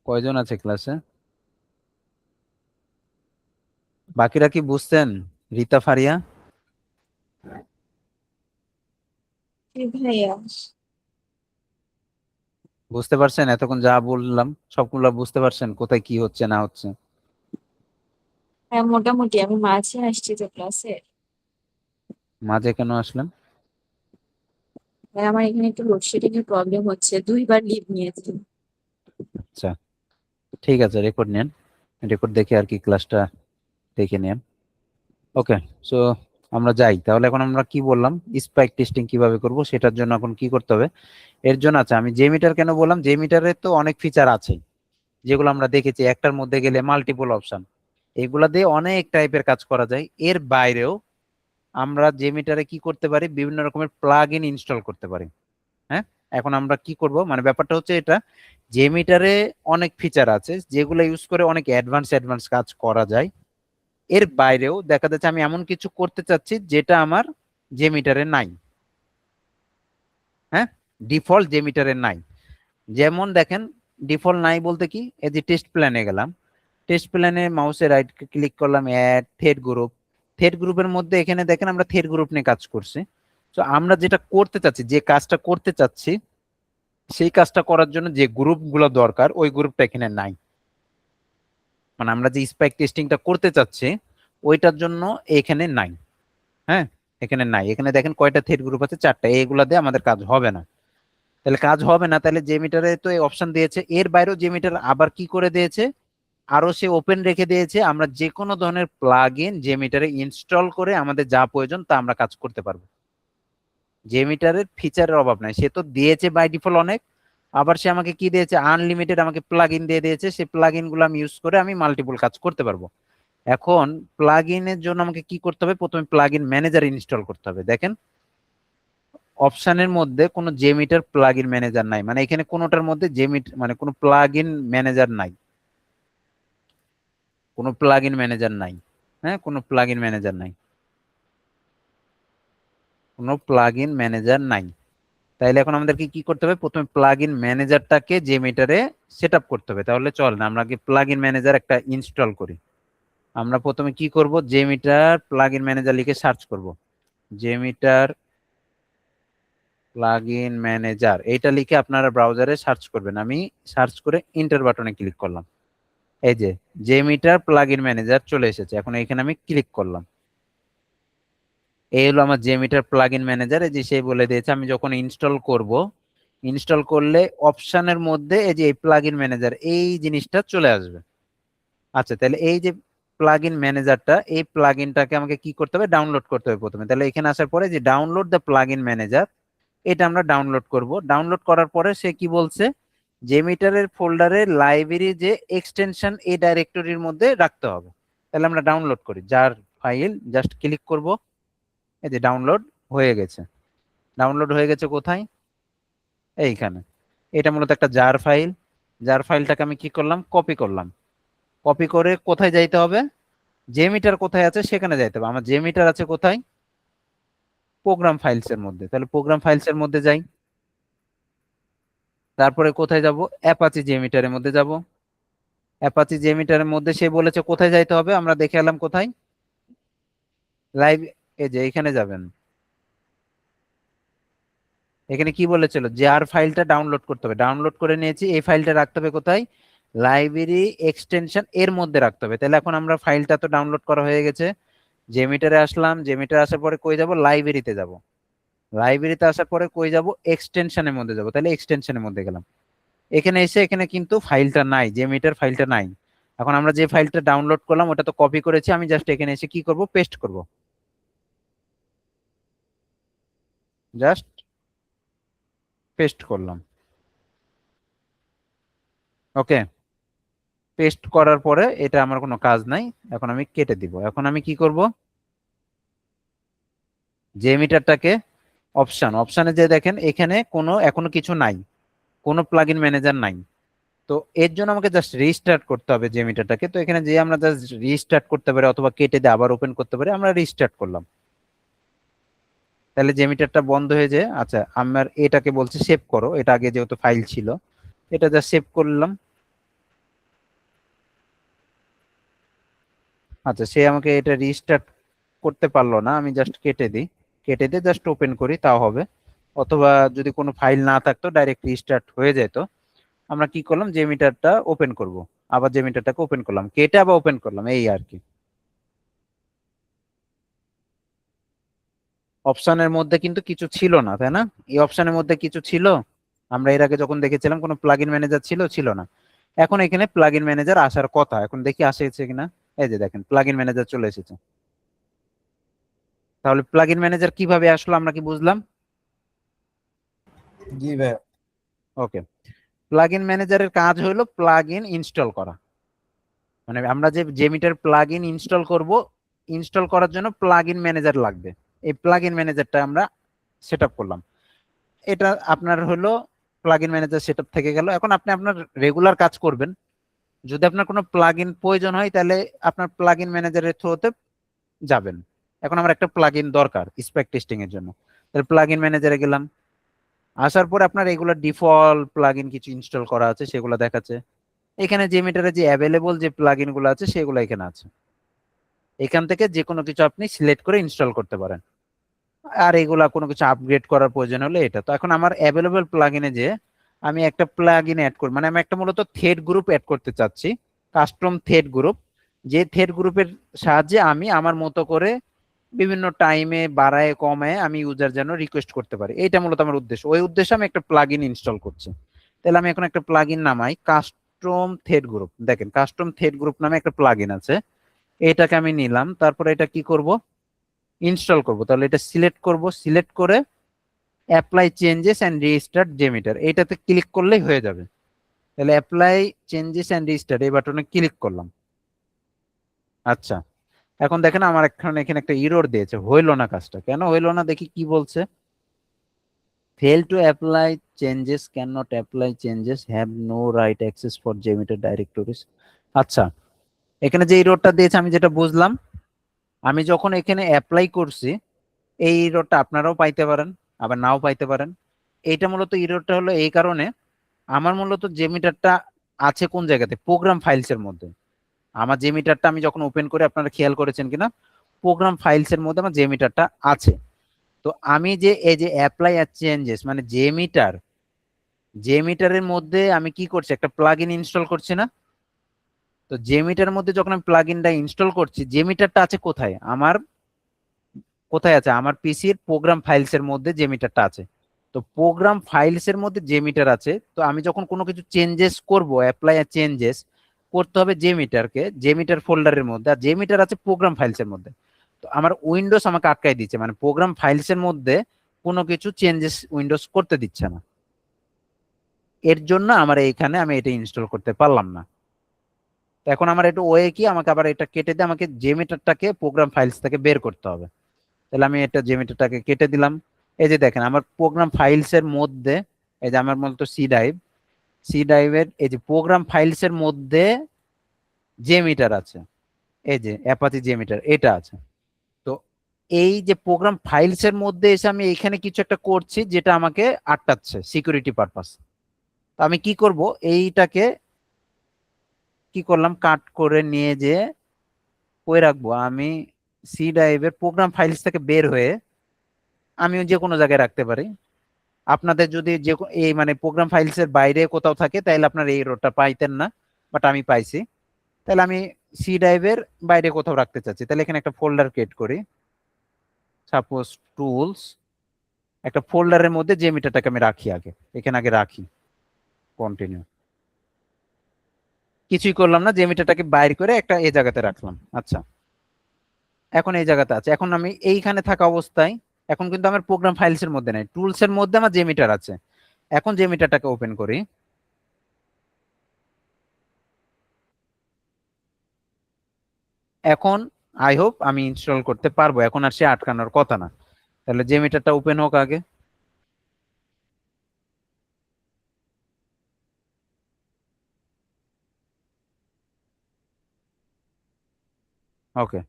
কয়জন আছে ক্লাসে? বাকিরা কি বুঝছেন? রিতা, ফারিয়া ভাইয়া, বুঝতে পারছেন? এতক্ষণ যা বললাম সবগুলা বুঝতে পারছেন, কোথায় কি হচ্ছে না হচ্ছে? হ্যাঁ মোটামুটি আমি মাঝে আসছি তো ক্লাসে। মাঝে কেন আসলেন? আমার এখানে একটু লোডশেডিং এর প্রবলেম হচ্ছে, 2বার লিভ নিয়েছি। আচ্ছা, ঠিক আছে, রেকর্ড নেন, রেকর্ড দেখে আর কি ক্লাসটা দেখে নেন। ওকে, সো আমরা যাই তাহলে। এখন আমরা কি বললাম, স্পাইক টেস্টিং কিভাবে করব সেটার জন্য এখন কি করতে হবে এর জন্য। আচ্ছা, আমি যে মিটার কেন বললাম, যে মিটারে তো অনেক ফিচার আছে যেগুলো আমরা দেখেছি, একটার মধ্যে গেলে মাল্টিপল অপশন, এগুলা দিয়ে অনেক টাইপের কাজ করা যায়। এর বাইরেও আমরা যে মিটারে কি করতে পারি, বিভিন্ন রকমের প্লাগ ইন ইনস্টল করতে পারি। হ্যাঁ, এখন আমরা কি করব, মানে ব্যাপারটা হচ্ছে এটা, যে মিটারে অনেক ফিচার আছে যেগুলো ইউজ করে অনেক অ্যাডভান্স অ্যাডভান্স কাজ করা যায়। এর বাইরেও দেখা যাচ্ছে আমি এমন কিছু করতে চাচ্ছি যেটা আমার যে মিটারে নাই। হ্যাঁ, ডিফল্ট যে মিটারে নাই। যেমন দেখেন, ডিফল্ট নাই বলতে কি, এই যে টেস্ট প্ল্যানে গেলাম, টেস্ট প্ল্যানে মাউসে রাইট ক্লিক করলাম, অ্যাড থ্রেড গ্রুপ। থ্রেড গ্রুপের মধ্যে এখানে দেখেন আমরা থ্রেড গ্রুপ নিয়ে কাজ করছি। তো আমরা যেটা করতে চাচ্ছি, যে কাজটা করতে চাচ্ছি, সেই কাজটা করার জন্য যে গ্রুপগুলো দরকার ওই গ্রুপটা এখানে নাই। মানে আমরা যে স্পাইক টেস্টিংটা করতে চাচ্ছি ওইটার জন্য এখানে নাই। হ্যাঁ, এখানে নাই। এখানে দেখেন কয়টা থ্রেড গ্রুপ আছে, 4টা। এগুলা দিয়ে আমাদের কাজ হবে না। তাহলে কাজ হবে না, তাহলে যে মিটারে তো এই অপশন দিয়েছে, এর বাইরেও যে মিটার আবার কি করে দিয়েছে, আরো সে ওপেন রেখে দিয়েছে, আমরা যে কোনো ধরনের প্লাগ ইন যে মিটারে ইনস্টল করে আমাদের যা প্রয়োজন তা আমরা কাজ করতে পারবো। যে মিটারের ফিচারের অভাব নাই, সে তো দিয়েছে বাই ডিফল্ট অনেক, আবার সে আমাকে কি দিয়েছে, আনলিমিটেড আমাকে প্লাগ ইন দিয়ে দিয়েছে। সেই প্লাগ ইন গুলো আমি ইউজ করে আমি মাল্টিপল কাজ করতে পারবো। এখন প্লাগ ইনের জন্য আমাকে কি করতে হবে, প্রথমে প্লাগ ইন ম্যানেজার ইনস্টল করতে হবে। দেখেন অপশনের মধ্যে কোনো জেমিটার প্লাগ ইন ম্যানেজার নাই, মানে এখানে কোনোটার মধ্যে জেমিট মানে কোনো প্লাগ ইন ম্যানেজার নাই, কোনো প্লাগ ইন ম্যানেজার নাই। হ্যাঁ, কোনো প্লাগ ইন ম্যানেজার নাই, কোনো প্লাগ ইন ম্যানেজার নাই। তাইলে এখন আমাদেরকে কি করতে হবে, প্রথমে প্লাগ ইন ম্যানেজারটাকে জেমিটারে সেট আপ করতে হবে। তাহলে চলেন আমরা আগে প্লাগইন ম্যানেজার একটা ইনস্টল করি। আমরা প্রথমে কি করব, জেমিটার প্লাগইন ম্যানেজার লিখে সার্চ করব। জেমিটার প্লাগইন ম্যানেজার এইটা লিখে আপনারা ব্রাউজারে সার্চ করবেন। আমি সার্চ করে এন্টার বাটনে ক্লিক করলাম। এই যে জেমিটার প্লাগইন ম্যানেজার চলে এসেছে। এখন এখানে আমি ক্লিক করলাম। এই হলো আমার জেমিটার প্লাগইন ম্যানেজার। এই যে সে বলে দিয়েছে আমি যখন ইনস্টল করব, ইনস্টল করলে অপশনের মধ্যে এই যে এই প্লাগইন ম্যানেজার এই জিনিসটা চলে আসবে। আচ্ছা, তাহলে এই যে প্লাগইন ম্যানেজারটা, এই প্লাগইনটাকে আমাকে কি করতে হবে, ডাউনলোড করতে হবে প্রথমে। তাহলে এখানে আসার পরে যে ডাউনলোড দ্য প্লাগইন ম্যানেজার, এটা আমরা ডাউনলোড করব। ডাউনলোড করার পরে সে কি বলছে, জেমিটারের ফোল্ডারে লাইব্রেরি যে এক্সটেনশন এই ডাইরেক্টরির মধ্যে রাখতে হবে। তাহলে আমরা ডাউনলোড করি, যার ফাইল জাস্ট ক্লিক করব। এই যে ডাউনলোড হয়ে গেছে। ডাউনলোড হয়ে গেছে কোথায়, এইখানে। এটা মূলত একটা জার ফাইল। জার ফাইলটাকে আমি কি করলাম, কপি করলাম। কপি করে কোথায় যাইতে হবে, জেমিটার কোথায় আছে সেখানে যাইতে হবে। আমার জেমিটার আছে কোথায়, প্রোগ্রাম ফাইলস এর মধ্যে। তাহলে প্রোগ্রাম ফাইলস এর মধ্যে যাই। তারপরে কোথায় যাব, অ্যাপাচি জেমিটারের মধ্যে যাব। অ্যাপাচি জেমিটারের মধ্যে সে বলেছে কোথায় যাইতে হবে, আমরা দেখে এলাম কোথায়, লাইভ। এই যে এখানে যাবেন। এখানে কি বলেছিল, জার ফাইলটা ডাউনলোড করতে হবে। ডাউনলোড করে নিয়েছি। এই ফাইলটা রাখতে হবে কোথায়, লাইব্রেরি এক্সটেনশন এর মধ্যে রাখতে হবে। তাহলে এখন আমরা ফাইলটা তো ডাউনলোড করা হয়ে গেছে। জেমিটারে আসলাম। জেমিটারে আসার পরে কই যাব, লাইব্রেরিতে যাব। লাইব্রেরিতে আসার পরে কই যাব, এক্সটেনশনের মধ্যে যাব। তাহলে এক্সটেনশনের মধ্যে গেলাম। এখানে এসে এখানে কিন্তু ফাইলটা নাই, জেমিটার ফাইলটা নাই। এখন আমরা যে ফাইলটা ডাউনলোড করলাম ওটা তো কপি করেছি, আমি জাস্ট এখানে এসে কি করব, পেস্ট করব। জাস্ট পেস্ট করলাম। ওকে, পেস্ট করার পরে এটা আমার কোনো কাজ নাই, এখন আমি কেটে দিব। এখন আমি কি করব, জেমিটারটাকে অপশনে যে দেখেন এখানে কোনো এখনো কিছু নাই, কোনো প্লাগইন ম্যানেজার নাই। তো এর জন্য আমাকে জাস্ট রিস্টার্ট করতে হবে জেমিটারটাকে। তো এখানে যে আমরা জাস্ট রিস্টার্ট করতে পারি অথবা কেটে দিয়ে আবার ওপেন করতে পারি। আমরা রিস্টার্ট করলাম। তাহলে জেমিটারটা বন্ধ হয়ে যায়। আচ্ছা, আমার এটাকে বলছে সেভ করো। এটা আগে যেহেতু ফাইল ছিল, এটা জাস্ট সেভ করলাম। আচ্ছা, সে আমাকে এটা রিস্টার্ট করতে পারলো না, আমি জাস্ট কেটে দিই। কেটে দিয়ে জাস্ট ওপেন করি তাও হবে। অথবা যদি কোনো ফাইল না থাকতো ডাইরেক্ট রিস্টার্ট হয়ে যেত। আমরা কি করলাম, জেমিটারটা ওপেন করব। আবার জেমিটারটাকে ওপেন করলাম, কেটে আবার ওপেন করলাম, এই আর কি। অপশনের মধ্যে কিন্তু কিছু ছিল না, তাই না? এই অপশনের মধ্যে কিছু ছিল, আমরা এর আগে যখন দেখেছিলাম কোনো প্লাগইন ম্যানেজার ছিল না। এখন এখানে প্লাগইন ম্যানেজার আসার কথা, এখন দেখি আসেছে কিনা। এই যে দেখেন প্লাগইন ম্যানেজার চলে এসেছে। তাহলে প্লাগইন ম্যানেজার কিভাবে আসলো আমরা কি বুঝলাম? জি ভাই। ওকে, প্লাগইন ম্যানেজারের কাজ হলো প্লাগইন ইনস্টল করা। মানে আমরা যে জেমিটার প্লাগইন ইনস্টল করব, ইনস্টল করার জন্য প্লাগইন ম্যানেজার লাগবে। এই প্লাগইন ম্যানেজারটা আমরা সেট আপ করলাম। এটা আপনার হলো প্লাগইন ম্যানেজার সেটআপ থেকে গেল। এখন আপনি আপনার রেগুলার কাজ করবেন। যদি আপনার কোনো প্লাগইন প্রয়োজন হয় তাহলে আপনার প্লাগইন ম্যানেজারের থ্রুতে যাবেন। এখন আমার একটা প্লাগইন দরকার স্পেক টেস্টিং এর জন্য, তাহলে প্লাগইন ম্যানেজারে গেলাম। আসার পরে আপনার এগুলো ডিফল্ট প্লাগইন কিছু ইনস্টল করা আছে সেগুলো দেখাচ্ছে। এখানে জেমিটারে যে অ্যাভেলেবল যে প্লাগইন গুলো আছে সেগুলো এখানে আছে। এখান থেকে যে কোনো কিছু আপনি সিলেক্ট করে ইনস্টল করতে পারেন। আর এগুলা কোনো কিছু আপগ্রেড করার প্রয়োজন হলে এটা। তো এখন আমার অ্যাভেলেবল প্লাগইনে যে আমি একটা প্লাগইন অ্যাড করব, মানে আমি একটা মূলত থ্রেড গ্রুপ অ্যাড করতে চাচ্ছি, কাস্টম থ্রেড গ্রুপ। যে থ্রেড গ্রুপের সাহায্যে আমি আমার মতো করে বিভিন্ন টাইমে বাড়ায় কমায় আমি ইউজার যেন রিকোয়েস্ট করতে পারি, এইটা মূলত আমার উদ্দেশ্য। ওই উদ্দেশ্যে আমি একটা প্লাগইন ইনস্টল করছি। তাহলে আমি এখন একটা প্লাগইন নামাই, কাস্টম থ্রেড গ্রুপ। দেখেন কাস্টম থ্রেড গ্রুপ নামে একটা প্লাগইন আছে, এটাকে আমি নিলাম। তারপরে এটা কি করব, ইনস্টল করব। তাহলে এটা সিলেক্ট করব, সিলেক্ট করে apply changes and restart JMeter, এইটাতে ক্লিক করলেই হয়ে যাবে। তাহলে অ্যাপ্লাই চেঞ্জেস এন্ড রিস্টার্ট এই বাটনে ক্লিক করলাম। আচ্ছা, এখন দেখেন আমার এখানে একটা এরর দিয়েছে, হইলো না কাজটা। কেন হইলো না দেখি কি বলছে, fail to apply changes, can not apply changes, have no write access for JMeter directories. আচ্ছা, এখানে যে এররটা দিয়েছে আমি যেটা বুঝলাম, আমি যখন এখানে অ্যাপ্লাই করছি এই এররটা আপনারাও পাইতে পারেন আবার নাও পাইতে পারেন। এইটা মূলত এররটা হলো এই কারণে, আমার মূলত জেমিটারটা আছে কোন জায়গাতে, প্রোগ্রাম ফাইলস এর মধ্যে। আমার যে মিটারটা আমি যখন ওপেন করে, আপনারা খেয়াল করেছেন কিনা, প্রোগ্রাম ফাইলস এর মধ্যে আমার যে মিটারটা আছে। তো আমি যে এই যে অ্যাপ্লাই আর চেঞ্জেস মানে যে মিটারের মধ্যে আমি কি করছি, একটা প্লাগ ইন ইনস্টল করছি না। তো যে মিটারের মধ্যে যখন আমি প্লাগ ইনটা ইনস্টল করছি, যে মিটারটা আছে কোথায়, কোথায় আছে, আমার পিসির প্রোগ্রাম ফাইলস এর মধ্যে যে মিটারটা আছে। তো প্রোগ্রাম ফাইলস এর মধ্যে যে মিটার আছে, তো আমি যখন কোনো কিছু চেঞ্জেস করব, অ্যাপ্লাই আর চেঞ্জেস করতে হবে যে মিটার ফোল্ডারের মধ্যে, আর যে মিটার আছে প্রোগ্রাম ফাইলস এর মধ্যে। তো আমার উইন্ডোজ আমাকে আটকাই দিচ্ছে, মানে প্রোগ্রাম ফাইলস এর মধ্যে কোনো কিছু চেঞ্জেস উইন্ডোজ করতে দিচ্ছে না। এর জন্য আমার এইখানে আমি এটা ইনস্টল করতে পারলাম না। তো এখন আমার এটা ওয়ে কি, আমাকে আবার এটা কেটে দিয়ে আমাকে যে মিটারটাকে প্রোগ্রাম ফাইলস থেকে বের করতে হবে। তাহলে আমি এটা যে মিটারটাকে কেটে দিলাম। এই যে দেখেন আমার প্রোগ্রাম ফাইলস এর মধ্যে, এই যে আমার মূলত সি ড্রাইভের এই যে প্রোগ্রাম ফাইলস এর মধ্যে যে মিটার আছে, এই যে অ্যাপাচি যে মিটার এটা আছে। তো এই যে প্রোগ্রাম ফাইলস এর মধ্যে এসে আমি এখানে কিছু একটা করছি যেটা আমাকে আটকাচ্ছে সিকিউরিটি পারপাস। তো আমি কি করব, এইটাকে কি করলাম, কাট করে নিয়ে যে কই রাখবো, আমি সি ড্রাইভের প্রোগ্রাম ফাইলস থেকে বের হয়ে আমিও যে কোনো জায়গায় রাখতে পারি। আপনাদের যদি এই মানে প্রোগ্রাম ফাইলস এর বাইরে কোথাও থাকে তাহলে আপনার এই রোডটা পাইতেন না, বাট আমি পাইছি। তাহলে আমি সি ড্রাইভের বাইরে কোথাও রাখতে চাচ্ছি, তাহলে এখানে একটা ফোল্ডার ক্রিয়েট করি, সাপোজ টুলস, একটা ফোল্ডারের মধ্যে যে মিটারটাকে আমি রাখি এখানে আগে রাখি, কন্টিনিউ, কিছুই করলাম না, যে মিটারটাকে বাইর করে একটা এই জায়গাতে রাখলাম। আচ্ছা, এখন এই জায়গাতে আছে, এখন আমি এইখানে থাকা অবস্থায়, এখন কিন্তু আমার প্রোগ্রাম ফাইলস এর মধ্যে নেই, টুলস এর মধ্যে আমার যে মিটার আছে। এখন যে মিটারটাকে ওপেন করি, এখন আই হোপ আমি ইনস্টল করতে পারবো, এখন আর সে আটকানোর কথা না। তাহলে যে মিটারটা ওপেন হোক আগে। ওকে,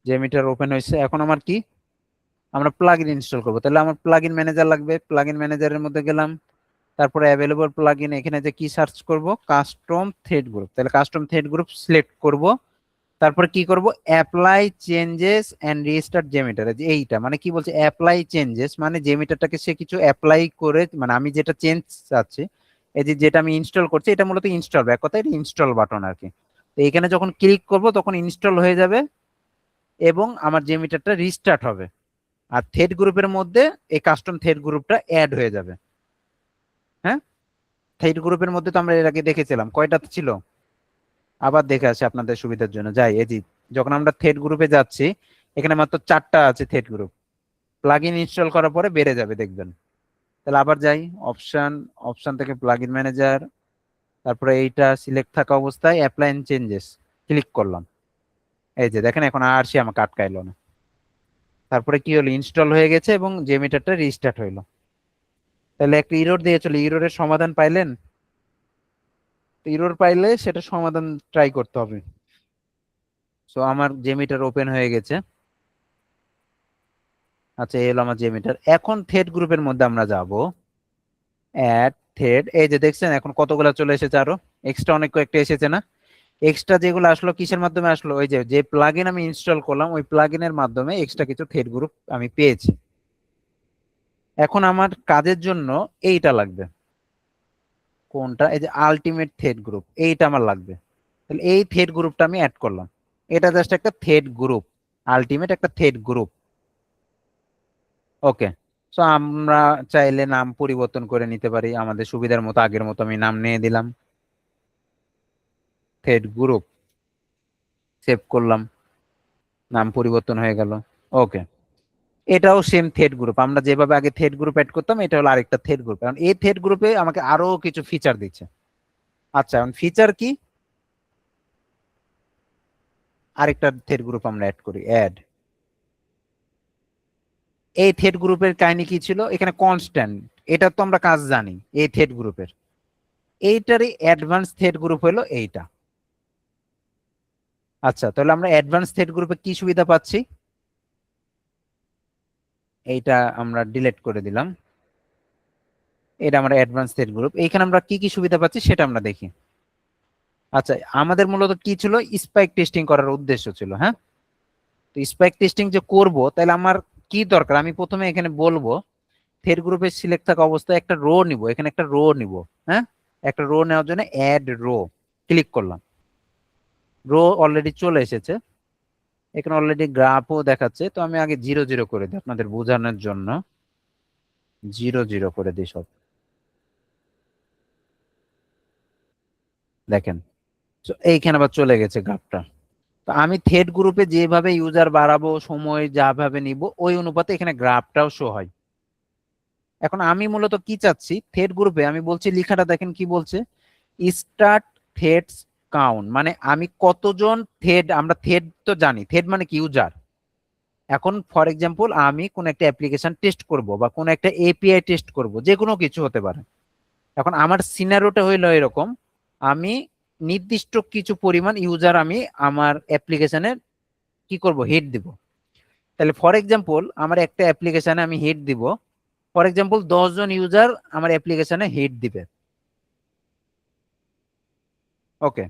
যে মিটার ওপেন হয়েছে, এখন আমার কি, আমরা প্লাগইন ইনস্টল করবো। তাহলে আমার প্লাগইন ম্যানেজার লাগবে, প্লাগইন ম্যানেজারের মধ্যে গেলাম, তারপরে অ্যাভেলেবল প্লাগইন, এখানে যে কি সার্চ করব, কাস্টম থ্রেড গ্রুপ। তাহলে কাস্টম থ্রেড গ্রুপ সিলেক্ট করব, তারপরে কি করব, apply changes and restart JMeter. এইটা মানে কি বলছে, অ্যাপ্লাই চেঞ্জেস মানে জেমিটারটাকে সে কিছু অ্যাপ্লাই করে, মানে আমি যেটা চেঞ্জ চাচ্ছি, এই যে যেটা আমি ইনস্টল করছি, এটা মূলত ইনস্টল, এক কথায় এটা ইনস্টল বাটন আর কি। তো এখানে যখন ক্লিক করব তখন ইনস্টল হয়ে যাবে এবং আমার জেমিটারটা রিস্টার্ট হবে। আর থ্রেড গ্রুপের মধ্যে এই কাস্টম থ্রেড গ্রুপটা অ্যাড হয়ে যাবে। হ্যাঁ, থ্রেড গ্রুপের মধ্যে তো আমরা এর আগে দেখেছিলাম, কয়টা ছিল, আবার দেখে আসি আপনাদের সুবিধার জন্য। যাই, এই যে যখন আমরা থ্রেড গ্রুপে যাচ্ছি, এখানে মাত্র 4টা আছে থ্রেড গ্রুপ, প্লাগইন ইনস্টল করার পরে বেড়ে যাবে দেখবেন। তাহলে আবার যাই, অপশন থেকে প্লাগইন ম্যানেজার, তারপরে এইটা সিলেক্ট থাকা অবস্থায় অ্যাপ্লাই এন্ড চেঞ্জেস ক্লিক করলাম। এই যে দেখেন এখন আর সে আমাকে আটকাইলো না। তারপরে কি হলো, ইনস্টল হয়ে গেছে এবং যে মিটারটা রিস্টার্ট হইলো। তাহলে একটা ইরর দিয়েছিল, ইররের সমাধান পাইলেন? ইরর পাইলে সেটা সমাধান ট্রাই করতে হবে। সো আমার যে মিটার ওপেন হয়ে গেছে। আচ্ছা, এই হলো আমার যে মিটার। এখন থ্রেড গ্রুপের মধ্যে আমরা যাব, অ্যাড থ্রেড, এই যে দেখছেন এখন কতগুলো চলে এসেছে, আরো এক্সট্রা অনেক কয়েকটা এসেছে না। এক্সট্রা যেগুলো আসলো কিসের মাধ্যমে আসলো, ওই যে যে প্লাগইন আমি ইনস্টল করলাম ওই প্লাগইনের মাধ্যমে এক্সট্রা কিছু থ্রেড গ্রুপ আমি পেয়েছি। এখন আমার কাজের জন্য এইটা লাগবে, কোনটা, এই যে আলটিমেট থ্রেড গ্রুপ, এইটা আমার লাগবে। তাহলে এই থ্রেড গ্রুপটা আমি অ্যাড করলাম, এটা জাস্ট একটা থ্রেড গ্রুপ, আলটিমেট একটা থ্রেড গ্রুপ। ওকে, সো আমরা চাইলে নাম পরিবর্তন করে নিতে পারি আমাদের সুবিধার মতো, আগের মতো আমি নাম নিয়ে দিলাম থ্রেড গ্রুপ, সেভ করলাম, নাম পরিবর্তন হয়ে গেল। ওকে, এটাও সেম থ্রেড গ্রুপ, আমরা যেভাবে আগে থ্রেড গ্রুপ অ্যাড করতাম এটা হলো আরেকটা থ্রেড গ্রুপ, কারণ এই থ্রেড গ্রুপে আমাকে আরো কিছু ফিচার দিচ্ছে। আচ্ছা, এখন ফিচার কি, আরেকটা থ্রেড গ্রুপ আমরা অ্যাড করি, অ্যাড। এই থ্রেড গ্রুপের কাহিনী কি ছিল, এখানে কনস্ট্যান্ট, এটা তো আমরা কাজ জানি এই থ্রেড গ্রুপের, এইটারই অ্যাডভান্স থ্রেড গ্রুপ হলো এইটা। আচ্ছা, তাহলে আমরা অ্যাডভান্স থ্রেড গ্রুপে কি সুবিধা পাচ্ছি, এইটা আমরা ডিলিট করে দিলাম, এটা আমরা অ্যাডভান্স থ্রেড গ্রুপ, এইখানে আমরা কি কি সুবিধা পাচ্ছি সেটা আমরা দেখি। আচ্ছা, আমাদের মূলত কি ছিল, স্পাইক টেস্টিং করার উদ্দেশ্য ছিল। হ্যাঁ, তো স্পাইক টেস্টিং যে করব, তাহলে আমার কি দরকার, আমি প্রথমে এখানে বলবো থ্রেড গ্রুপে সিলেক্ট থাকা অবস্থায় একটা রো নিব, এখানে একটা রো নিব। হ্যাঁ, একটা রো নেওয়ার জন্য অ্যাড রো ক্লিক করলাম, রো অলরেডি চলে এসেছে, এখানে অলরেডি গ্রাফও দেখাচ্ছে। তো আমি আগে 0 0 করে দিই আপনাদের বোঝানোর জন্য, 0 0 করে দিই সব। দেখেন, তো এইখানে আবার চলে গেছে গ্রাফটা। তো আমি থ্রেড গ্রুপে যেভাবে ইউজার বাড়াবো, সময় যাভাবে নিব, ওই অনুপাতে এখানে গ্রাফটাও শো হয়। এখন আমি মূলত কি চাচ্ছি, থ্রেড গ্রুপে আমি বলছি, লেখাটা দেখেন কি বলছে, স্টার্ট থ্রেডস কাউন্ট, মানে আমি কতজন থ্রেড, আমরা থ্রেড তো জানি, থ্রেড মানে কি, ইউজার। এখন ফর এক্সাম্পল আমি কোন একটা অ্যাপ্লিকেশন টেস্ট করব বা কোন একটা এপিআই টেস্ট করব, যে কোনো কিছু হতে পারে। এখন আমার সিনারিওটা হইলো এরকম, আমি নির্দিষ্ট কিছু পরিমাণ ইউজার আমি আমার অ্যাপ্লিকেশনে কি করব, হিট দিব। তাহলে ফর এক্সাম্পল আমার একটা অ্যাপ্লিকেশনে আমি হিট দিব, ফর এক্সাম্পল 10 জন ইউজার আমার অ্যাপ্লিকেশনে হিট দিবে। ওকে,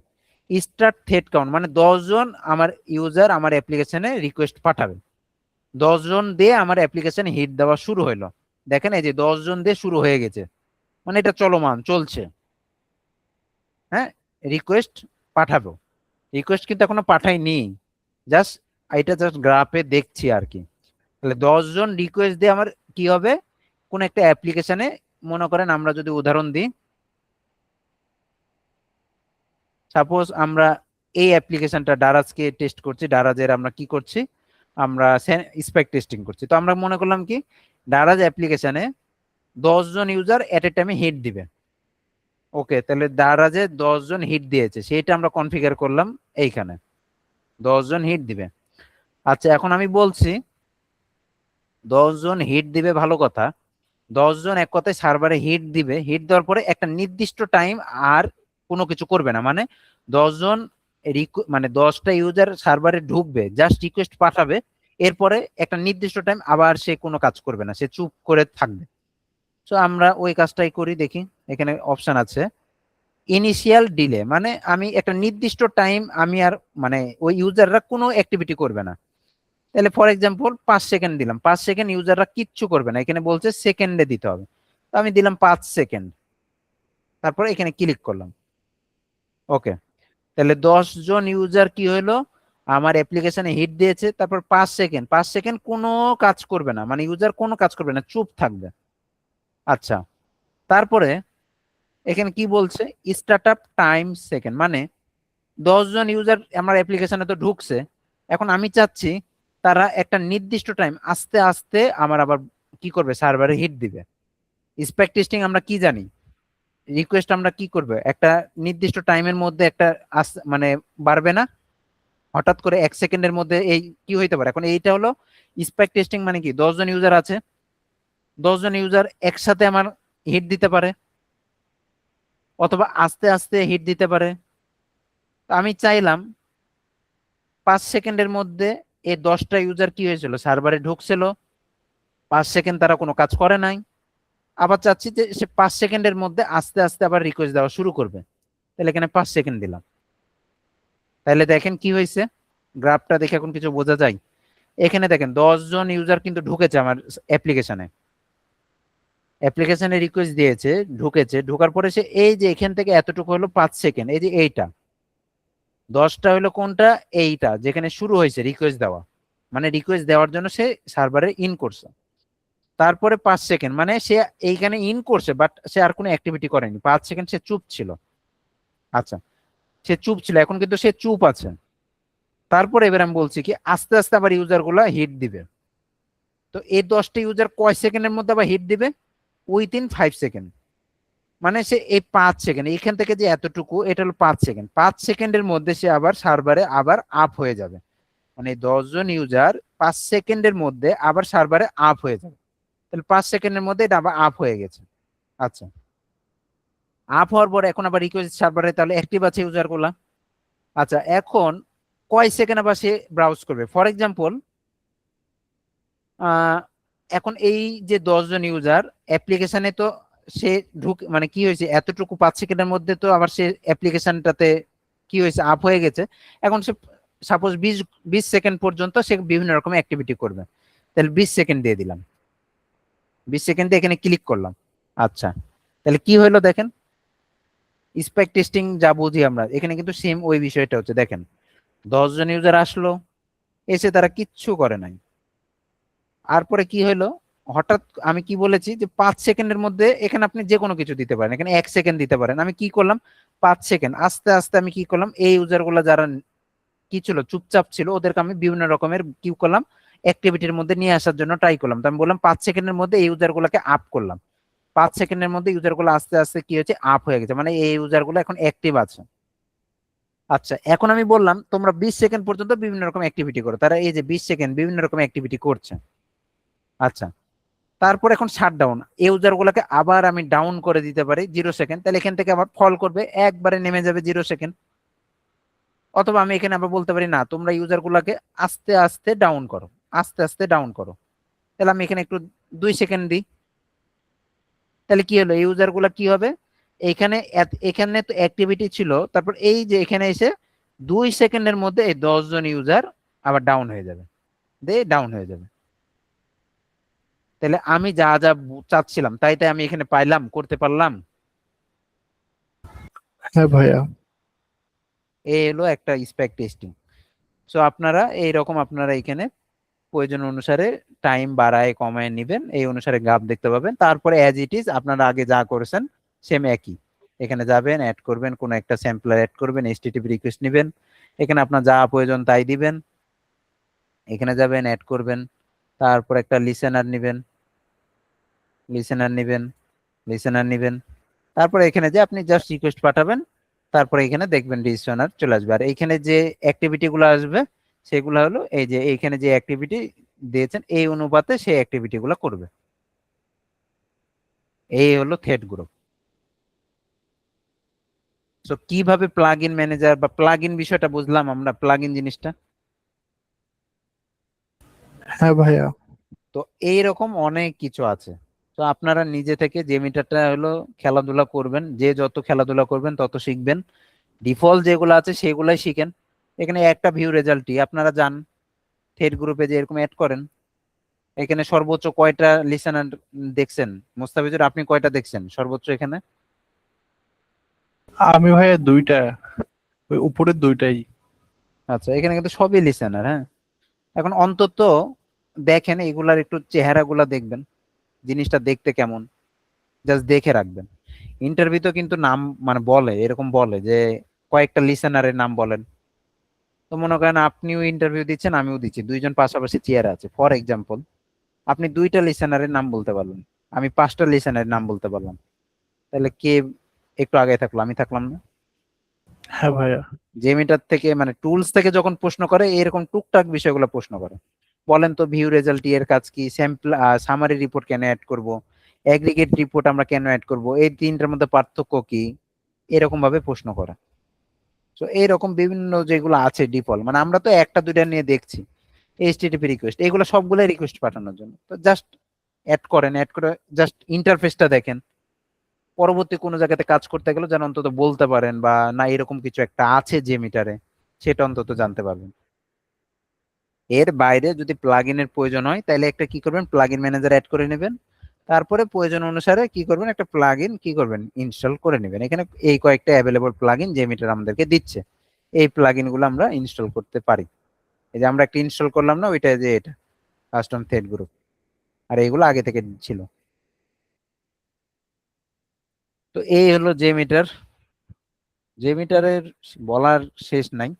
স্টার্ট থ্রেড কাউন্ট মানে 10 জন আমার ইউজার আমার অ্যাপ্লিকেশনে রিকোয়েস্ট পাঠাবে, 10 জন দিয়ে আমার অ্যাপ্লিকেশনে হিট দেওয়া শুরু হইলো। দেখেন এই যে 10 জন দিয়ে শুরু হয়ে গেছে, মানে এটা চলমান চলছে। হ্যাঁ, রিকোয়েস্ট পাঠাবো, রিকোয়েস্ট কিন্তু এখনো পাঠাইনি, জাস্ট এটা জাস্ট গ্রাফে দেখছি আর কি। তাহলে 10 জন রিকোয়েস্ট দিয়ে আমার কি হবে, কোন একটা অ্যাপ্লিকেশনে, মনে করেন আমরা যদি উদাহরণ দিই, সাপোজ আমরা এই অ্যাপ্লিকেশনটা ডারাজকে টেস্ট করছি, ডারাজের আমরা কি করছি, আমরা স্পেক টেস্টিং করছি। তো আমরা মনে করলাম কি, ডারাজ অ্যাপ্লিকেশনে 10 জন ইউজার এট এ টাইমে হিট দিবে। ওকে, তাহলে দারাজে 10 জন হিট দিয়েছে, সেটা আমরা কনফিগার করলাম এইখানে, 10 জন হিট দিবে। আচ্ছা, এখন আমি বলছি 10 জন হিট দিবে, ভালো কথা, 10 জন এক কথায় সার্ভারে হিট দিবে, হিট দেওয়ার পরে একটা নির্দিষ্ট টাইম আর কোনো কিছু করবে না, মানে 10 জন মানে 10টা ইউজার সার্ভারে ঢুকবে, জাস্ট রিকোয়েস্ট পাঠাবে, এরপরে একটা নির্দিষ্ট টাইম আবার সে কোনো কাজ করবে না, সে চুপ করে থাকবে। তো আমরা ওই কাজটাই করি, দেখি এখানে অপশন আছে ইনিশিয়াল ডিলে, মানে আমি একটা নির্দিষ্ট টাইম আমি আর মানে ওই ইউজাররা কোনো অ্যাক্টিভিটি করবে না। তাহলে ফর এক্সাম্পল 5 সেকেন্ড দিলাম, 5 সেকেন্ড ইউজাররা কিচ্ছু করবে না, এখানে বলছে সেকেন্ডে দিতে হবে, তো আমি দিলাম 5 সেকেন্ড, তারপরে এখানে ক্লিক করলাম। ওকে, তাহলে 10 জন ইউজার কি হলো, আমার অ্যাপ্লিকেশনে হিট দিয়েছে, তারপর 5 সেকেন্ড, 5 সেকেন্ড কোনো কাজ করবে না, মানে ইউজার কোনো কাজ করবে না, চুপ থাকবে। আচ্ছা, তারপরে এখানে কি বলছে, স্টার্ট আপ টাইম সেকেন্ড, মানে 10 জন ইউজার আমার অ্যাপ্লিকেশনে তো ঢুকছে, এখন আমি চাচ্ছি তারা একটা নির্দিষ্ট টাইম আস্তে আস্তে আমার আবার কি করবে, সার্ভারে হিট দিবে। স্পেক টেস্টিং আমরা কি জানি, রিকোয়েস্ট আমরা কি করবে, একটা নির্দিষ্ট টাইমের মধ্যে একটা মানে বাড়বে না, হঠাৎ করে 1 সেকেন্ডের মধ্যে এই কি হইতে পারে। এখন এইটা হলো স্পেক টেস্টিং, মানে কি 10 জন ইউজার আছে, 10 জন ইউজার একসাথে আমার হিট দিতে পারে, অথবা আস্তে আস্তে হিট দিতে পারে। আমি চাইলাম 5 সেকেন্ডের মধ্যে এই 10টা ইউজার কি হয়েছিল, সার্ভারে ঢুকছিল, 5 সেকেন্ড তারা কোনো কাজ করে নাই, আবার চাচ্ছি যে সে 5 সেকেন্ডের মধ্যে আস্তে আস্তে আবার রিকোয়েস্ট দেওয়া শুরু করবে, তাহলে এখানে 5 সেকেন্ড দিলাম। তাহলে দেখেন কি হয়েছে, গ্রাফটা দেখে এখন কিছু বোঝা যায়। এখানে দেখেন 10 জন ইউজার কিন্তু ঢুকেছে আমার অ্যাপ্লিকেশনে, অ্যাপ্লিকেশনে রিকোয়েস্ট দিয়েছে, ঢুকেছে, ঢোকার পরে সে এই যে এখান থেকে এতটুকু হলো 5 সেকেন্ড, এই যে এইটা 10টা হলো কোনটা, এইটা যেখানে শুরু হয়েছে রিকোয়েস্ট দেওয়া, মানে রিকোয়েস্ট দেওয়ার জন্য সে সার্ভারে ইন করছে। তারপরে 5 সেকেন্ড, মানে সে এইখানে ইন করছে বাট সে আর কোনো অ্যাক্টিভিটি করেনি, 5 সেকেন্ড সে চুপ ছিল। আচ্ছা, সে চুপ ছিল, এখন কিন্তু সে চুপ আছে। তারপরে এবার আমি বলছি কি আস্তে আস্তে আবার ইউজার গুলা হিট দিবে। তো এই 10টা ইউজার কয় সেকেন্ডের মধ্যে আবার হিট দিবে, উইথিন 5 সেকেন্ড, মানে সে এই 5 সেকেন্ড এখান থেকে যে এতটুকু, এটা হলো 5 সেকেন্ড, 5 সেকেন্ডের মধ্যে সে আবার সার্ভারে আবার আপ হয়ে যাবে, মানে 10 জন ইউজার 5 সেকেন্ডের মধ্যে আবার সার্ভারে আপ হয়ে যাবে। তাহলে 5 সেকেন্ডের মধ্যে এটা আবার আপ হয়ে গেছে। আচ্ছা, আপ হওয়ার পরে এখন আবার রিকোয়েস্ট সার্ভারে তাহলে অ্যাক্টিভ আছে ইউজার গুলা। আচ্ছা, এখন কয় সেকেন্ড আবার সে ব্রাউজ করবে, ফর এক্সাম্পল এখন এই যে 10 জন ইউজার অ্যাপ্লিকেশনে তো সে মানে কি হয়েছে, এতটুকু 5 সেকেন্ডের মধ্যে তো আবার সে অ্যাপ্লিকেশনটাতে কি হয়েছে, আপ হয়ে গেছে। এখন সে সাপোজ 20 সেকেন্ড পর্যন্ত সে বিভিন্ন রকম অ্যাক্টিভিটি করবে, তাহলে 20 সেকেন্ড দিয়ে দিলাম, 20 সেকেন্ড দিয়ে এখানে ক্লিক করলাম। আচ্ছা, তাহলে কি হলো দেখেন, স্পেক টেস্টিং যা বুঝি আমরা এখানে কিন্তু সেম ওই বিষয়টা হচ্ছে। দেখেন 10 জন ইউজার আসলো, এসে তারা কিচ্ছু করে নাই। আর পরে কি হলো, হঠাৎ আমি কি বলেছি যে 5 সেকেন্ডের মধ্যে এখানে আপনি যে কোনো কিছু দিতে পারেন, এখানে 1 সেকেন্ড দিতে পারেন। আমি কি করলাম, 5 সেকেন্ড আস্তে আস্তে আমি কি করলাম, এই ইউজার গুলা যারা কি ছিল চুপচাপ ছিল ওদেরকে আমি বিভিন্ন রকমের কি করলাম, অ্যাক্টিভিটির মধ্যে নিয়ে আসার জন্য ট্রাই করলাম। তো আমি বললাম 5 সেকেন্ডের মধ্যে এই ইউজার গুলাকে আপ করলাম, 5 সেকেন্ডের মধ্যে ইউজার গুলো আস্তে আস্তে কি হয়েছে, আপ হয়ে গেছে, মানে এই ইউজার গুলো এখন অ্যাক্টিভ আছে। আচ্ছা, এখন আমি বললাম তোমরা 20 সেকেন্ড পর্যন্ত বিভিন্ন রকম অ্যাক্টিভিটি করো, তারা এই যে 20 সেকেন্ড বিভিন্ন রকম অ্যাক্টিভিটি করছে। আচ্ছা, তারপর এখন শাটডাউন, ইউজার গুলোকে আবার আমি ডাউন করে দিতে পারি 0 সেকেন্ড, তাহলে এখান থেকে আবার ফল করবে, একবারে নেমে যাবে 0 সেকেন্ড। অথবা আমি এখানে আবার বলতে পারি না, তোমরা ইউজার গুলাকে আস্তে আস্তে ডাউন করো, আস্তে আস্তে ডাউন করো। তাহলে আমি এখানে একটু 2 সেকেন্ড দিই, তাহলে কি হলো, ইউজার গুলা কি হবে, এখানে এখানে তো অ্যাক্টিভিটি ছিল, তারপর এই যে এখানে এসে 2 সেকেন্ডের মধ্যে এই 10 জন ইউজার আবার ডাউন হয়ে যাবে, ডাউন হয়ে যাবে। তাহলে আমি যা যা চাচ্ছিলাম তাই তাই আমি এখানে পাইলাম, করতে পারলাম। হ্যাঁ ভাইয়া। এই হলো একটা স্পেক টেস্টিং। সো আপনারা এইরকম আপনারা এখানে প্রয়োজন অনুসারে টাইম বাড়ায় কমায় নেবেন, এই অনুসারে গ্রাফ দেখতে পাবেন। তারপরে অ্যাজ ইট ইজ আপনারা আগে যা করেছেন সেম একই, এখানে যাবেন, অ্যাড করবেন, কোন একটা স্যাম্পলার অ্যাড করবেন, এইচটিটিপি রিকোয়েস্ট নেবেন, এখানে আপনার যা প্রয়োজন তাই দিবেন, এখানে যাবেন, অ্যাড করবেন, তারপর একটা লিসেনার নেবেন, লিসেনার নেবেন, লিসেনার নেবেন, তারপরে এখানে যে আপনি জাস্ট রিকোয়েস্ট পাঠাবেন, তারপরে এখানে দেখবেন লিসেনার চলে আসবে। আর এখানে যে অ্যাক্টিভিটি গুলো আসবে সেগুলো হলো এই যে এইখানে যে অ্যাক্টিভিটি দিয়েছেন এই অনুপাতে সেই অ্যাক্টিভিটি গুলো করবে। এই হলো থ্রেড গ্রুপ। তো কিভাবে প্লাগ ইন ম্যানেজার বা প্লাগ ইন বিষয়টা বুঝলাম আমরা, প্লাগ ইন জিনিসটা। হ্যাঁ ভাইয়া। তো এইরকম অনেক কিছু আছে। তো আপনারা নিজে থেকে যে মিটারটা হলো খেলাধুলা করবেন, যে যত খেলাধুলা করবেন তত শিখবেন। ডিফল্ট যেগুলো আছে সেগুলাই শিখেন। এখানে একটা ভিউ রেজাল্টই আপনারা যান থ্রেড গ্রুপে যে এরকম অ্যাড করেন, এখানে সর্বোচ্চ কয়টা লিসেনার দেখছেন, মোস্তাফিজুর আপনি কয়টা দেখছেন সর্বোচ্চ এখানে? আমি ভাইয়া দুইটা, ওই উপরের দুইটাই। আচ্ছা, এখানে কিন্তু সবই লিসেনার। হ্যাঁ, এখন অন্তত দেখেন এগুলার একটু চেহারাগুলা দেখবেন, জিনিসটা দেখতে কেমন, জাস্ট দেখে রাখবেন। ইন্টারভিউতে কিন্তু নাম মানে বলে এরকম বলে যে কয়েকটা লিসেনারের নাম বলেন। তো মনে করেন আপনিও ইন্টারভিউ দিচ্ছেন আমিও দিচ্ছি, দুইজন পাশাপাশি চেয়ার আছে, ফর এক্সাম্পল আপনি 2টা লিসেনারের নাম বলতে পারলেন, আমি 5টা লিসেনারের নাম বলতে পারলাম, তাহলে কে একটু আগে থাকলো, আমি থাকলাম না? হ্যাঁ ভাইয়া। জেমিটার থেকে মানে টুলস থেকে যখন প্রশ্ন করে এরকম টুকটাক বিষয়গুলো প্রশ্ন করে, বলেন তো ভিউ রেজাল্ট এর কাজ কি, স্যাম্পল সামারি রিপোর্ট কেন অ্যাড করব, অ্যাগ্রিগেট রিপোর্ট আমরা কেন অ্যাড করব, এই তিনটার মধ্যে পার্থক্য কি, এরকম ভাবে প্রশ্ন করে। তো এইরকম বিভিন্ন যেগুলো আছে ডিফল্ট, মানে আমরা তো একটা দুইটা নিয়ে দেখছি, এইচটিটিপি রিকোয়েস্ট এগুলো সবগুলাই রিকোয়েস্ট পাঠানোর জন্য। তো জাস্ট অ্যাড করেন, অ্যাড করে জাস্ট ইন্টারফেসটা দেখেন, পরবর্তী কোনো জায়গাতে কাজ করতে গেলে যেন অন্তত বলতে পারেন বা না এরকম কিছু একটা আছে যে মিটারে, সেটা অন্তত জানতে পারবেন। এর বাইরে যদি প্লাগ ইনের প্রয়োজন হয় তাহলে একটা কি করবেন, প্লাগ ইন ম্যানেজার অ্যাড করে নেবেন, তারপরে প্রয়োজন অনুসারে কি করবেন, একটা প্লাগ ইন কি করবেন, ইনস্টল করে নেবেন। এখানে এই কয়েকটা অ্যাভেলেবল প্লাগ ইন যে মিটার আমাদেরকে দিচ্ছে, এই প্লাগ ইন গুলো আমরা ইনস্টল করতে পারি। এই যে আমরা একটা ইনস্টল করলাম না, ওইটা যে এটা কাস্টম থ্রেড গ্রুপ, আর এইগুলো আগে থেকে ছিল। তো এই হলো যে মিটার, যে মিটারের বলার শেষ নাই।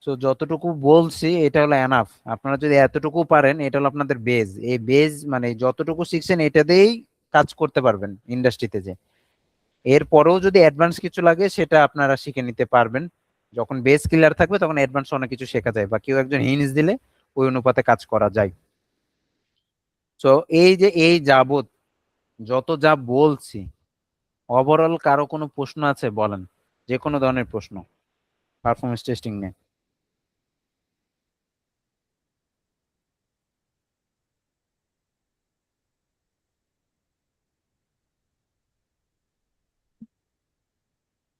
তো যতটুকু বলছি এটা হলো এনাফ, আপনারা যদি এতটুকু পারেন এটা হলো আপনাদের বেজ। এই বেজ মানে যতটুকু শিখছেন এটা দিয়েই কাজ করতে পারবেন ইন্ডাস্ট্রিতে যে। এরপরেও যদি অ্যাডভান্স কিছু লাগে সেটা আপনারা শিখে নিতে পারবেন, যখন বেস ক্লিয়ার থাকবে তখন অ্যাডভান্স অনেক কিছু শেখা যায়, বা কেউ একজন হিন্টস দিলে ওই অনুপাতে কাজ করা যায়। তো এই যে এই যাবত যত যা বলছি, ওভারঅল কারো কোনো প্রশ্ন আছে বলেন, যে কোনো ধরনের প্রশ্ন পারফরমেন্স টেস্টিং নিয়ে।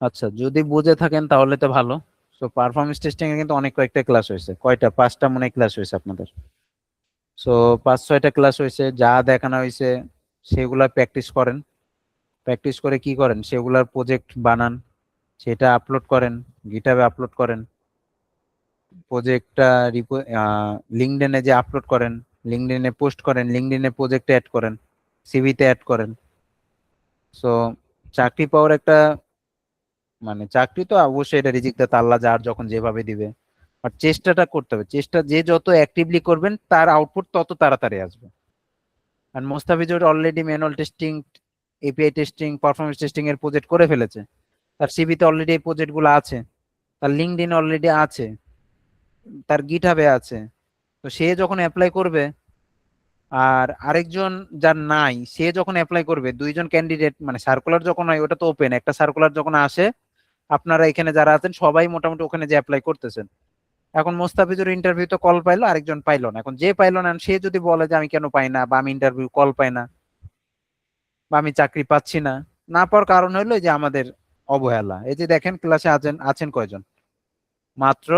আচ্ছা, যদি বুঝে থাকেন তাহলে তো ভালো। তো পারফরমেন্স টেস্টিং এর কিন্তু অনেক কয়েকটা ক্লাস হয়েছে, কয়টা, 5টা মনে ক্লাস হয়েছে আপনাদের। সো 5-6টা ক্লাস হয়েছে, যা দেখানো হয়েছে সেগুলা প্র্যাকটিস করেন। প্র্যাকটিস করে কি করেন, সেগুলার প্রজেক্ট বানান, সেটা আপলোড করেন, গিটহাবে আপলোড করেন। প্রজেক্টটা লিঙ্কডইনে যে আপলোড করেন, লিঙ্কডইনে পোস্ট করেন, লিঙ্কডইনে প্রজেক্টে অ্যাড করেন, সিভিতে অ্যাড করেন। সো চাকরি পাওয়ার একটা, মানে চাকরি তো অবশ্যই এটা রিজিক দাতা আল্লাহ যার যখন যেভাবে দিবে, আর চেষ্টাটা করতে হবে। চেষ্টা যে যত অ্যাক্টিভলি করবেন তার আউটপুট তত তাড়াতাড়ি আসবে। আর Mostafizur already manual testing, API testing, performance testing এর প্রজেক্ট করে ফেলেছে, তার সিভিতে অলরেডি এই প্রজেক্ট গুলো আছে, তার লিঙ্কডইন অলরেডি আছে, তার গিটহাবে আছে। তো সে যখন অ্যাপ্লাই করবে আর আরেকজন যার নাই সে যখন অ্যাপ্লাই করবে, দুইজন ক্যান্ডিডেট, মানে সার্কুলার যখন হয় ওটা তো ওপেন, একটা সার্কুলার যখন আসে আপনারা এখানে যারা আছেন সবাই মোটামুটি ওখানে যে অ্যাপ্লাই করতেছেন। এখন মোস্তাফিজুর ইন্টারভিউ তো কল পাইলো, আরেকজন পাইলো না। এখন যে পাইলো না সে যদি বলে যে আমি কেন পাই না, বা আমি ইন্টারভিউ কল পাই না, বা আমি চাকরি পাচ্ছি না, না পাওয়ার কারণ হলো এই যে আমাদের অবহেলা। এই যে দেখেন ক্লাসে আছেন আছেন কয়জন, মাত্র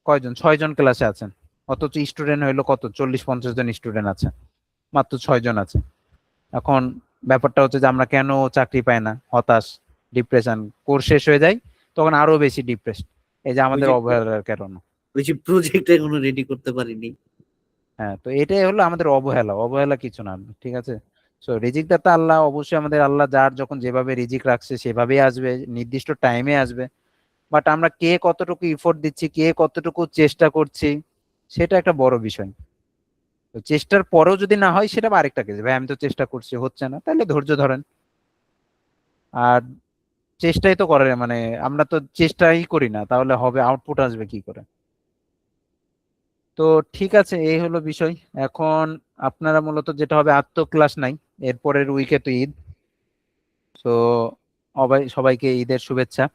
কয়জন, 6জন ক্লাসে আছেন, অথচ স্টুডেন্ট হইলো কত, 40-50 জন স্টুডেন্ট আছে, মাত্র 6জন আছে। এখন ব্যাপারটা হচ্ছে যে আমরা কেন চাকরি পাই না, হতাশ, ডিপ্রেশন, কোর্স শেষ হয়ে যায় তখন আরো বেশি ডিপ্রেস, এই যে আমাদের অবহেলার কারণে। ওই যে প্রজেক্ট এখনো রেডি করতে পারিনি। হ্যাঁ, তো এটাই হলো আমাদের অবহেলা, অবহেলা কিছু না, ঠিক আছে। সো রিজিক দাতা আল্লাহ, অবশ্যই আমাদের আল্লাহ যার যখন যেভাবে রিজিক রাখছে সেভাবেই আসবে, নির্দিষ্ট টাইমে আসবে। বাট আমরা কে কতটুকু ইফোর্ট দিচ্ছি, কে কতটুকু চেষ্টা করছি, সেটা একটা বড় বিষয়। তো চেষ্টার পরেও যদি না হয় সেটা আবার আরেকটা কেস, ভাই আমি তো চেষ্টা করছি হচ্ছে না, তাহলে ধৈর্য ধরেন। আর চেষ্টাই তো করে, মানে আমরা তো চেষ্টাই করি না, তাহলে হবে, আউটপুট আসবে কি করে? তো ঠিক আছে, এই হলো বিষয়। এখন আপনারা মূলত যেটা হবে, আর তো ক্লাস নাই, এরপরের উইকে তো ঈদ। তো সবাইকে ঈদের শুভেচ্ছা।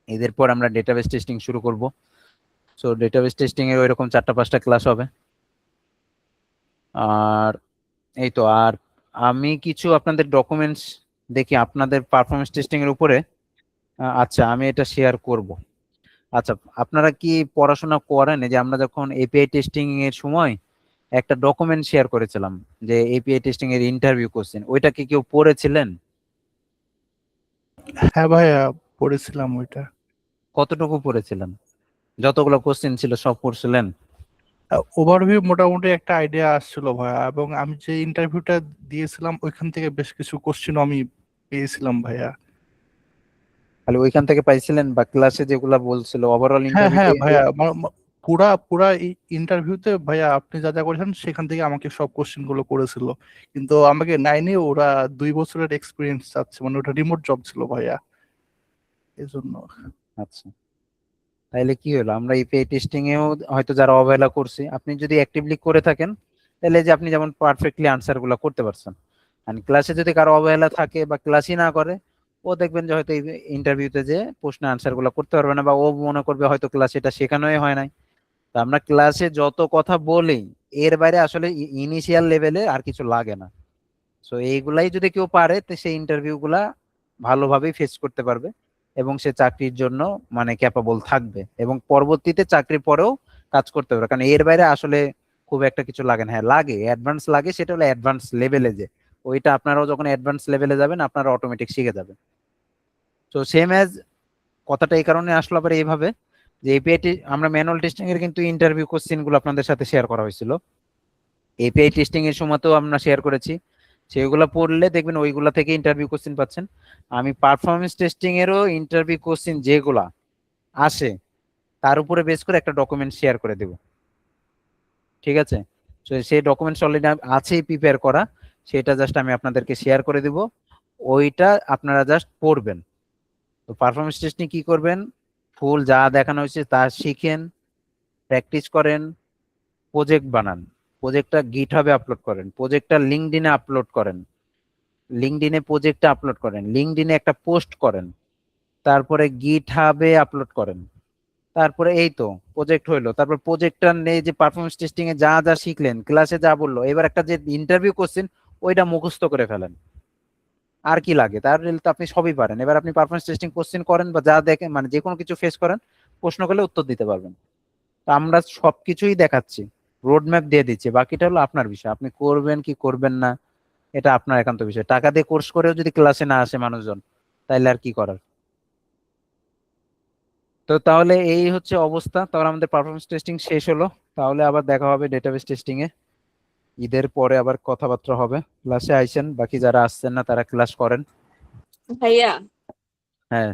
ঈদের পর আমরা ডেটাবেস টেস্টিং শুরু করব। সো ডেটাবেস টেস্টিং এর ওইরকম 4টা-5টা ক্লাস হবে। আর এই তো, আর আমি কিছু আপনাদের ডকুমেন্টস দেখি আপনাদের পারফরমেন্স টেস্টিং এর উপরে। আচ্ছা, আমি এটা শেয়ার করব। আচ্ছা, আপনারা কি পড়াশোনা করেন? এই যে আমরা যখন এপিআই টেস্টিং এর সময় একটা ডকুমেন্ট শেয়ার করেছিলাম, যে এপিআই টেস্টিং এর ইন্টারভিউ কোশ্চেন, ওইটা কি কেউ পড়েছিলেন? হ্যাঁ ভাইয়া, পড়েছিলাম ওইটা। কতটুকু পড়েছিলেন? যতগুলো কোশ্চেন ছিল সব পড়ছিলেন? ওভারভিউ মোটামুটি একটা আইডিয়া আসছিল ভাইয়া, এবং আমি যে ইন্টারভিউটা দিয়েছিলাম ওইখান থেকে বেশ কিছু কোশ্চেন আমি পেয়েছিলাম ভাইয়া। খালি ওইখান থেকে পাইছিলেন, বা ক্লাসে যেগুলা বলছিল ওভারঅল হ্যাঁ ইন্টারভিউ? হ্যাঁ ভাইয়া, পুরা পুরা ইন্টারভিউতে ভাইয়া আপনি যা যা করেছেন সেখান থেকে আমাকে সব কোশ্চেন গুলো করেছিল, কিন্তু আমাকে নাইনি, ওরা 2 বছরের এক্সপিরিয়েন্স চাচ্ছে, মানে ওটা রিমোট জব ছিল ভাইয়া, এই জন্য। আচ্ছা, তাইলে কি হলো, আমরা এপিআই টেস্টিং এও হয়তো যারা অবহেলা করছি, আপনি যদি অ্যাক্টিভলি করে থাকেন তাহলে যে আপনি যেমন পারফেক্টলি আনসার গুলা করতে পারছেন। আর ক্লাসে যদি কারো অবহেলা থাকে বা ক্লাসই না করে, ও দেখবেন যে হয়তো ইন্টারভিউতে যে প্রশ্ন আনসার গুলা করতে পারবে না, বা ও মনে করবে হয়তো ক্লাসে এটা শেখানোই হয় নাই। তো আমরা ক্লাসে যত কথা বলি এর বাইরে আসলে ইনিশিয়াল লেভেলে আর কিছু লাগে না। সো এইগুলাই যদি কেউ পারে তো সেই ইন্টারভিউ গুলা ভালোভাবেই ফেস করতে পারবে, এবং সে চাকরির জন্য মানে ক্যাপাবল থাকবে, এবং পরবর্তীতে চাকরির পরেও কাজ করতে পারবে। কারণ এর বাইরে আসলে খুব একটা কিছু লাগে না। হ্যাঁ লাগে, অ্যাডভান্স লাগে, সেটা হলো অ্যাডভান্স লেভেলে যে, ওইটা আপনারাও যখন অ্যাডভান্স লেভেলে যাবেন আপনারা অটোমেটিক শিখে যাবেন। তো সেম অ্যাজ, কথাটা এই কারণে আসলো আবার এইভাবে, যে এপিআই আমরা ম্যানুয়াল টেস্টিং এর কিন্তু ইন্টারভিউ কোশ্চেন গুলো আপনাদের সাথে শেয়ার করা হয়েছিল, এপিআই টেস্টিং এর সময়তেও আমরা শেয়ার করেছি। সেগুলো পড়লে দেখবেন ওইগুলা থেকে ইন্টারভিউ কোশ্চেন পাচ্ছেন। আমি পারফরমেন্স টেস্টিং এরও ইন্টারভিউ কোশ্চেন যেগুলা আসে তার উপরে বেস করে একটা ডকুমেন্ট শেয়ার করে দেব, ঠিক আছে? তো সেই ডকুমেন্টস অলরেডি আছেই প্রিপেয়ার করা, সেটা জাস্ট আমি আপনাদেরকে শেয়ার করে দিব, ওইটা আপনারা জাস্ট পড়বেন। তো পারফরমেন্স টেস্টিং কি করবেন, ফুল যা দেখানো হয়েছে তা শিখেন, প্র্যাকটিস করেন, প্রজেক্ট বানান, প্রজেক্টটা গিটহাবে আপলোড করেন, প্রজেক্টটা লিঙ্কডইনে আপলোড করেন, লিঙ্কডইনে প্রজেক্টটা আপলোড করেন, লিঙ্কডইনে একটা পোস্ট করেন, তারপরে গিটহাবে আপলোড করেন, তারপরে এই তো প্রজেক্ট হইলো। তারপর প্রজেক্টটা নিয়ে যে পারফরমেন্স টেস্টিং এ যা যা শিখলেন, ক্লাসে যা বললো, এবার একটা যে ইন্টারভিউ কোশ্চেন ওইটা মুখস্থ করে ফেলেন। আর কি লাগে? তাহলে তো আপনি সবই পারেন। এবার আপনি পারফরমেন্স টেস্টিং কোশ্চেন করেন বা যা দেখেন, মানে যে কোনো কিছু ফেস করেন, প্রশ্ন করলে উত্তর দিতে পারবেন। তো আমরা সবকিছুই দেখাচ্ছি, রোড ম্যাপ দিয়ে দিচ্ছি, বাকিটা হলো আপনার বিষয়, আপনি করবেন কি করবেন না এটা আপনার একান্ত বিষয়। টাকা দিয়ে কোর্স করেও যদি ক্লাসে না আসে মানুষজন, তাইলে আর কি করার? তো তাহলে এই হচ্ছে অবস্থা। তাহলে আমাদের পারফরমেন্স টেস্টিং শেষ হলো। তাহলে আবার দেখা হবে ডেটাবেস টেস্টিং এ, ঈদের পরে আবার কথাবার্তা হবে। ক্লাসে আইসেন, বাকি যারা আসছেন না তারা ক্লাস করেন। ভাইয়া, হ্যাঁ,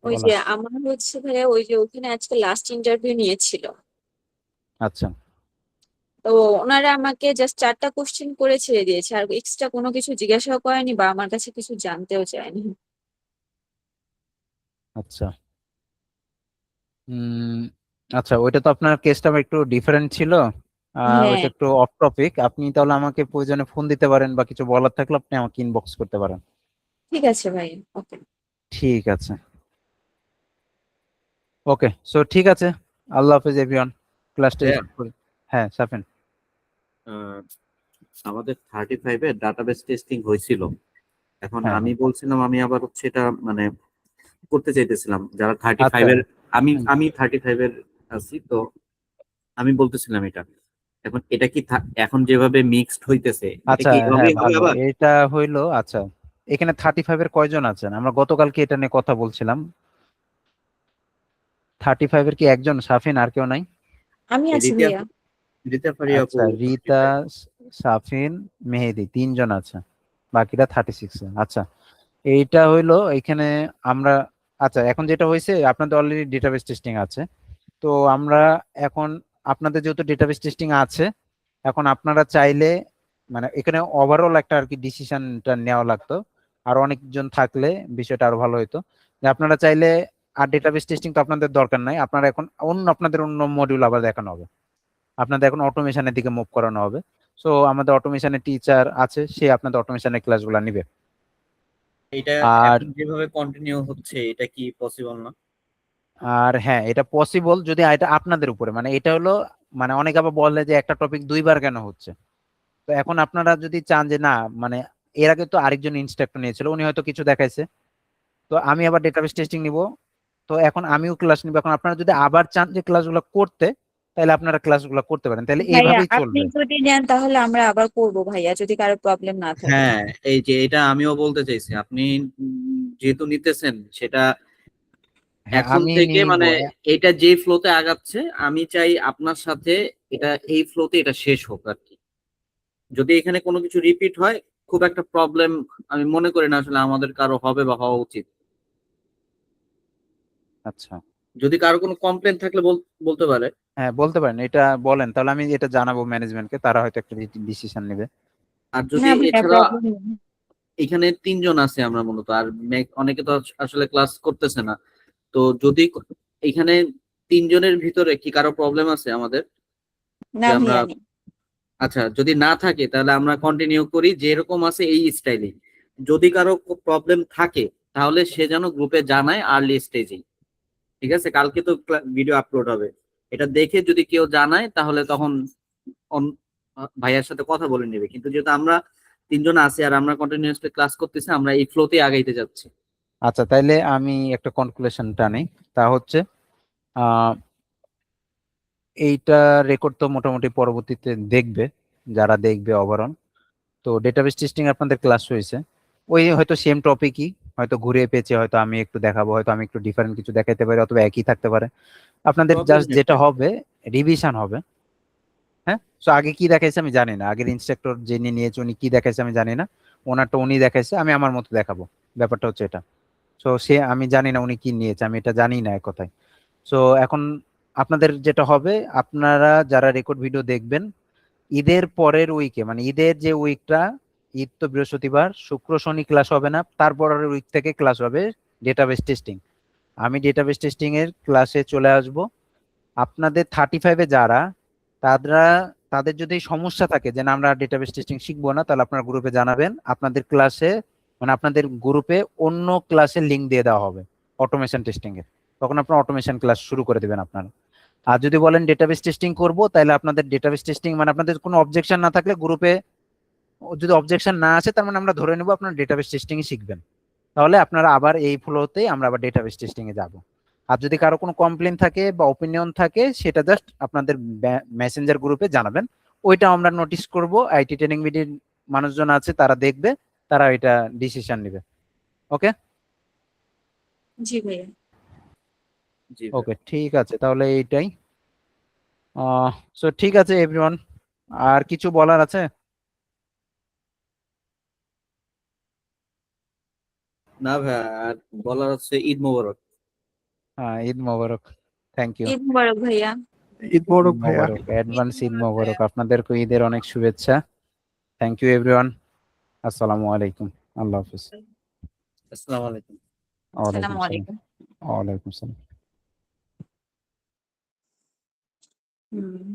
ওই বলা। যে আমার হচ্ছে ভাইয়া, ওই যে ওখানে আজকে লাস্ট ইন্টারভিউ নিয়েছিল। আচ্ছা তো ওনারা আমাকে জাস্ট 4টা কোশ্চেন করে ছেড়ে দিয়েছে, আর এক্সট্রা কোনো কিছু জিজ্ঞাসাও করেনি বা আমার কাছে কিছু জানতেও চায়নি। আচ্ছা। উম আচ্ছা, ওইটা তো আপনার কেসটা একটু ডিফারেন্ট ছিল। হ্যাঁ, ওইটা একটু অফ টপিক। আপনি তাহলে আমাকে প্রয়োজনে ফোন দিতে পারেন, বা কিছু বলার থাকলে আপনি আমাকে ইনবক্স করতে পারেন। ঠিক আছে ভাই, ওকে। ঠিক আছে, ওকে। সো ঠিক আছে, আল্লাহ হাফেজ এভরিওয়ান। ক্লাসটা ভাইয়া, রিসিভ করি। হ্যাঁ সাফিন। আহ, আমাদের 35-এর ডাটাবেস টেস্টিং হয়েছিল। এখন হ্যাঁ আমি হ্যাঁ, বলছিলাম আমি আবার হচ্ছে এটা মানে করতে চাইতেছিলাম যারা থার্টি আচ্ছা। ফাইভের। আমি হুম, আমি 35-এর আছি তো। আমি বলতেছিলাম এটা, এখন এটা কি এখন যেভাবে মিক্সড হইতেছে, এটা আচ্ছা। কি হ্যাঁ এভাবেই হবে ভালো, আবার? এটা হইলো। আচ্ছা, এখানে 35-এর কয়জন আছেন? আমরা গতকালকে এটা নিয়ে কথা বলছিলাম। 35-এর কি একজন সাফিন, আর কেউ নাই? আমি এই আছি ভাইয়া। রিতা ফারি আপু আচ্ছা, রিতা, 35। সাফিন, মেহেদি, তিনজন আছে, বাকিরা 36। আচ্ছা, এইটা হইলো এখানে আমরা। আচ্ছা, এখন যেটা হয়েছে, আপনাদের অলরেডি ডেটাবেস টেস্টিং আছে। তো আমরা এখন, আপনাদের যেহেতু ডেটাবেস টেস্টিং আছে, এখন আপনারা চাইলে, মানে এখানে ওভারঅল একটা আর কি ডিসিশনটা নেওয়া লাগতো। আর অনেকজন থাকলে বিষয়টা আরো ভালো হতো। যে আপনারা চাইলে, আর ডেটাবেস টেস্টিং তো আপনাদের দরকার নাই, আপনারা এখন আপনাদের অন্য মডিউল আবার দেখানো হবে। আপনাদের এখন অটোমেশনের দিকে মুভ করানো হবে। সো আমাদের অটোমেশনের টিচার আছে, সে আপনাদের অটোমেশনের ক্লাসগুলো নিবে। এটা আর এখন যেভাবে কন্টিনিউ হচ্ছে এটা কি পসিবল না? আর হ্যাঁ, এটা পসিবল, যদি এটা আপনাদের উপরে, মানে এটা হলো, মানে অনেকে আবার বলে যে একটা টপিক দুইবার কেন হচ্ছে। তো এখন আপনারা যদি চান যে না, মানে এর আগে তো আরেকজন ইনস্ট্রাক্টর নিয়েছিল, উনি হয়তো কিছু দেখাইছে, তো আমি আবার ডেটাবেস টেস্টিং নিব, তো এখন আমিও ক্লাস নিব। এখন আপনারা যদি আবার চান যে ক্লাসগুলো করতে, তাহলে আপনারা ক্লাসগুলো করতে পারেন, তাহলে ভাইয়া, এইভাবেই আপনি চলবে। যদি নেন তাহলে আমরা আবার করবো ভাইয়া, যদি কারো প্রবলেম না থাকে। হ্যাঁ, এই যে এটা আমিও বলতে চাইছি, আপনি যেহেতু নিতেছেন সেটা হ্যাঁ এখন আমি থেকে নিব। মানে এটা যে ফ্লোতে আগাচ্ছে, আমি চাই আপনার সাথে এটা এই ফ্লোতে এটা শেষ হোক আর কি। যদি এখানে কোনো কিছু রিপিট হয়, খুব একটা প্রবলেম আমি মনে করি না আসলে আমাদের কারো হবে বা হওয়া উচিত। আচ্ছা, যদি কারো কোনো কমপ্লেন থাকলে বলতে পারে। হ্যাঁ বলতে পারেন, এটা বলেন, তাহলে আমি এটা জানাবো ম্যানেজমেন্টকে, তারা হয়তো একটা ডিসিশন নেবে। আর না যদি ভাইয়া, এছাড়া প্রবলেম নেই। এখানে 3জন আছে আমরা মূলত, আর অনেকে তো আসলে ক্লাস করতেছে না। তো যদি এখানে 3জনের ভিতরে কি কারো প্রবলেম আছে আমাদের, না যে আমরা, ভাইয়া, নেই। আচ্ছা যদি না থাকে তাহলে আমরা কন্টিনিউ করি যেরকম আছে এই স্টাইলে। যদি কারো প্রবলেম থাকে তাহলে সে যেন গ্রুপে জানায় আর্লি স্টেজেই। ঠিক আছে, কালকে তো ভিডিও আপলোড হবে, এটা দেখে যদি কেউ জানায় তাহলে তখন ভাইয়ার সাথে কথা বলে নেবে। কিন্তু যেহেতু আমরা 3জন আছি আর আমরা কন্টিনিউয়াসলি ক্লাস করতেছি, আমরা এই ফ্লোতে আগাইতে যাচ্ছি। আচ্ছা, তাইলে আমি একটা কনক্লুশন টানি। তা হচ্ছে, আহ এইটা রেকর্ড তো মোটামুটি পরবর্তীতে দেখবে, যারা দেখবে ওভারঅল। তো ডেটাবেস টেস্টিং আপনাদের ক্লাস হয়েছে, ওই হয়তো সেম টপিকই, হয়তো ঘুরে পেঁচে হয়তো আমি একটু দেখাবো, হয়তো আমি একটু ডিফারেন্ট কিছু দেখাইতে পারি, অথবা একই থাকতে পারে। আপনাদের প্রবলেম জাস্ট নেই যেটা ভাই। হবে, রিভিশন হবে। হ্যাঁ, সো আগে কি দেখাইছে আমি জানি না, আগের ইনস্ট্রাক্টর যিনি নিয়েছে উনি কি দেখাইছে আমি জানি না, ওনারটা উনি দেখাইছে, আমি আমার মতো দেখাবো। ব্যাপারটা হচ্ছে এটা। সো সে, আমি জানি না উনি কি নিয়েছে, আমি এটা জানি না এক কথায়। সো এখন আপনাদের যেটা হবে, আপনারা যারা রেকর্ড ভিডিও দেখবেন, ঈদের পরের উইকে, মানে ঈদের যে উইকটা, ঈদ তো বৃহস্পতিবার, শুক্র শনি ক্লাস হবে না, তারপরের উইক থেকে ক্লাস হবে ডেটাবেস টেস্টিং। আমি ডেটাবেস টেস্টিং এর ক্লাসে চলে আসব। আপনাদের 35-এ যারা, তারা, তাদের যদি সমস্যা থাকে যে না আমরা ডেটাবেস টেস্টিং শিখবো না, তাহলে আপনার গ্রুপে জানাবেন। আপনাদের ক্লাসে, মানে আপনাদের গ্রুপে অন্য ক্লাসের লিংক দিয়ে দেওয়া হবে অটোমেশন টেস্টিং এর, তখন আপনার অটোমেশন ক্লাস শুরু করে দেবেন আপনারা। আর যদি বলেন ডেটাবেস টেস্টিং করব, তাহলে আপনাদের ডেটাবেস টেস্টিং, মানে আপনাদের কোনো অবজেকশন না থাকলে গ্রুপে যদি অবজেকশন না আসে তার মানে আমরা ধরে নেব আপনারা ডেটাবেস টেস্টিং শিখবেন, তাহলে আপনারা আবার এই ফ্লোতে আমরা আবার ডেটাবেস টেস্টিং এ যাব। আর যদি কারো কোনো কমপ্লেন থাকে বা ওপিনিয়ন থাকে সেটা জাস্ট আপনাদের মেসেঞ্জার গ্রুপে জানাবেন, ওইটা আমরা নোটিস করব, আইটি ট্রেনিং মিডিয়ার মানুষজন আছে তারা দেখবে, তারা এটা ডিসিশন নেবে। ওকে জি ভাইয়া। জি ওকে ঠিক আছে, তাহলে এইটাই। সো ঠিক আছে এভরিওয়ান, আর কিছু বলার আছে? না ভাই, আর বলার হচ্ছে ঈদ মোবারক। হ্যাঁ, ঈদ মোবারক। Thank you. ঈদ মুবারক ভাইয়া। ঈদ মোবারক ভাইয়া। মোবারক, অ্যাডভান্স ঈদ মোবারক আপনাদেরকে, ঈদের অনেক শুভেচ্ছা। Thank you everyone. আসসালামু আলাইকুম। আল্লাহ হাফিজ। আসসালামু আলাইকুম। ওয়ালাইকুম আসসালামু সালাম। আলাইকুম। ওয়ালাইকুম সালাম। হুম।